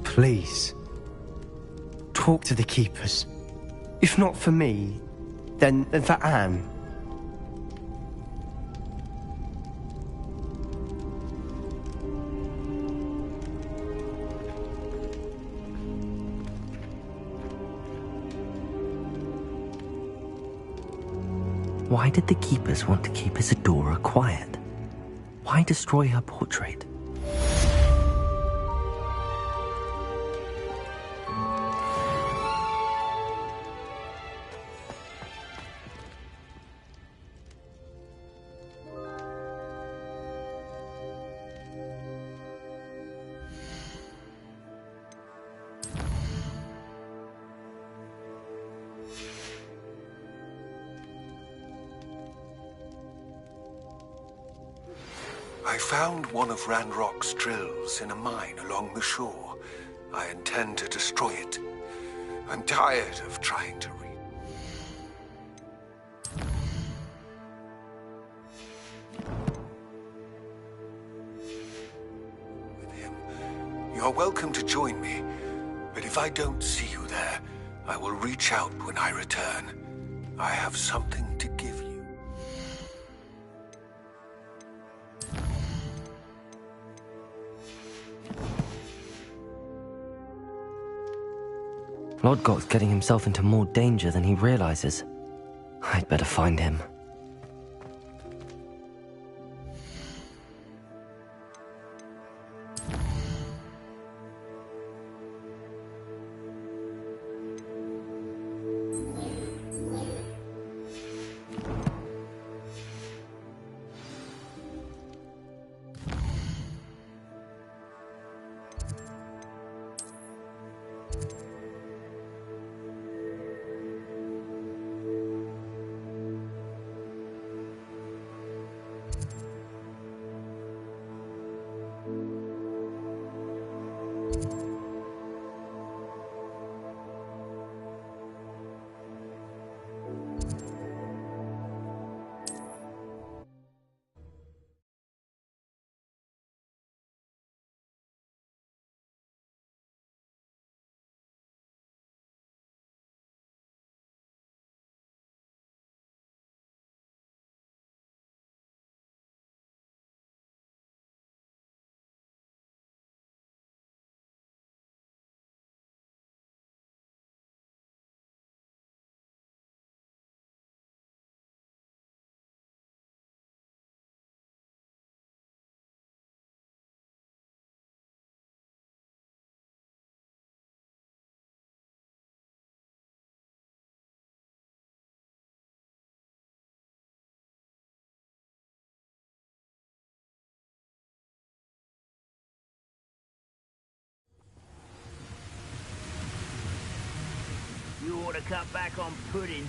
[SPEAKER 5] Please, talk to the Keepers. If not for me, then for Anne.
[SPEAKER 8] Why did the Keepers want to keep Isadora quiet? Why destroy her portrait?
[SPEAKER 6] I found one of Ranrock's drills in a mine along the shore. I intend to destroy it. I'm tired of trying to read. With him, you're welcome to join me, but if I don't see you there, I will reach out when I return. I have something to give you.
[SPEAKER 8] Lodgok's getting himself into more danger than he realizes. I'd better find him.
[SPEAKER 21] You ought to cut back on pudding.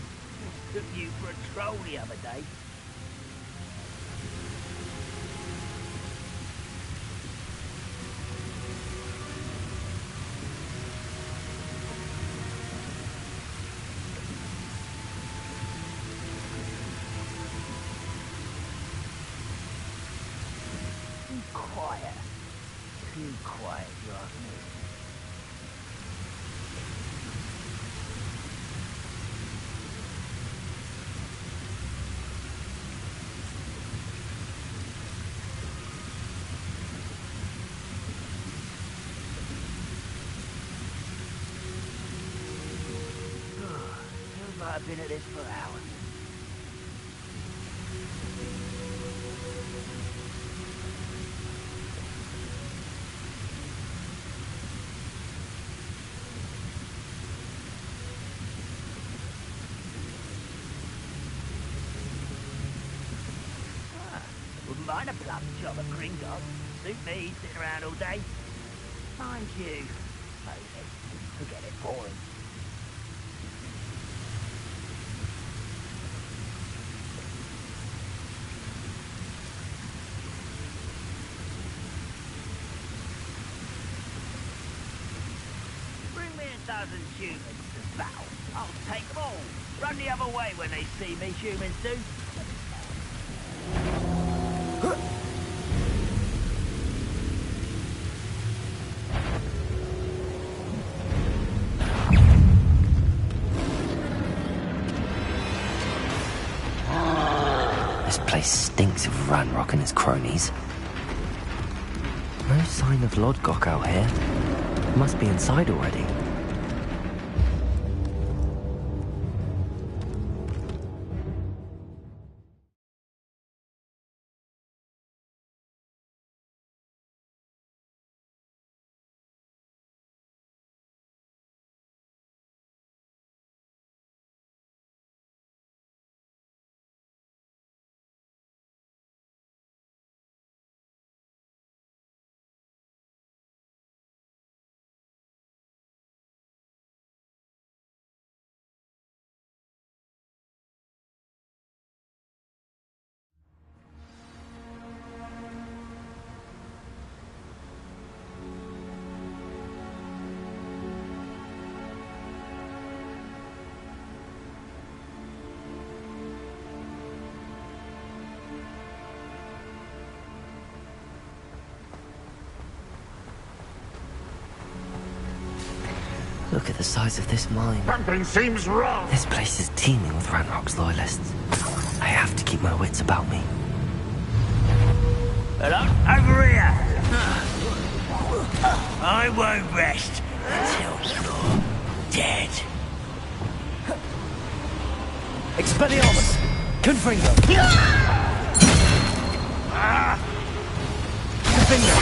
[SPEAKER 21] Took you for a troll the other day. Too quiet. Too quiet, you ask me. I've been at this for hours. Wouldn't mind a plum job at Gringotts. Suit me, sitting around all day. Mind you, forget it, boring. Dozen humans to battle. I'll take them all. Run the other way when they see me, humans do.
[SPEAKER 8] This place stinks of Ranrock and his cronies. No sign of Lodgok out here. Must be inside already. Look at the size of this mine.
[SPEAKER 7] Something seems wrong.
[SPEAKER 8] This place is teeming with Ranrock's loyalists. I have to keep my wits about me.
[SPEAKER 1] Hello? Over here! I won't rest until you're dead.
[SPEAKER 3] Expelliarmus! Confringo! Confringo!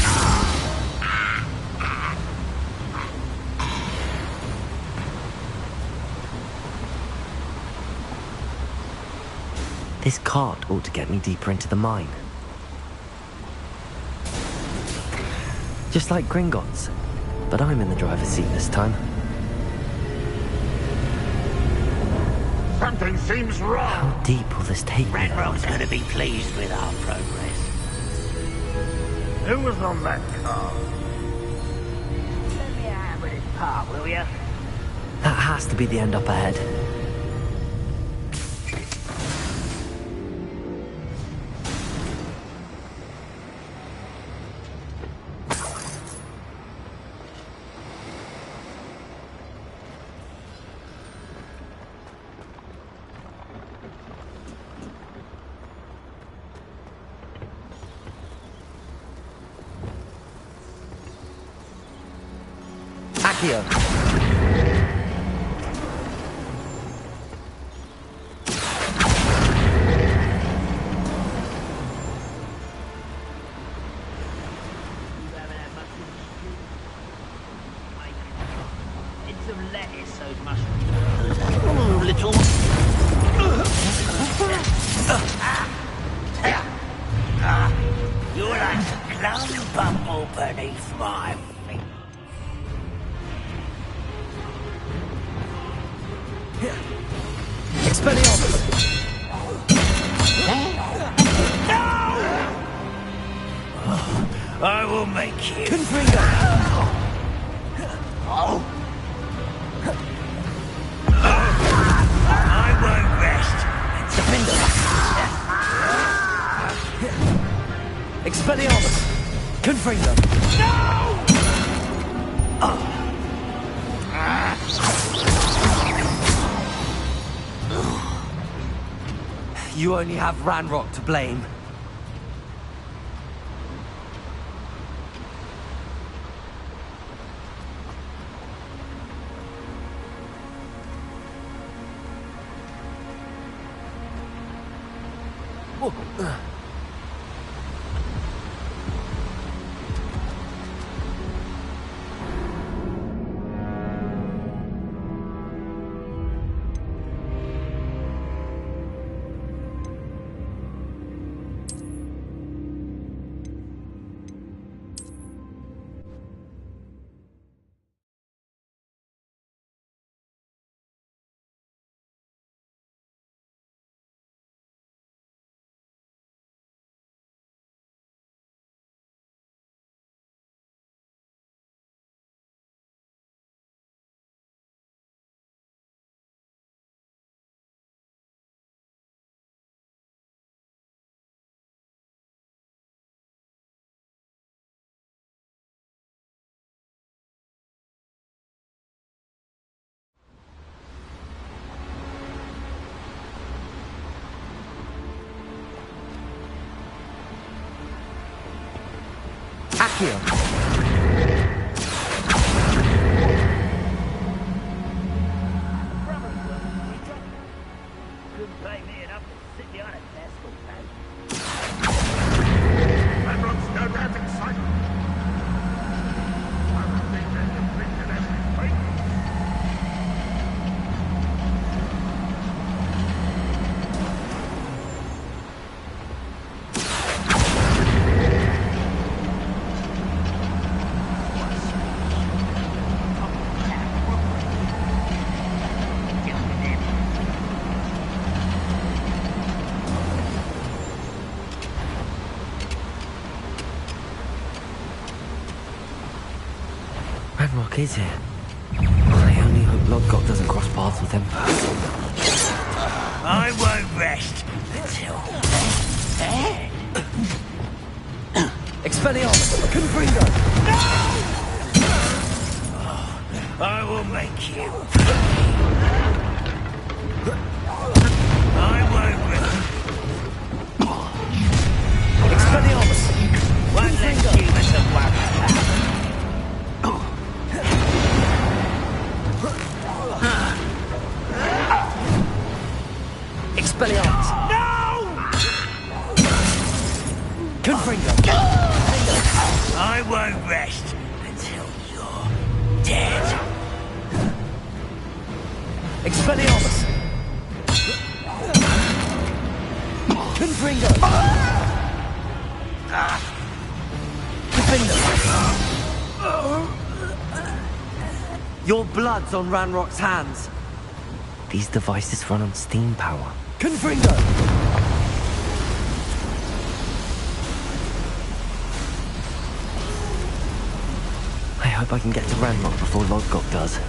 [SPEAKER 8] This cart ought to get me deeper into the mine. Just like Gringotts, but I'm in the driver's seat this time.
[SPEAKER 7] Something seems wrong.
[SPEAKER 8] How deep will this take me?
[SPEAKER 1] Ranrock's going to be pleased with our progress.
[SPEAKER 7] Who was on that car?
[SPEAKER 21] Let me out with this part, will ya?
[SPEAKER 8] That has to be the end up ahead. Accio.
[SPEAKER 1] It's of lettuce, those mushrooms. Little. You're like a clown bumble beneath my feet.
[SPEAKER 3] Expelliarmus!
[SPEAKER 1] I will make you.
[SPEAKER 3] Confringo!
[SPEAKER 1] I won't rest.
[SPEAKER 3] Expelliarmus! Confringo!
[SPEAKER 8] You only have Ranrock to blame. Accio.
[SPEAKER 21] Couldn't pay me enough to sit behind a desk all day.
[SPEAKER 7] Ranrock's no doubt excited. I would think they'd completed everything.
[SPEAKER 8] Ranrock is here. I only hope Lodgott doesn't cross paths with him.
[SPEAKER 1] I won't rest until dead.
[SPEAKER 3] Expelliarmus! Confringo!
[SPEAKER 1] I will make you. I won't rest.
[SPEAKER 3] Expelliarmus!
[SPEAKER 1] Won't let humans have one.
[SPEAKER 3] Expelliarmus!
[SPEAKER 1] No!
[SPEAKER 3] Confringo!
[SPEAKER 1] I won't rest until you're dead.
[SPEAKER 3] Expelliarmus! Confringo! Confringo!
[SPEAKER 8] Your blood's on Ranrock's hands. These devices run on steam power.
[SPEAKER 3] Confringo!
[SPEAKER 8] I hope I can get to Ranrock before Lodgok does.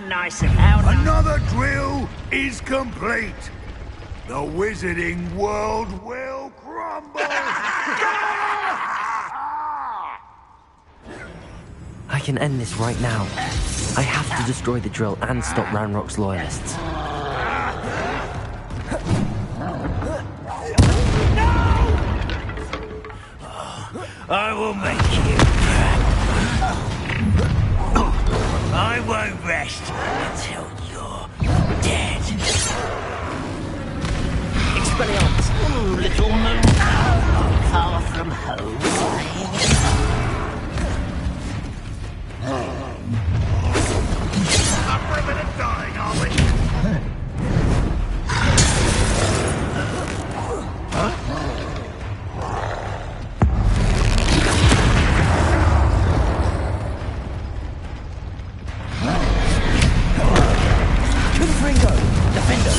[SPEAKER 21] Nice and how nice.
[SPEAKER 6] Another drill is complete. The wizarding world will crumble.
[SPEAKER 8] I can end this right now. I have to destroy the drill and stop Ranrock's loyalists.
[SPEAKER 1] I will make you. I won't rest until you're dead.
[SPEAKER 3] Expelliarmus!
[SPEAKER 1] Little moon, far from home.
[SPEAKER 6] I'm ribbon and dying, are we?
[SPEAKER 3] Confringo! Defender!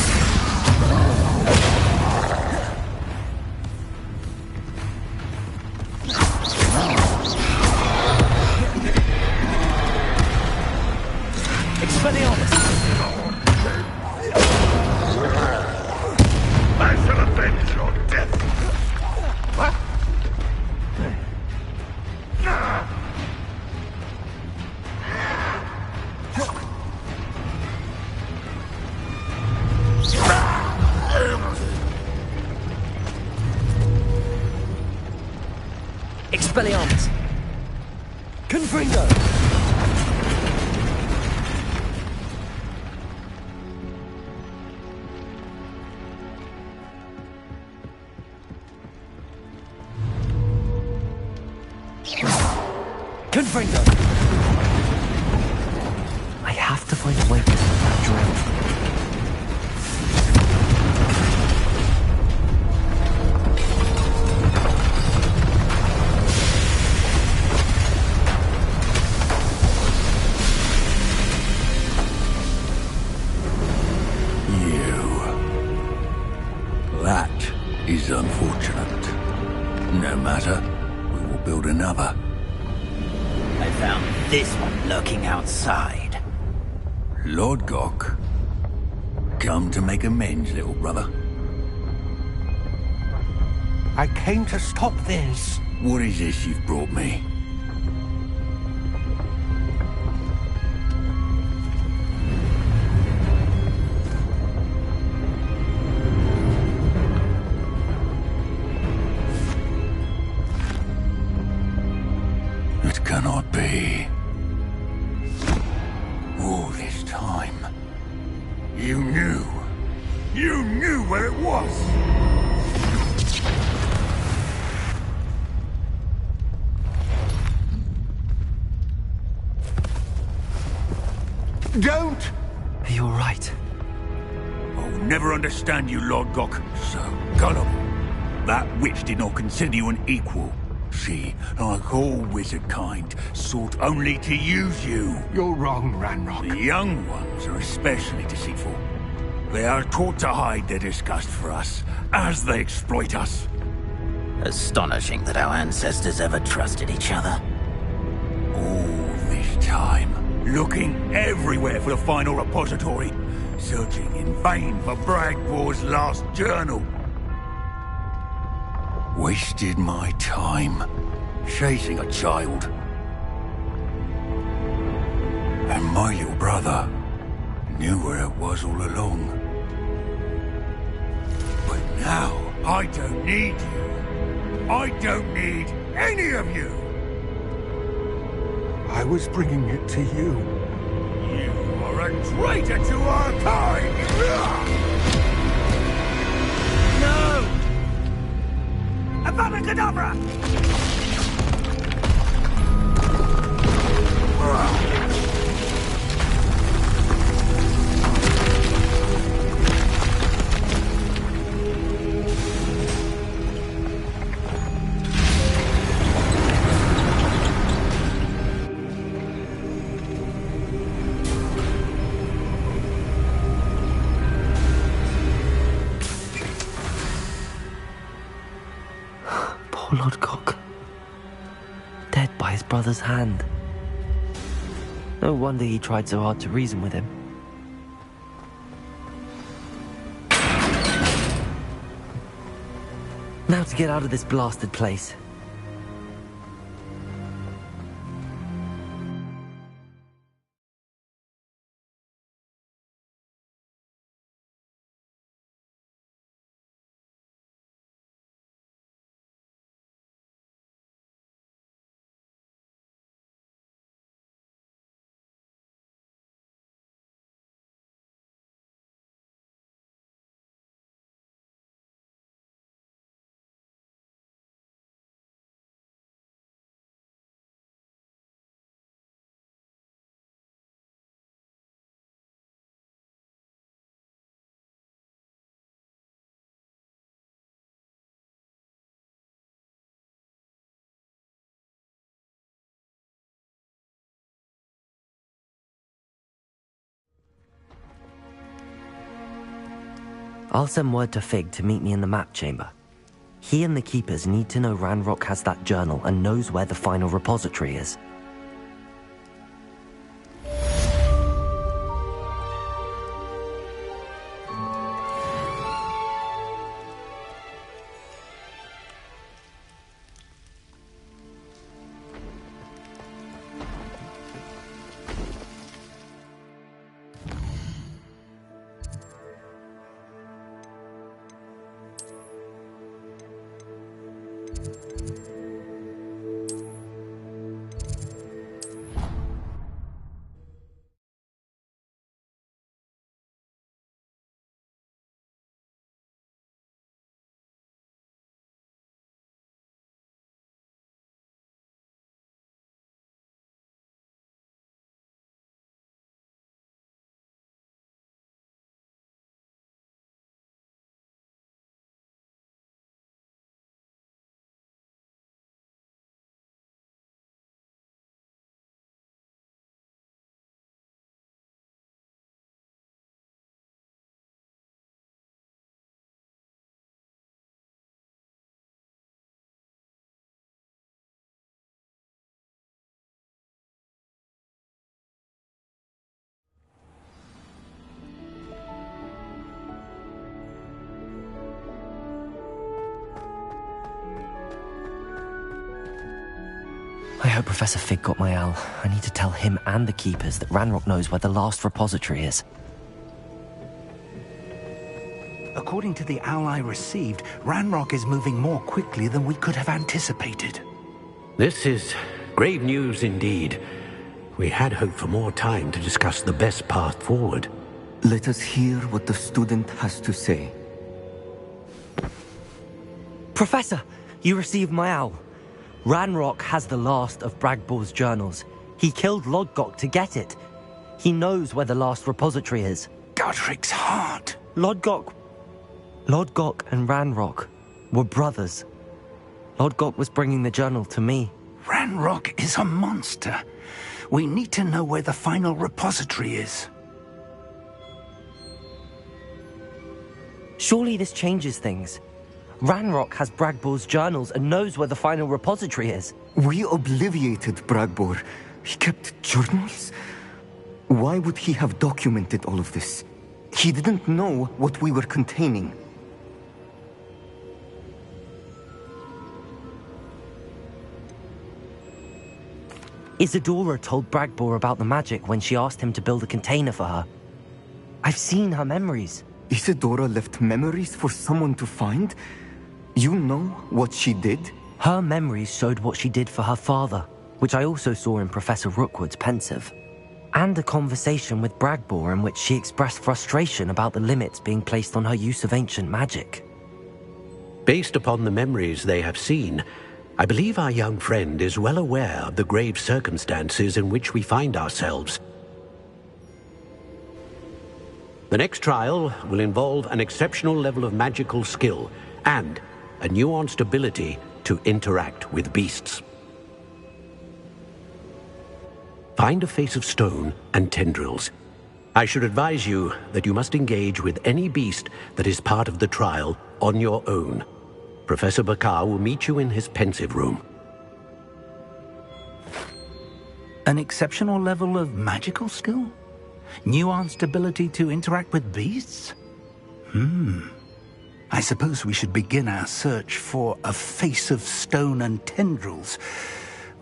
[SPEAKER 3] Expelliarmus!
[SPEAKER 6] I shall avenge your death. What?
[SPEAKER 3] Expelliarmus! Confringo! Confringo!
[SPEAKER 8] I have to find a way to stop that drill.
[SPEAKER 6] That is unfortunate. No matter, we will build another.
[SPEAKER 21] I found this one lurking outside.
[SPEAKER 6] Lord Gok, come to make amends, little brother.
[SPEAKER 19] I came to stop this.
[SPEAKER 6] What is this you've brought me? It cannot be. All this time, you knew where it was. Don't!
[SPEAKER 8] Are you alright?
[SPEAKER 6] I'll never understand you, Lord Gok. So gullible. That witch did not consider you an equal. She, like all wizard kind, sought only to use you.
[SPEAKER 19] You're wrong, Ranrock.
[SPEAKER 6] The young ones are especially deceitful. They are taught to hide their disgust for us, as they exploit us.
[SPEAKER 21] Astonishing that our ancestors ever trusted each other.
[SPEAKER 6] time, looking everywhere for the final repository, searching in vain for Bragbor's last journal. Wasted my time, chasing a child. And my little brother knew where it was all along. But now, I don't need you. I don't need any of you.
[SPEAKER 20] I was bringing it to you.
[SPEAKER 6] You are a traitor to our kind!
[SPEAKER 21] No! Avada Kedavra!
[SPEAKER 8] Poor Lodgok. Dead by his brother's hand. No wonder he tried so hard to reason with him. Now to get out of this blasted place. I'll send word to Fig to meet me in the map chamber. He and the Keepers need to know Ranrock has that journal and knows where the final repository is. I hope Professor Fig got my owl. I need to tell him and the Keepers that Ranrock knows where the last repository is.
[SPEAKER 13] According to the owl I received, Ranrock is moving more quickly than we could have anticipated.
[SPEAKER 17] This is grave news indeed. We had hoped for more time to discuss the best path forward.
[SPEAKER 12] Let us hear what the student has to say.
[SPEAKER 8] Professor, you received my owl. Ranrock has the last of Bragbor's journals. He killed Lodgok to get it. He knows where the last repository is.
[SPEAKER 13] Godric's heart.
[SPEAKER 8] Lodgok and Ranrock were brothers. Lodgok was bringing the journal to me.
[SPEAKER 13] Ranrock is a monster. We need to know where the final repository is.
[SPEAKER 8] Surely this changes things. Ranrock has Bragbor's journals and knows where the final repository is.
[SPEAKER 12] We obliviated Bragbor. He kept journals? Why would he have documented all of this? He didn't know what we were containing.
[SPEAKER 8] Isadora told Bragbor about the magic when she asked him to build a container for her. I've seen her memories.
[SPEAKER 12] Isadora left memories for someone to find? You know what she did?
[SPEAKER 8] Her memories showed what she did for her father, which I also saw in Professor Rookwood's pensive. And a conversation with Bragbor in which she expressed frustration about the limits being placed on her use of ancient magic.
[SPEAKER 17] Based upon the memories they have seen, I believe our young friend is well aware of the grave circumstances in which we find ourselves. The next trial will involve an exceptional level of magical skill and a nuanced ability to interact with beasts. Find a face of stone and tendrils. I should advise you that you must engage with any beast that is part of the trial on your own. Professor Bakar will meet you in his pensive room.
[SPEAKER 13] An exceptional level of magical skill? Nuanced ability to interact with beasts? I suppose we should begin our search for a face of stone and tendrils,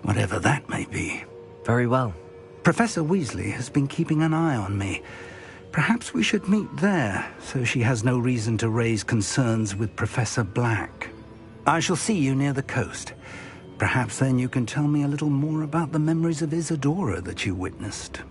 [SPEAKER 13] whatever that may be.
[SPEAKER 8] Very well.
[SPEAKER 13] Professor Weasley has been keeping an eye on me. Perhaps we should meet there, so she has no reason to raise concerns with Professor Black. I shall see you near the coast. Perhaps then you can tell me a little more about the memories of Isadora that you witnessed.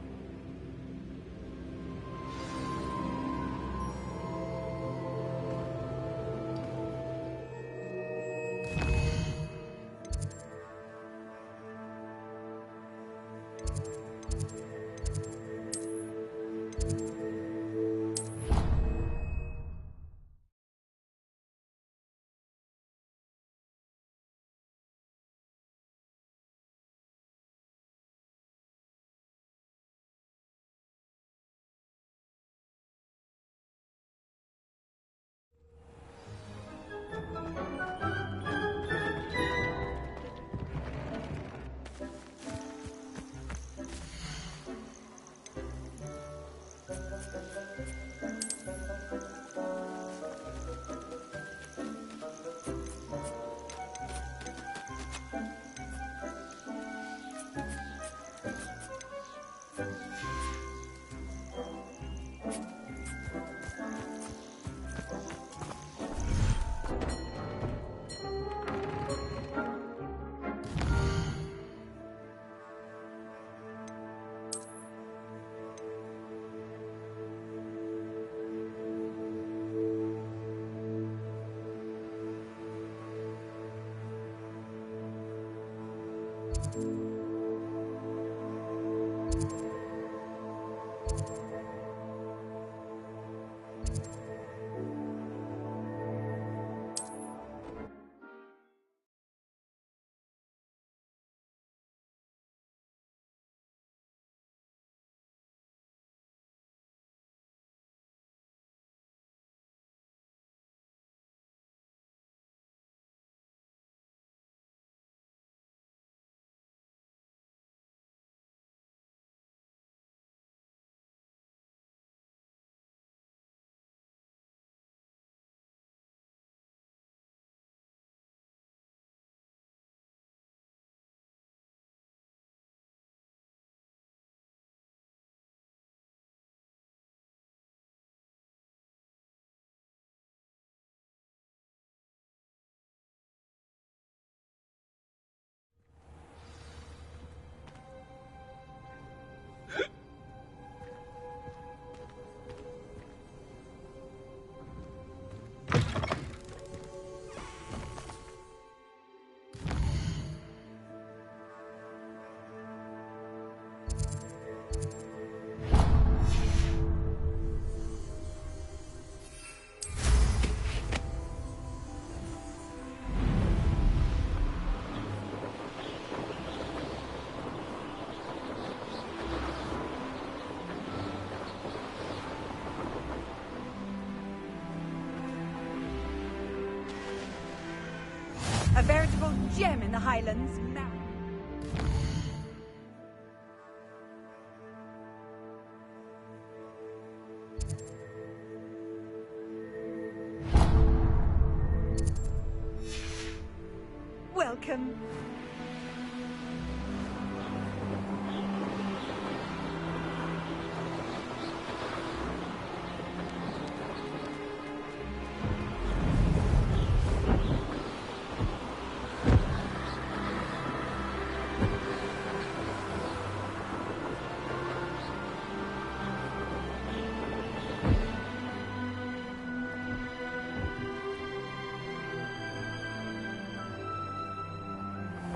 [SPEAKER 10] A veritable gem in the Highlands. Rackham.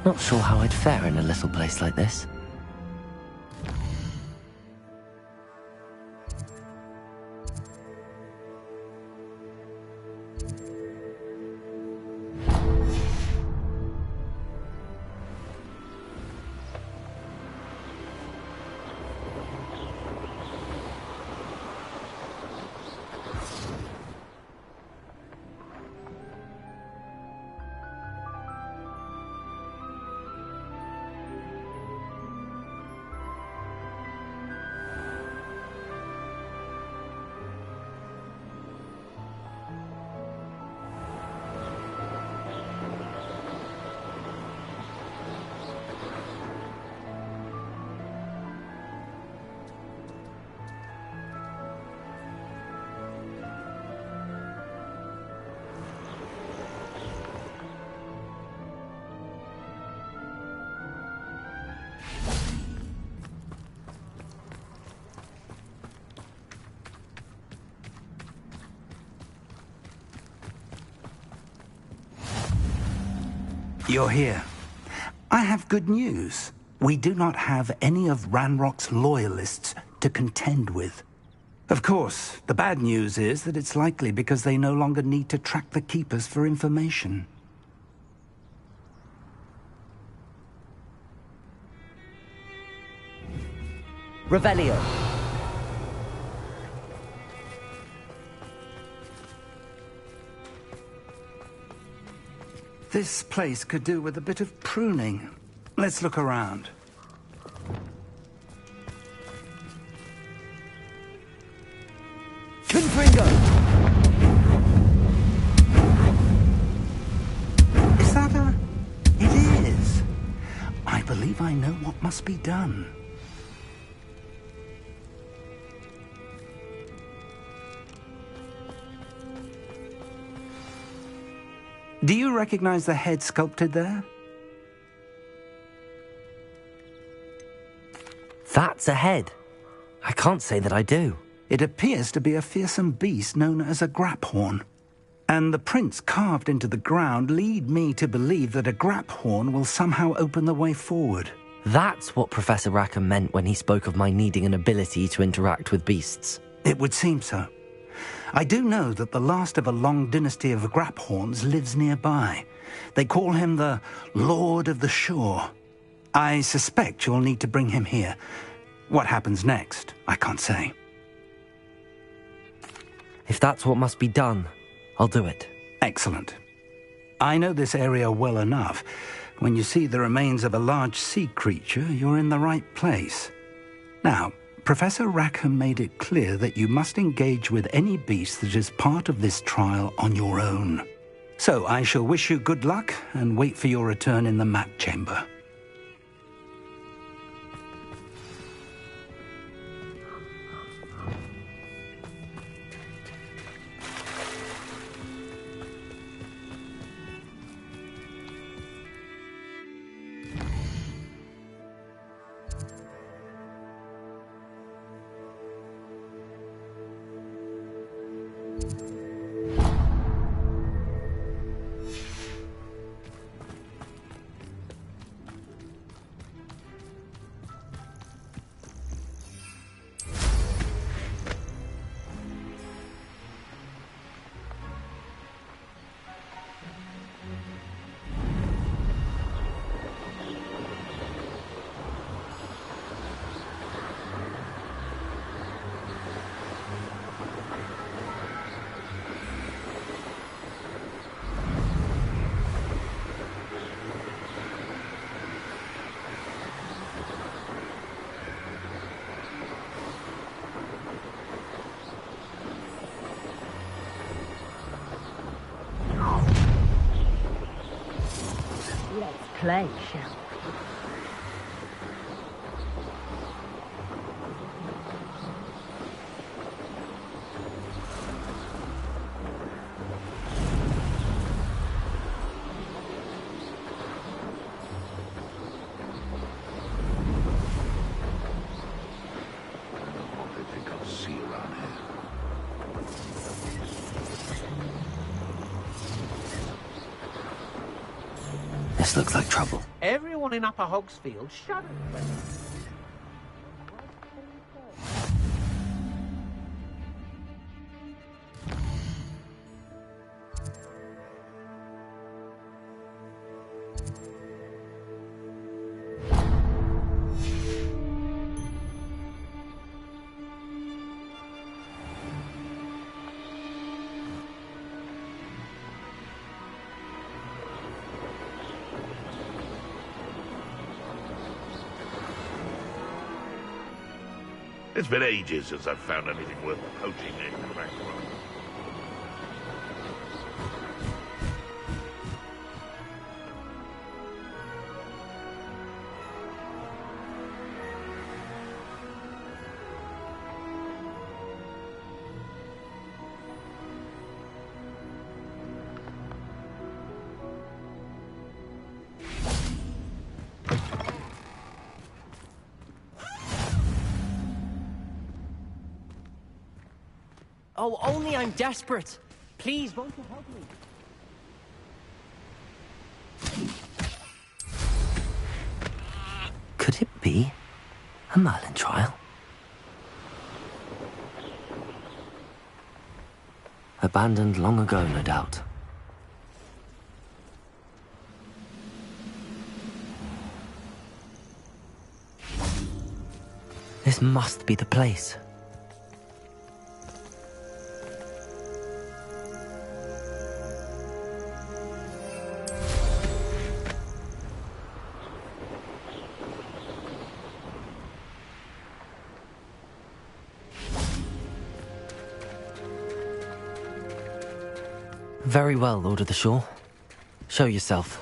[SPEAKER 8] Not sure how I'd fare in a little place like this.
[SPEAKER 13] You're here. I have good news. We do not have any of Ranrock's loyalists to contend with. Of course, the bad news is that it's likely because they no longer need to track the Keepers for information.
[SPEAKER 8] Revelio.
[SPEAKER 13] This place could do with a bit of pruning. Let's look around.
[SPEAKER 8] Confringo!
[SPEAKER 13] Is that a... It is. I believe I know what must be done. Do you recognize the head sculpted there?
[SPEAKER 8] That's a head. I can't say that I do.
[SPEAKER 13] It appears to be a fearsome beast known as a graphorn. And the prints carved into the ground lead me to believe that a graphorn will somehow open the way forward.
[SPEAKER 8] That's what Professor Rackham meant when he spoke of my needing an ability to interact with beasts.
[SPEAKER 13] It would seem so. I do know that the last of a long dynasty of graphorns lives nearby. They call him the Lord of the Shore. I suspect you'll need to bring him here. What happens next, I can't say.
[SPEAKER 8] If that's what must be done, I'll do it.
[SPEAKER 13] Excellent. I know this area well enough. When you see the remains of a large sea creature, you're in the right place. Now, Professor Rackham made it clear that you must engage with any beast that is part of this trial on your own. So I shall wish you good luck and wait for your return in the map chamber.
[SPEAKER 21] play, shall we?
[SPEAKER 8] This looks like trouble.
[SPEAKER 19] Everyone in Upper Hogsfield shuddered.
[SPEAKER 2] It's been ages since I've found anything worth poaching in Crackrock.
[SPEAKER 3] Oh, only I'm desperate. Please, won't you help me?
[SPEAKER 8] Could it be a Merlin trial? Abandoned long ago, no doubt. This must be the place. Very well, Lord of the Shore. Show yourself.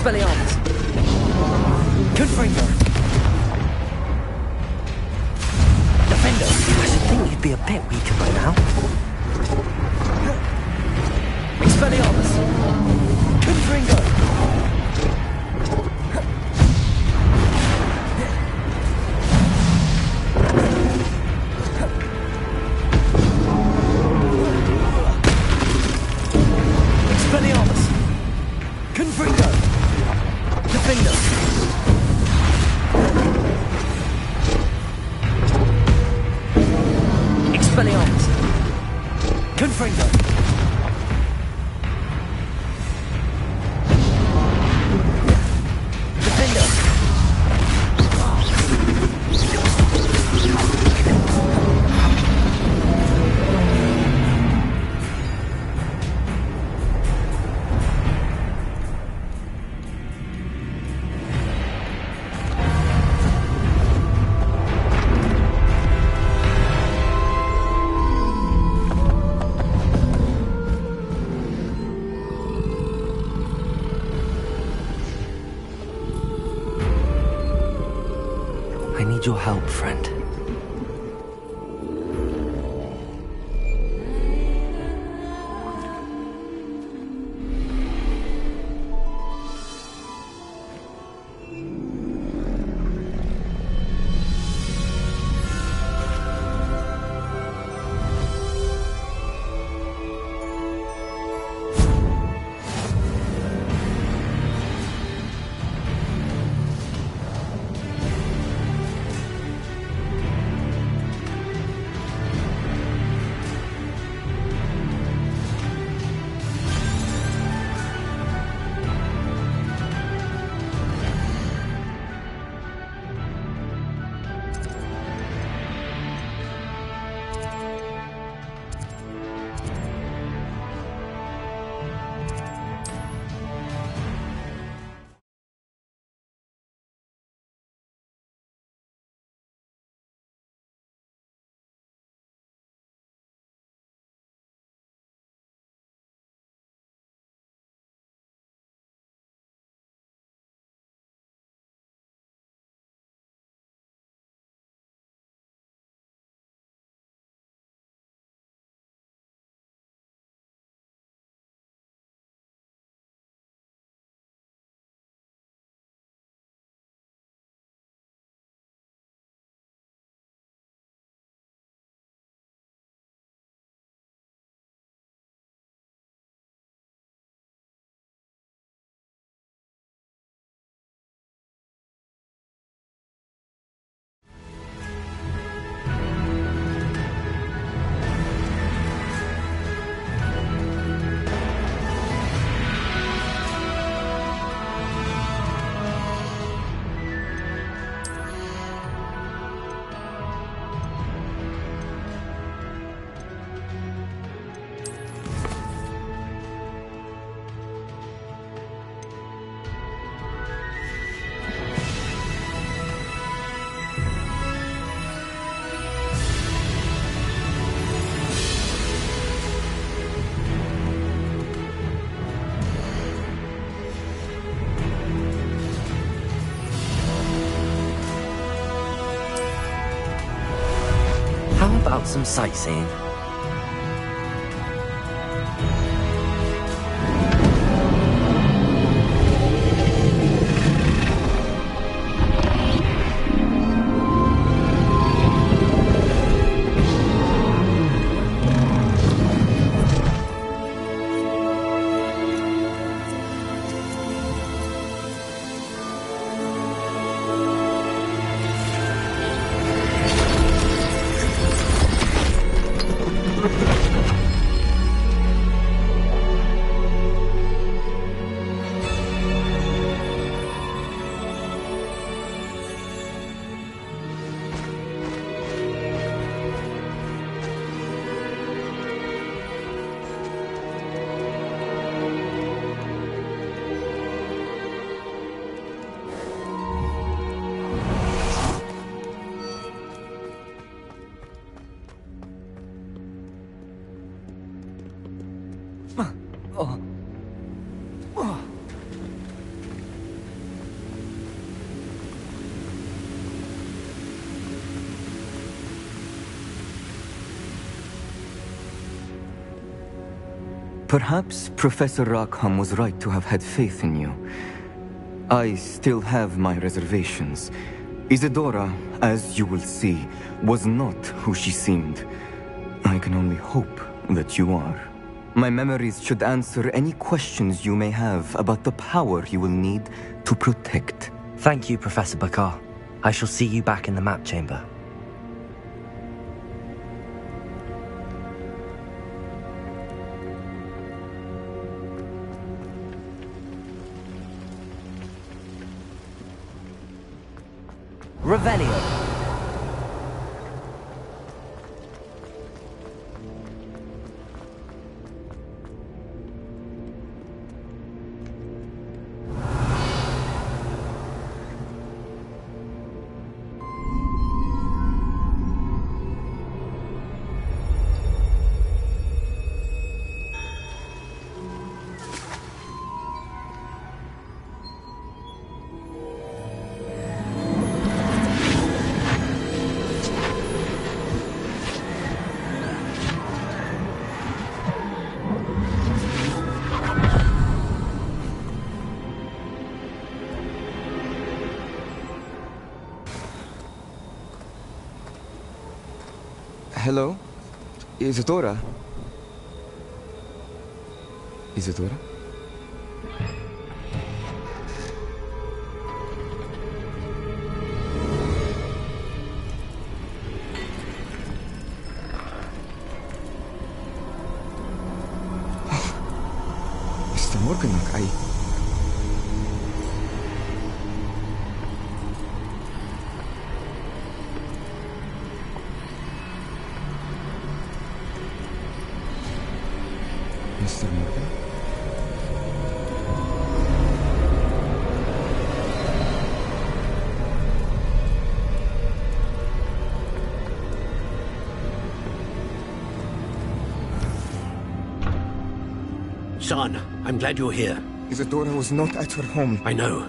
[SPEAKER 8] Expelliarmus! Confringo! Defender! I should think you'd be a bit weaker by now. Expelliarmus! Confringo! Expelliarmus! Confringo! Defender! Expelliarmus! Confringo! Defender! I need your help, friend. How about some sightseeing?
[SPEAKER 12] Perhaps Professor Rackham was right to have had faith in you. I still have my reservations. Isadora, as you will see, was not who she seemed. I can only hope that you are. My memories should answer any questions you may have about the power you will need to protect.
[SPEAKER 8] Thank you, Professor Bakar. I shall see you back in the map chamber. Revelio.
[SPEAKER 12] Hello? Isadora? Isadora? Mr. Morganach, Mr. Morgan?
[SPEAKER 17] Son, I'm glad you're here.
[SPEAKER 9] Isadora was not at her home.
[SPEAKER 17] I know.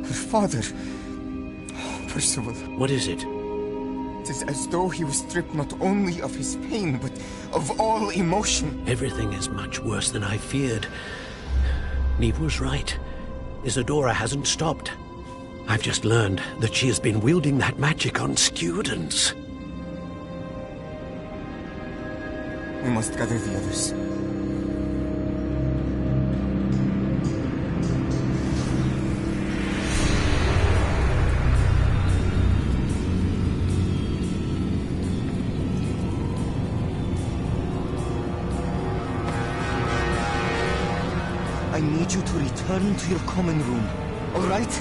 [SPEAKER 9] Her father... Oh, Percival.
[SPEAKER 17] What is it?
[SPEAKER 9] It is as though he was stripped not only of his pain, but of all emotion.
[SPEAKER 17] Everything is much worse than I feared. Neve was right. Isadora hasn't stopped. I've just learned that she has been wielding that magic on students.
[SPEAKER 9] We must gather the others. I need you to return to your common room, all right?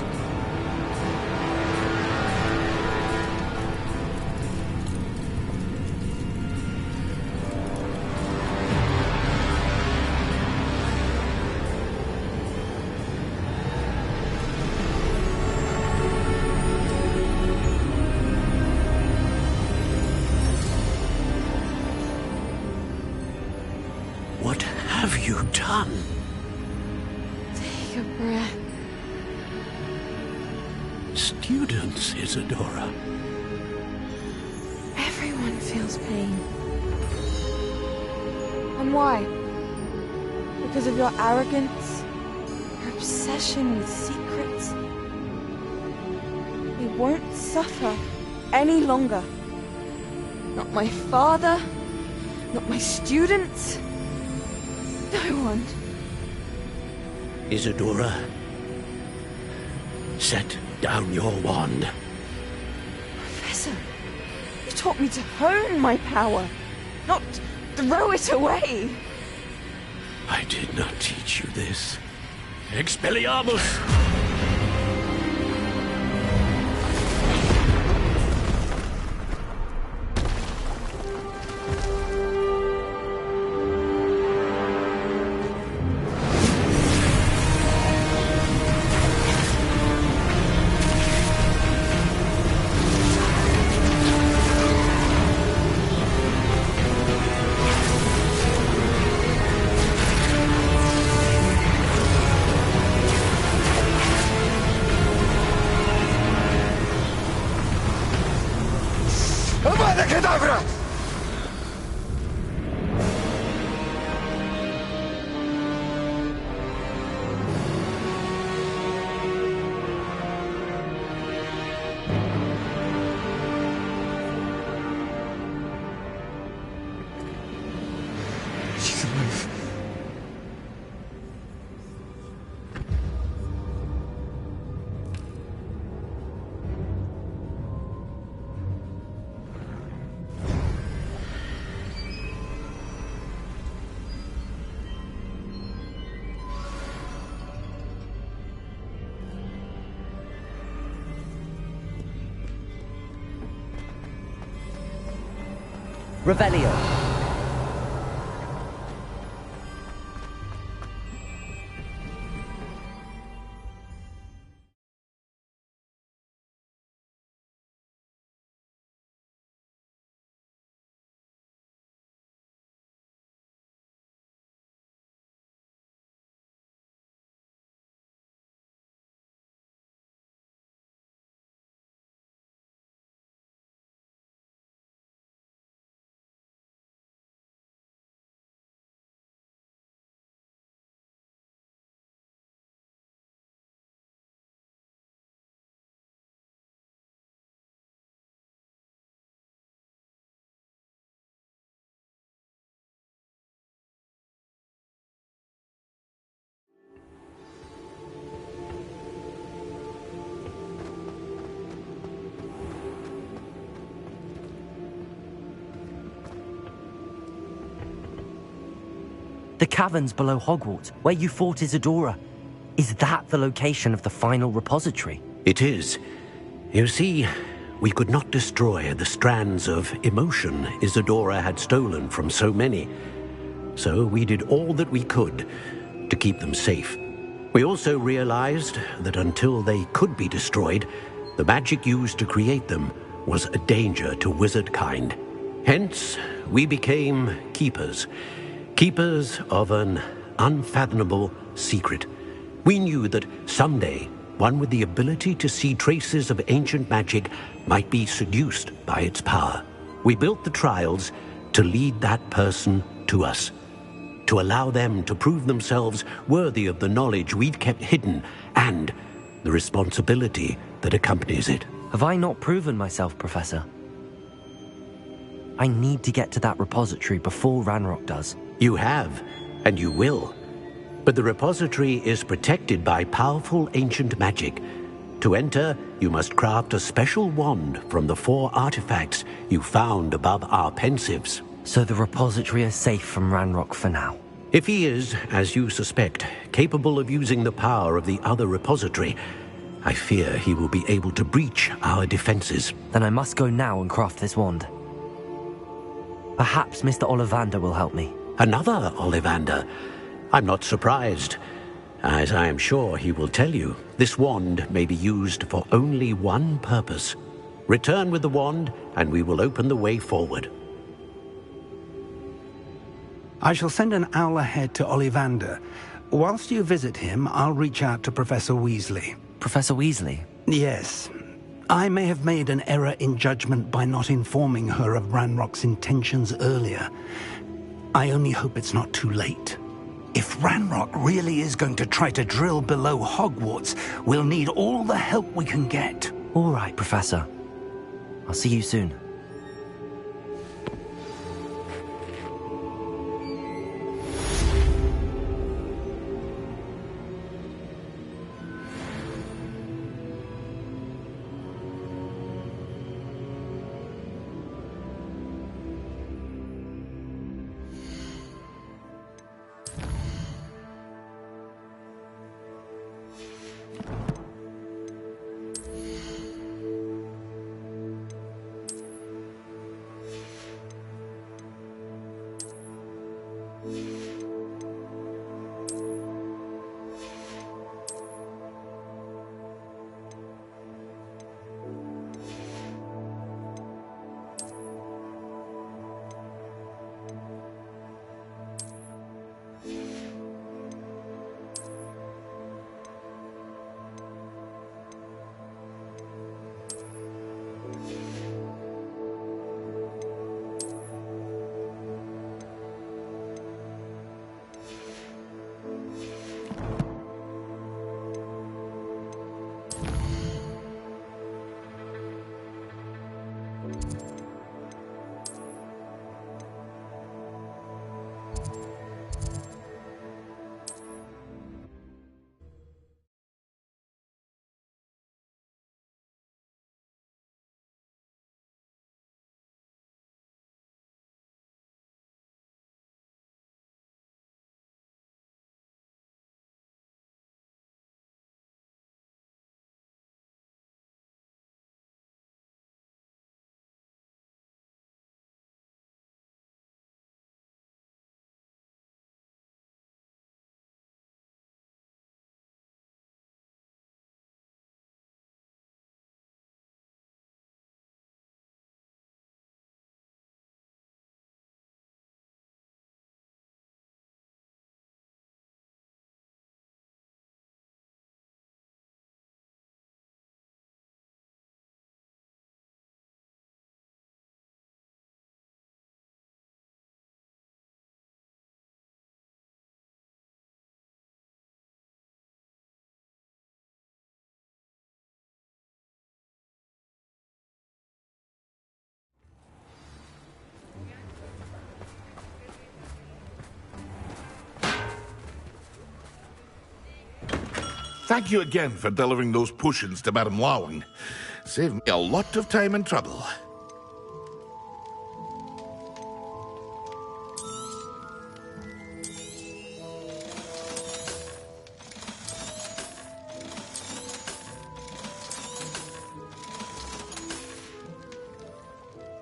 [SPEAKER 17] What have you done?
[SPEAKER 11] Take a breath.
[SPEAKER 17] Students, Isadora.
[SPEAKER 11] Everyone feels pain. And why? Because of your arrogance? Your obsession with secrets? We won't suffer any longer. Not my father, not my students, no one.
[SPEAKER 17] Isadora, set down your wand.
[SPEAKER 11] Professor, you taught me to hone my power, not throw it away.
[SPEAKER 17] I did not teach you this. Expelliarmus!
[SPEAKER 9] Avada Kedavra!
[SPEAKER 8] Revelio. The caverns below Hogwarts, where you fought Isadora. Is that the location of the final repository?
[SPEAKER 17] It is. You see, we could not destroy the strands of emotion Isadora had stolen from so many. So we did all that we could to keep them safe. We also realized that until they could be destroyed, the magic used to create them was a danger to wizard kind. Hence, we became keepers. Keepers of an unfathomable secret. We knew that someday, one with the ability to see traces of ancient magic might be seduced by its power. We built the trials to lead that person to us, to allow them to prove themselves worthy of the knowledge we'd kept hidden and the responsibility that accompanies it.
[SPEAKER 8] Have I not proven myself, Professor? I need to get to that repository before Ranrock does.
[SPEAKER 17] You have, and you will. But the repository is protected by powerful ancient magic. To enter, you must craft a special wand from the 4 artifacts you found above our pensives.
[SPEAKER 8] So the repository is safe from Ranrock for now?
[SPEAKER 17] If he is, as you suspect, capable of using the power of the other repository, I fear he will be able to breach our defenses.
[SPEAKER 8] Then I must go now and craft this wand. Perhaps Mr. Ollivander will help me.
[SPEAKER 17] Another Ollivander? I'm not surprised. As I am sure he will tell you, this wand may be used for only one purpose. Return with the wand, and we will open the way forward.
[SPEAKER 13] I shall send an owl ahead to Ollivander. Whilst you visit him, I'll reach out to Professor Weasley.
[SPEAKER 8] Professor Weasley?
[SPEAKER 13] Yes. I may have made an error in judgment by not informing her of Ranrock's intentions earlier. I only hope it's not too late. If Ranrock really is going to try to drill below Hogwarts, we'll need all the help we can get.
[SPEAKER 8] All right, Professor. I'll see you soon.
[SPEAKER 2] thank you again for delivering those potions to Madame Lawing. Saved me a lot of time and trouble.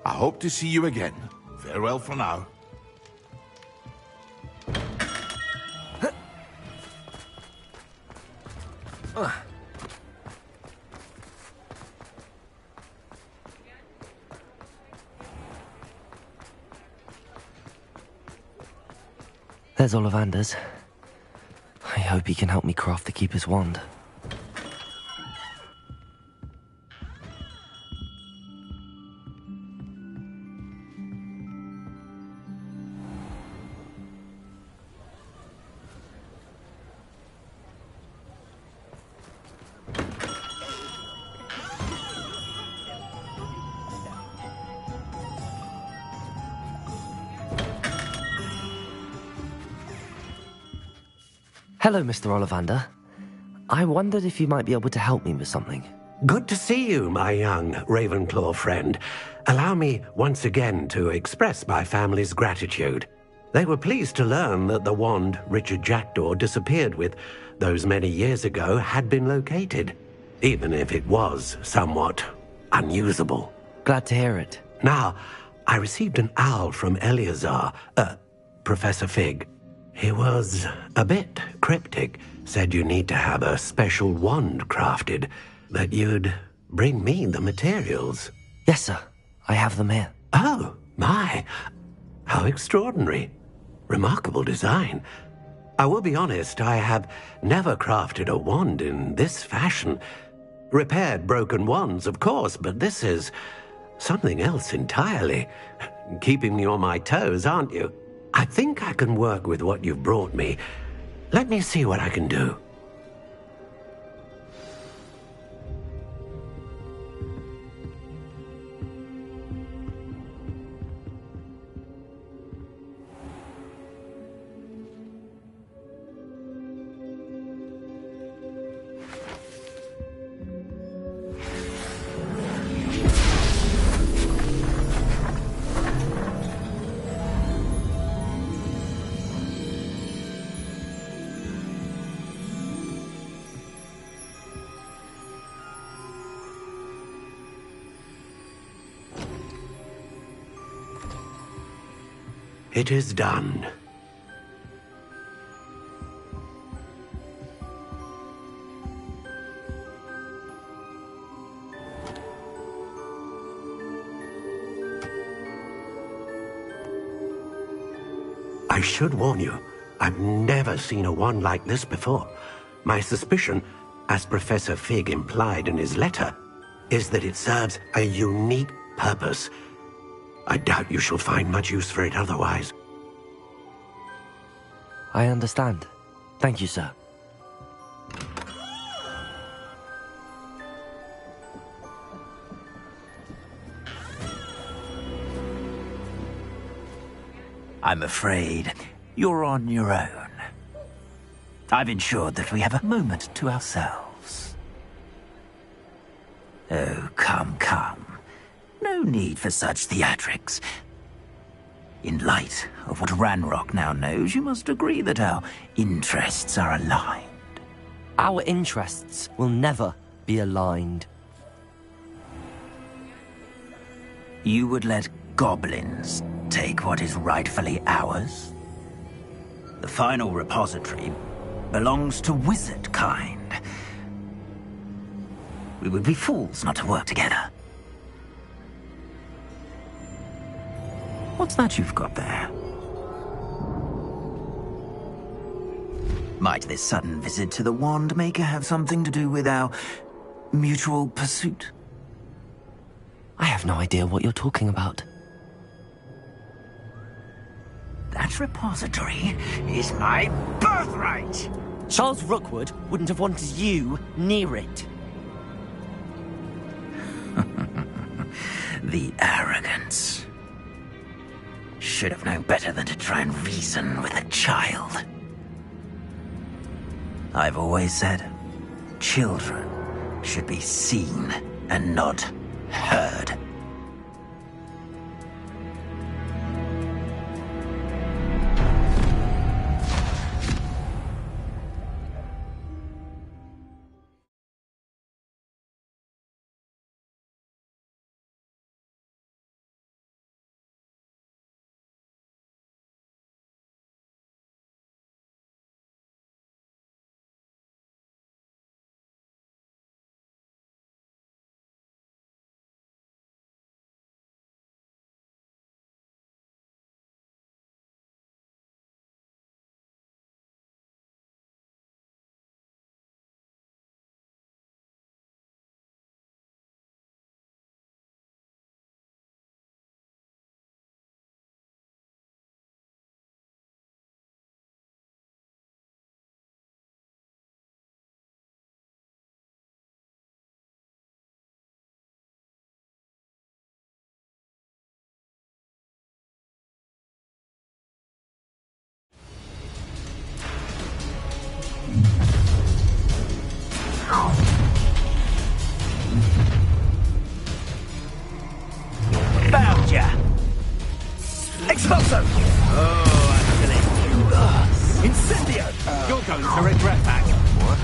[SPEAKER 2] I hope to see you again. Farewell for now.
[SPEAKER 8] There's Ollivander's. I hope he can help me craft the Keeper's wand. Hello, Mr. Ollivander. I wondered if you might be able to help me with something.
[SPEAKER 17] Good to see you, my young Ravenclaw friend. Allow me once again to express my family's gratitude. They were pleased to learn that the wand Richard Jackdaw disappeared with those many years ago had been located, even if it was somewhat unusable.
[SPEAKER 8] Glad to hear it.
[SPEAKER 17] Now, I received an owl from Eleazar, Professor Fig. He was a bit cryptic, said you need to have a special wand crafted, that you'd bring me the materials.
[SPEAKER 8] Yes, sir. I have them here.
[SPEAKER 17] Oh, my. How extraordinary. Remarkable design. I will be honest, I have never crafted a wand in this fashion. Repaired broken wands, of course, but this is something else entirely. Keeping me on my toes, aren't you? I think I can work with what you've brought me. Let me see what I can do. It is done. I should warn you, I've never seen a wand like this before. My suspicion, as Professor Fig implied in his letter, is that it serves a unique purpose. I doubt you shall find much use for it otherwise.
[SPEAKER 8] I understand. Thank you, sir.
[SPEAKER 16] I'm afraid you're on your own. I've ensured that we have a moment to ourselves. Oh, come, come. No need for such theatrics. In light of what Ranrock now knows, you must agree that our interests are aligned.
[SPEAKER 8] Our interests will never be aligned.
[SPEAKER 16] You would let goblins take what is rightfully ours? The final repository belongs to wizard kind. We would be fools not to work together. What's that you've got there? Might this sudden visit to the Wand Maker have something to do with our mutual pursuit?
[SPEAKER 8] I have no idea what you're talking about.
[SPEAKER 16] That repository is my birthright!
[SPEAKER 8] Charles Rookwood wouldn't have wanted you near it.
[SPEAKER 16] The arrogance. Should have known better than to try and reason with a child. I've always said, children should be seen and not heard.
[SPEAKER 21] Found ya! Expulso! Oh, actually. Incendio!
[SPEAKER 19] You're going to regret that.
[SPEAKER 21] What?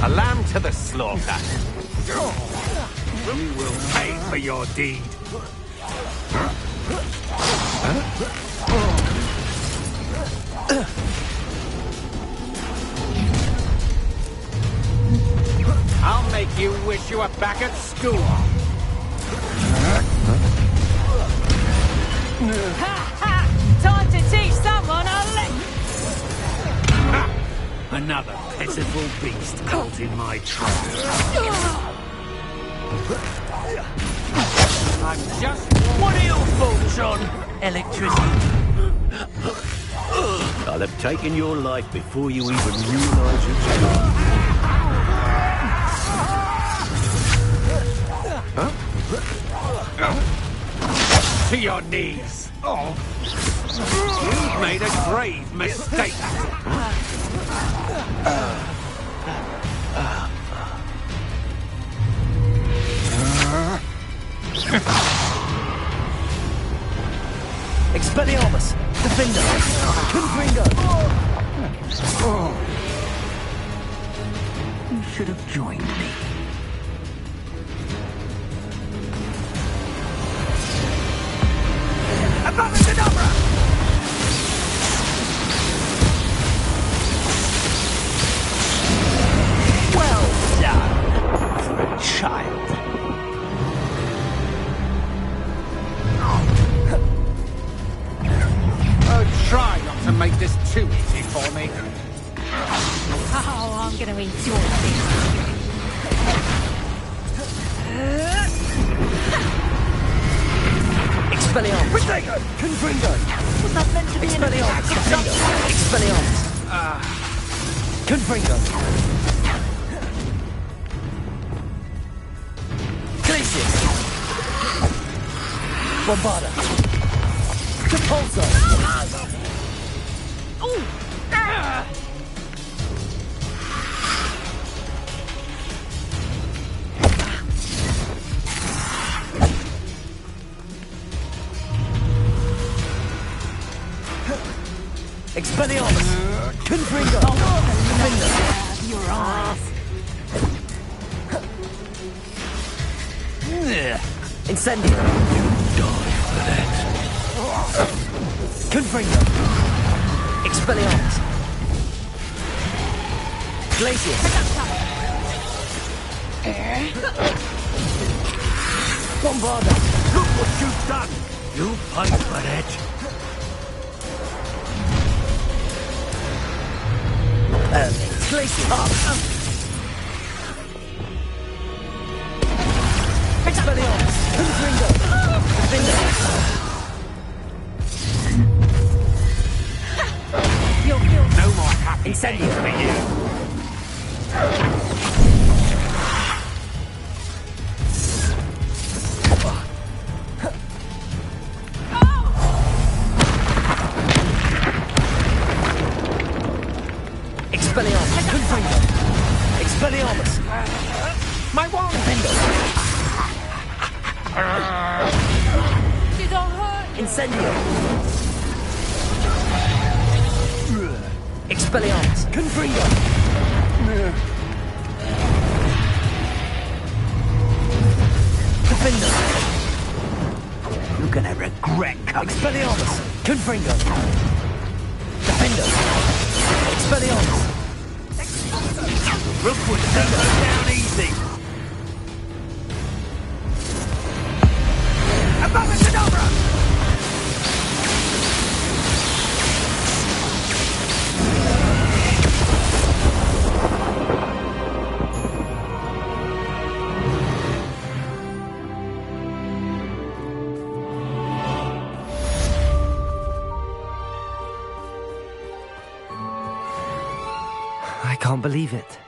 [SPEAKER 21] A lamb to the slaughter.
[SPEAKER 19] You will pay for your deed. I'll make you wish you were back at school.
[SPEAKER 4] Ha ha! Time to teach someone a lesson!
[SPEAKER 19] Another pitiful beast caught in my trap. I'm just...
[SPEAKER 1] What are your thoughts on electricity?
[SPEAKER 21] I'll have taken your life before you even realize it's gone.
[SPEAKER 19] To your knees. Oh. You've made a grave mistake.
[SPEAKER 21] Expelliarmus! Defender! Confringo!
[SPEAKER 16] You should have joined me.
[SPEAKER 21] Abracadabra!
[SPEAKER 1] Well done for a child.
[SPEAKER 19] Oh, try not to make this too easy for me.
[SPEAKER 4] Oh, I'm gonna enjoy this.
[SPEAKER 21] Expelliarmus! Protego! Confringo!
[SPEAKER 4] Was that meant to be an attack?
[SPEAKER 21] Expelliarmus! Expelliarmus! Confringo! Glacius! Bombarda! Depulso!
[SPEAKER 4] Ooh! Ah!
[SPEAKER 21] Expelliarmus! Confringo! Defender!
[SPEAKER 4] Your eyes.
[SPEAKER 21] Incendio! You die for that. Confringo! Expelliarmus! Glacius! Bombarda!
[SPEAKER 1] Look what you've done. You paid for that.
[SPEAKER 21] Glacius! Expelliarmus! Confringo! Defender!
[SPEAKER 19] No more happy
[SPEAKER 21] Incendio!
[SPEAKER 19] days for you.
[SPEAKER 21] Expelliarmus! Confringo!
[SPEAKER 3] My wand!
[SPEAKER 4] Did I hurt you?
[SPEAKER 3] Incendio! Expelliarmus! Confringo! Defender!
[SPEAKER 16] You're gonna regret coming.
[SPEAKER 3] Expelliarmus! Confringo! Defender! Expelliarmus!
[SPEAKER 6] Rookwood, don't go down easy. Abominadabra!
[SPEAKER 8] I can't believe it.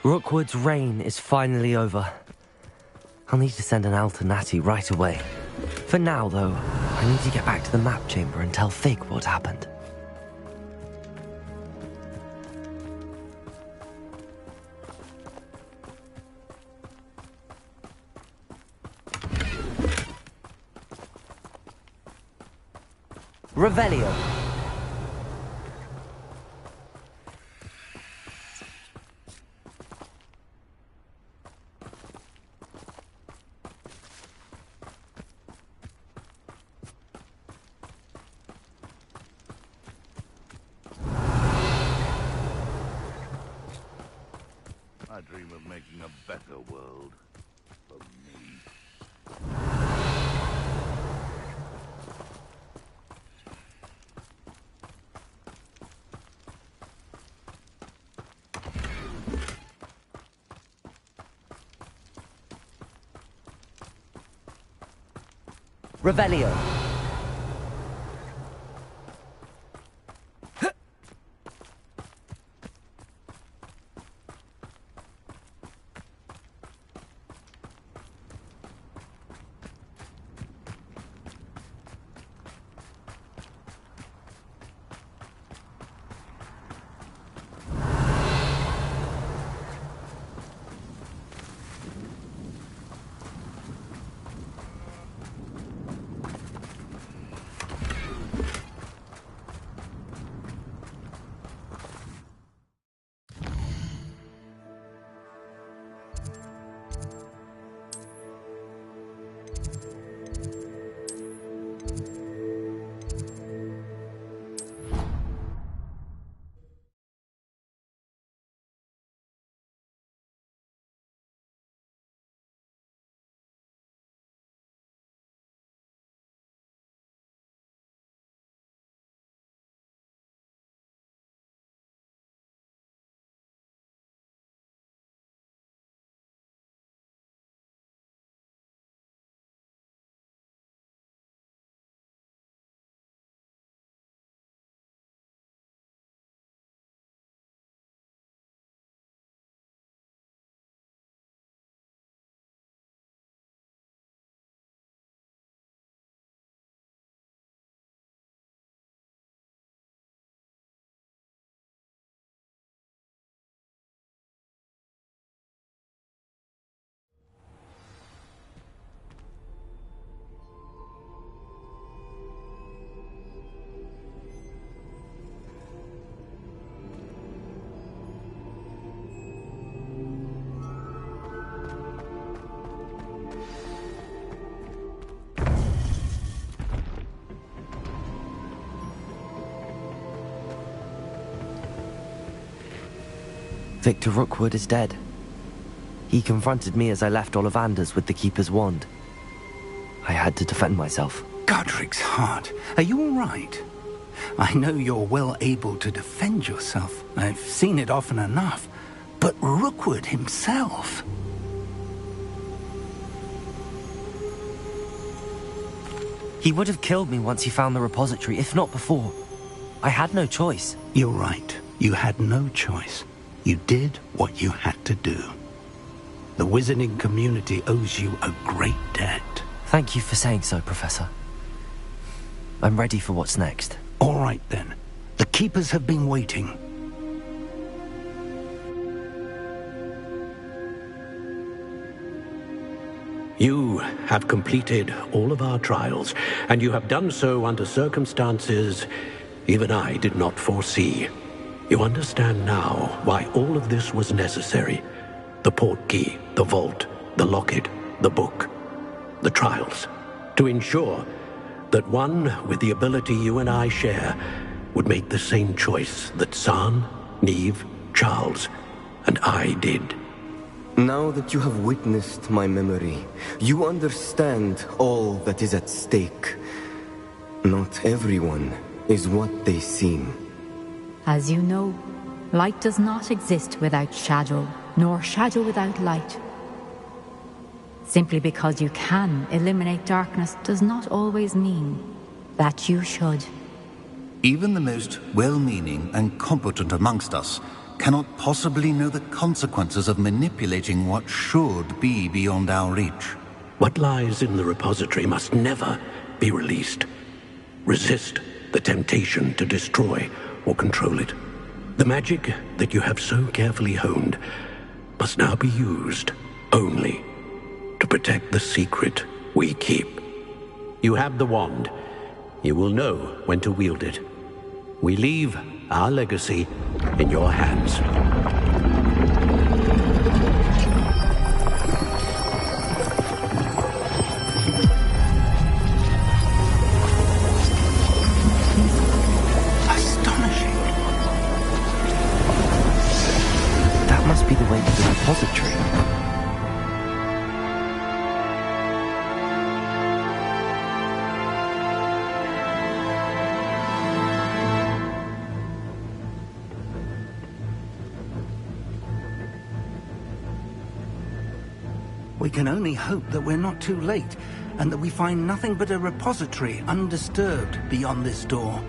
[SPEAKER 8] Rookwood's reign is finally over. I'll need to send an Alternati right away. For now, though, I need to get back to the map chamber and tell Fig what happened. Revelio.
[SPEAKER 2] I dream of making a better world for me.
[SPEAKER 8] Revelio. Victor Rookwood is dead. He confronted me as I left Ollivander's with the Keeper's wand. I had to defend myself.
[SPEAKER 13] Godric's heart, are you all right? I know you're well able to defend yourself. I've seen it often enough. But Rookwood himself...
[SPEAKER 8] He would have killed me once he found the repository, if not before. I had no choice.
[SPEAKER 13] You're right. You had no choice. You did what you had to do. The wizarding community owes you a great debt.
[SPEAKER 8] Thank you for saying so, Professor. I'm ready for what's next.
[SPEAKER 13] All right, then. The Keepers have been waiting.
[SPEAKER 17] You have completed all of our trials, and you have done so under circumstances even I did not foresee. You understand now why all of this was necessary. The portkey, the vault, the locket, the book, the trials. To ensure that one with the ability you and I share would make the same choice that San, Neve, Charles, and I did.
[SPEAKER 12] Now that you have witnessed my memory, you understand all that is at stake. Not everyone is what they seem.
[SPEAKER 18] As you know, light does not exist without shadow, nor shadow without light. Simply because you can eliminate darkness does not always mean that you should.
[SPEAKER 22] Even the most well-meaning and competent amongst us cannot possibly know the consequences of manipulating what should be beyond our reach.
[SPEAKER 17] What lies in the repository must never be released. Resist the temptation to destroy or control it. The magic that you have so carefully honed must now be used only to protect the secret we keep. You have the wand. You will know when to wield it. We leave our legacy in your hands.
[SPEAKER 13] Astonishing.
[SPEAKER 8] That must be the way to the repository.
[SPEAKER 13] We can only hope that we're not too late, and that we find nothing but a repository undisturbed beyond this door.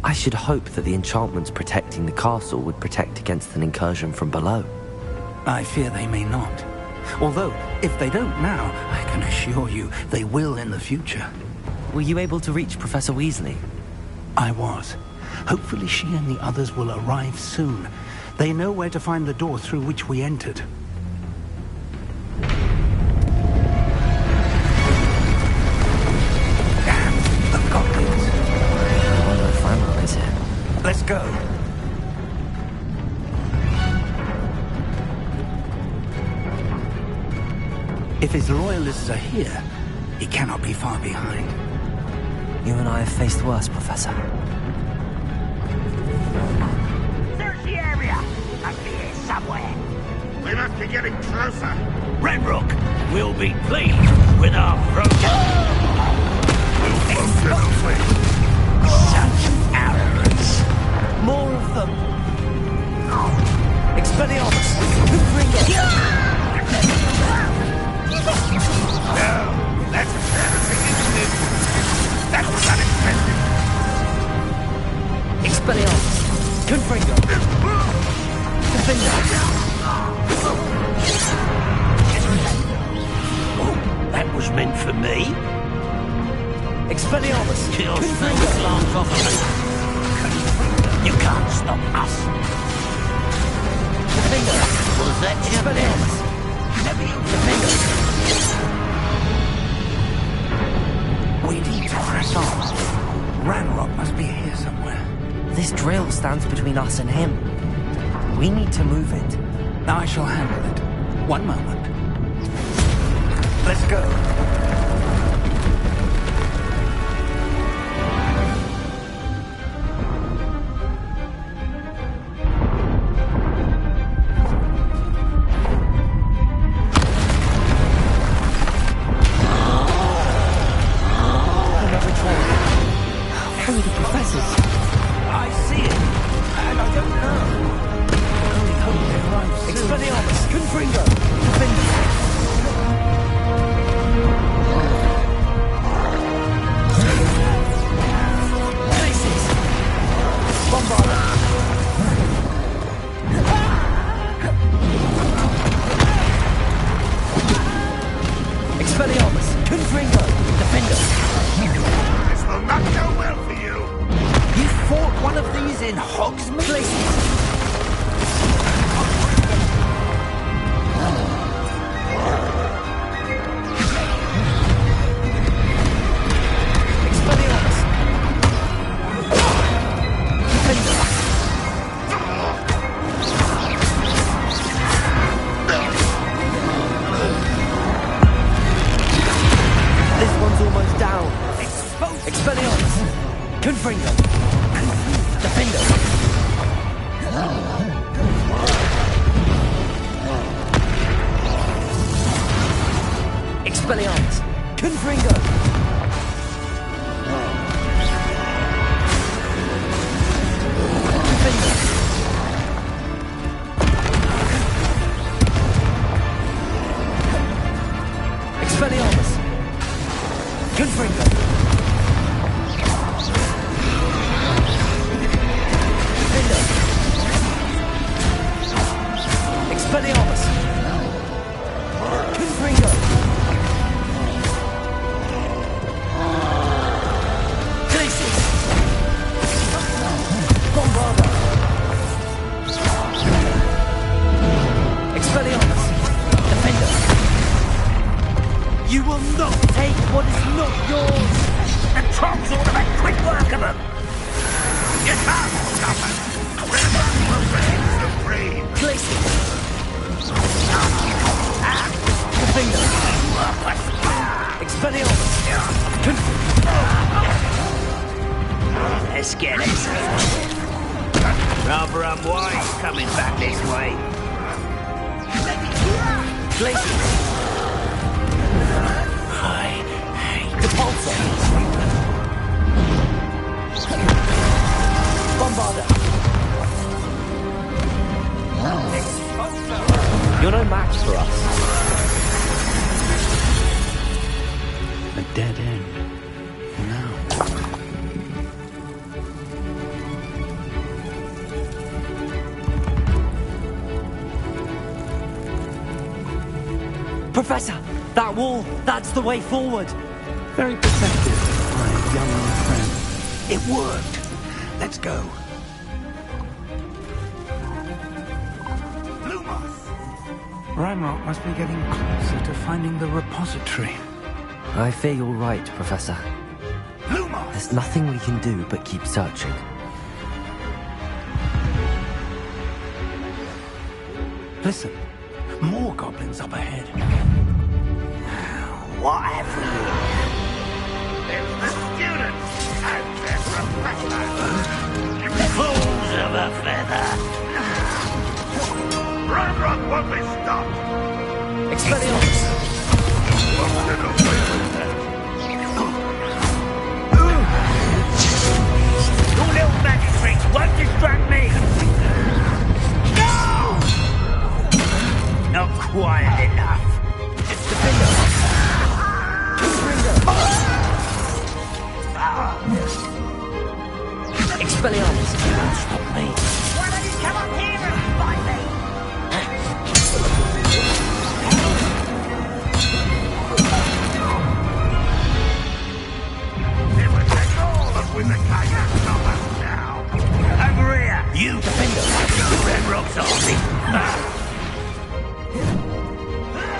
[SPEAKER 8] I should hope that the enchantments protecting the castle would protect against an incursion from below.
[SPEAKER 13] I fear they may not. Although, if they don't now, I can assure you they will in the future.
[SPEAKER 8] Were you able to reach Professor Weasley?
[SPEAKER 13] I was. Hopefully she and the others will arrive soon. They know where to find the door through which we entered. Damn, the goblins.
[SPEAKER 8] I wonder if Ranrock is here.
[SPEAKER 13] Let's go. If his loyalists are here, he cannot be far behind.
[SPEAKER 8] You and I have faced worse, Professor.
[SPEAKER 1] Search the area. Must be here somewhere.
[SPEAKER 2] We must be getting closer.
[SPEAKER 1] Ranrock will be pleased with our progress. Such arrogance.
[SPEAKER 3] More of them. Expelliarmus! Confringo!
[SPEAKER 2] No, that's embarrassing, isn't it? That was unexpected.
[SPEAKER 3] Expelliarmus! Confringo! Confringo!
[SPEAKER 1] Oh, that was meant for me.
[SPEAKER 3] Expelliarmus!
[SPEAKER 1] Kill things alarms off of me. You can't stop us.
[SPEAKER 3] Confringo!
[SPEAKER 1] Was that your
[SPEAKER 3] Expelliarmus!
[SPEAKER 1] Never you
[SPEAKER 13] We need to press on. Ranrock must be here somewhere.
[SPEAKER 8] This drill stands between us and him. We need to move it.
[SPEAKER 13] I shall handle it. One moment. Let's go.
[SPEAKER 21] Let's get it. Rather unwise coming back this way. Glaciers. I hate the pulsar. Bombarder.
[SPEAKER 5] You're no match for us.
[SPEAKER 13] A dead end. No.
[SPEAKER 5] Professor, that wall, that's the way forward.
[SPEAKER 13] Very perceptive, my young friend. It worked. Let's go. Ranrock must be getting closer to finding the repository.
[SPEAKER 8] I fear you're right, Professor. There's nothing we can do but keep searching.
[SPEAKER 13] Listen, more goblins up ahead.
[SPEAKER 21] What have we here?
[SPEAKER 1] It's the students and their professor. Fools of a feather. Ranrock won't be stopped.
[SPEAKER 5] Expelliarmus.
[SPEAKER 21] Your little magic tricks won't distract me. No! Not quiet enough.
[SPEAKER 5] It's the finger. Expelliarmus.
[SPEAKER 21] Stop me. Why don't you come up here and fight me?
[SPEAKER 1] It would take all of Wizard-Kind to stop us now.
[SPEAKER 21] Over here, you defender. Ranrock's army.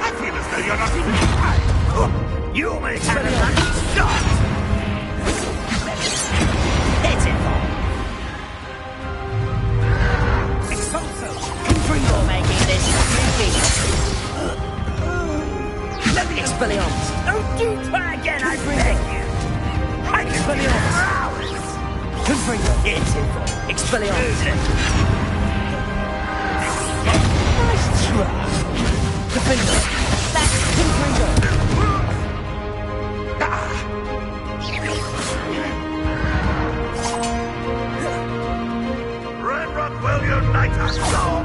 [SPEAKER 1] I feel as though you're not even trying.
[SPEAKER 21] You almost had a lucky start. Hit it. Expulso. You're making this tricky.
[SPEAKER 3] Expelliarmus!
[SPEAKER 21] Don't you try again, I beg you! I can do this for hours!
[SPEAKER 3] Confringo!
[SPEAKER 21] Pitiful!
[SPEAKER 3] Expelliarmus! Nice try! Defender! That's Confringo!
[SPEAKER 1] Ranrock will unite us all!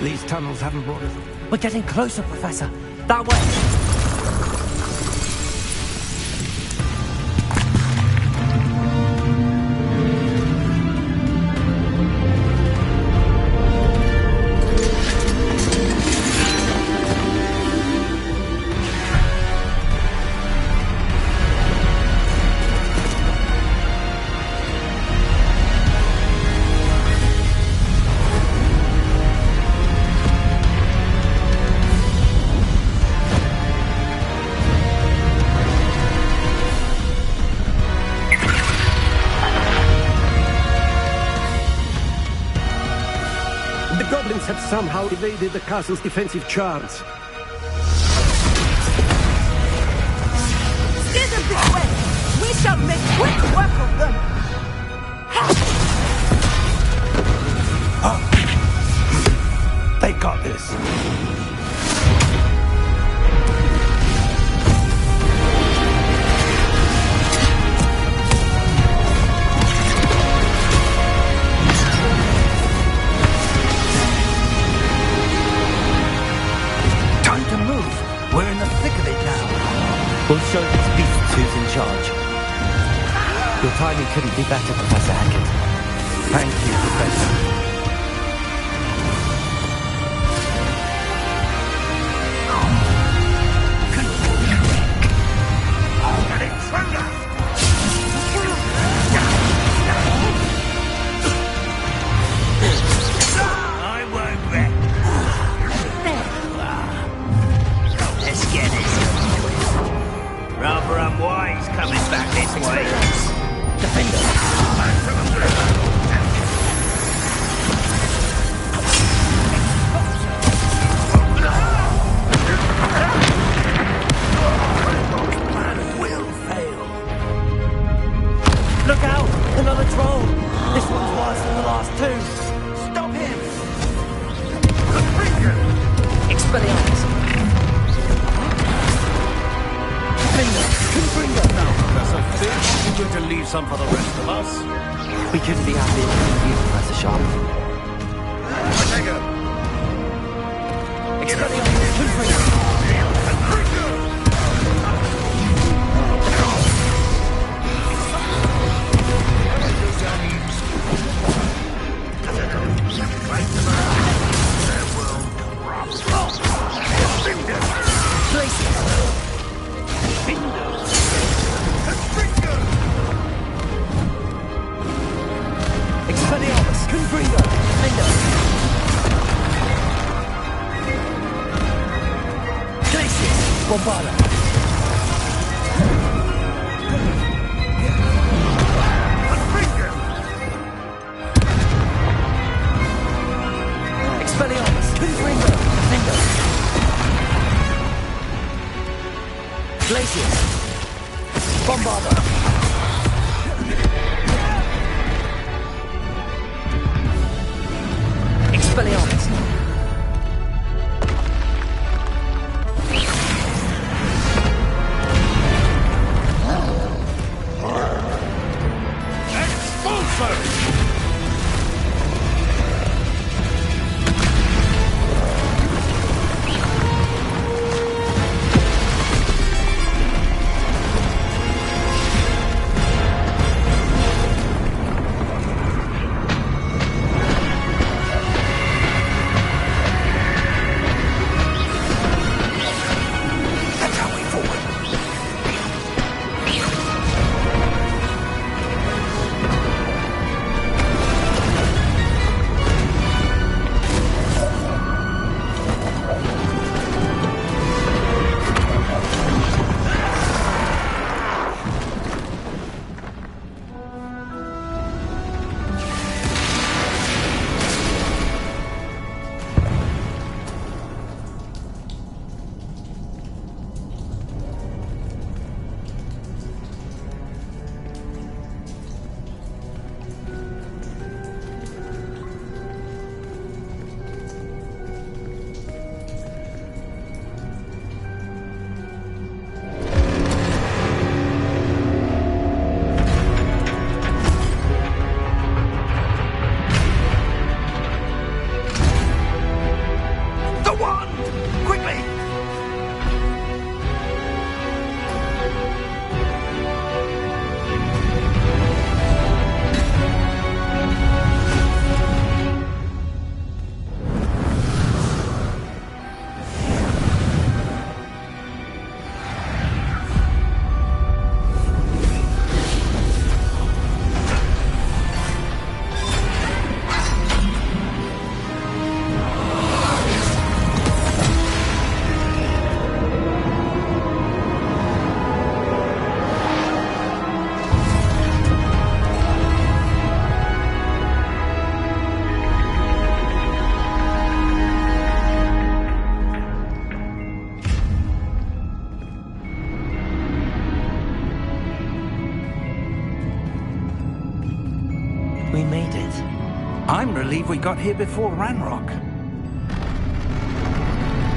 [SPEAKER 13] These tunnels haven't brought us...
[SPEAKER 8] We're getting closer, Professor. That way.
[SPEAKER 17] The goblins have somehow evaded the castle's defensive charms.
[SPEAKER 11] Steer them this way! We shall make quick work of them!
[SPEAKER 13] They got this.
[SPEAKER 8] Time to move. We're in the thick of it now. We'll show these beasts who's in charge. Your timing couldn't be better, Professor Hackett. Thank you, Professor.
[SPEAKER 21] I won't bet. There you are. Let's get this. Rather unwise coming back this way.
[SPEAKER 3] Look out! Another troll! This one's worse than the last two!
[SPEAKER 21] Stop him!
[SPEAKER 3] Expelliarmus! Confringo!
[SPEAKER 19] Now, Professor Fitch, you going to leave some for the rest of us?
[SPEAKER 8] We couldn't be happier with you, Professor Sharp.
[SPEAKER 3] Expelliarmus! Confringo! Expelliarmus! Confringo! Defender! Glacius! Bombarda! Expelliarmus! Confringo! Defender! Glacius! Bombarda! Expelliarmus!
[SPEAKER 13] we got here before Ranrock.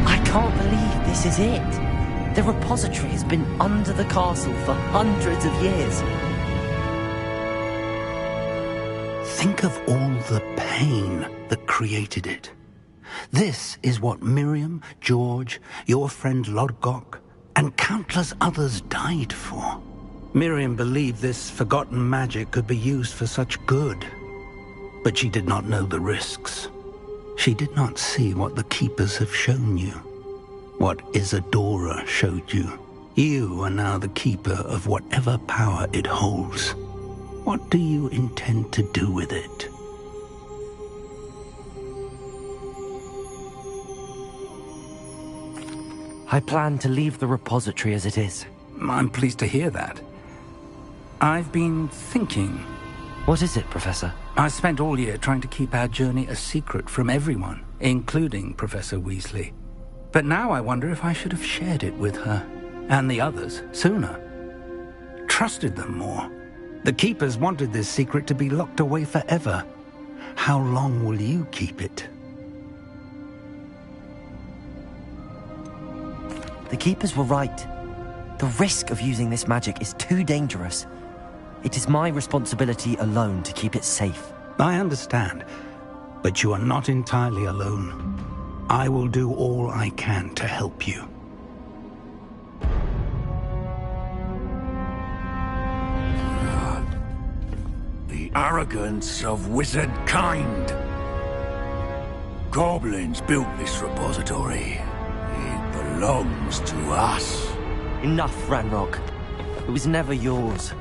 [SPEAKER 8] I can't believe this is it. The repository has been under the castle for hundreds of years.
[SPEAKER 13] Think of all the pain that created it. This is what Miriam, George, your friend Lodgok, and countless others died for. Miriam believed this forgotten magic could be used for such good, but she did not know the risks. She did not see what the Keepers have shown you, what Isadora showed you. You are now the Keeper of whatever power it holds. What do you intend to do with it?
[SPEAKER 8] I plan to leave the repository as it is.
[SPEAKER 13] I'm pleased to hear that. I've been thinking.
[SPEAKER 8] What is it, Professor?
[SPEAKER 13] I spent all year trying to keep our journey a secret from everyone, including Professor Weasley. But now I wonder if I should have shared it with her, and the others, sooner. Trusted them more. The Keepers wanted this secret to be locked away forever. How long will you keep it?
[SPEAKER 8] The Keepers were right. The risk of using this magic is too dangerous. It is my responsibility alone to keep it safe.
[SPEAKER 13] I understand, but you are not entirely alone. I will do all I can to help you.
[SPEAKER 6] The arrogance of wizard kind. Goblins built this repository. It belongs to us.
[SPEAKER 8] Enough, Ranrock. It was never yours.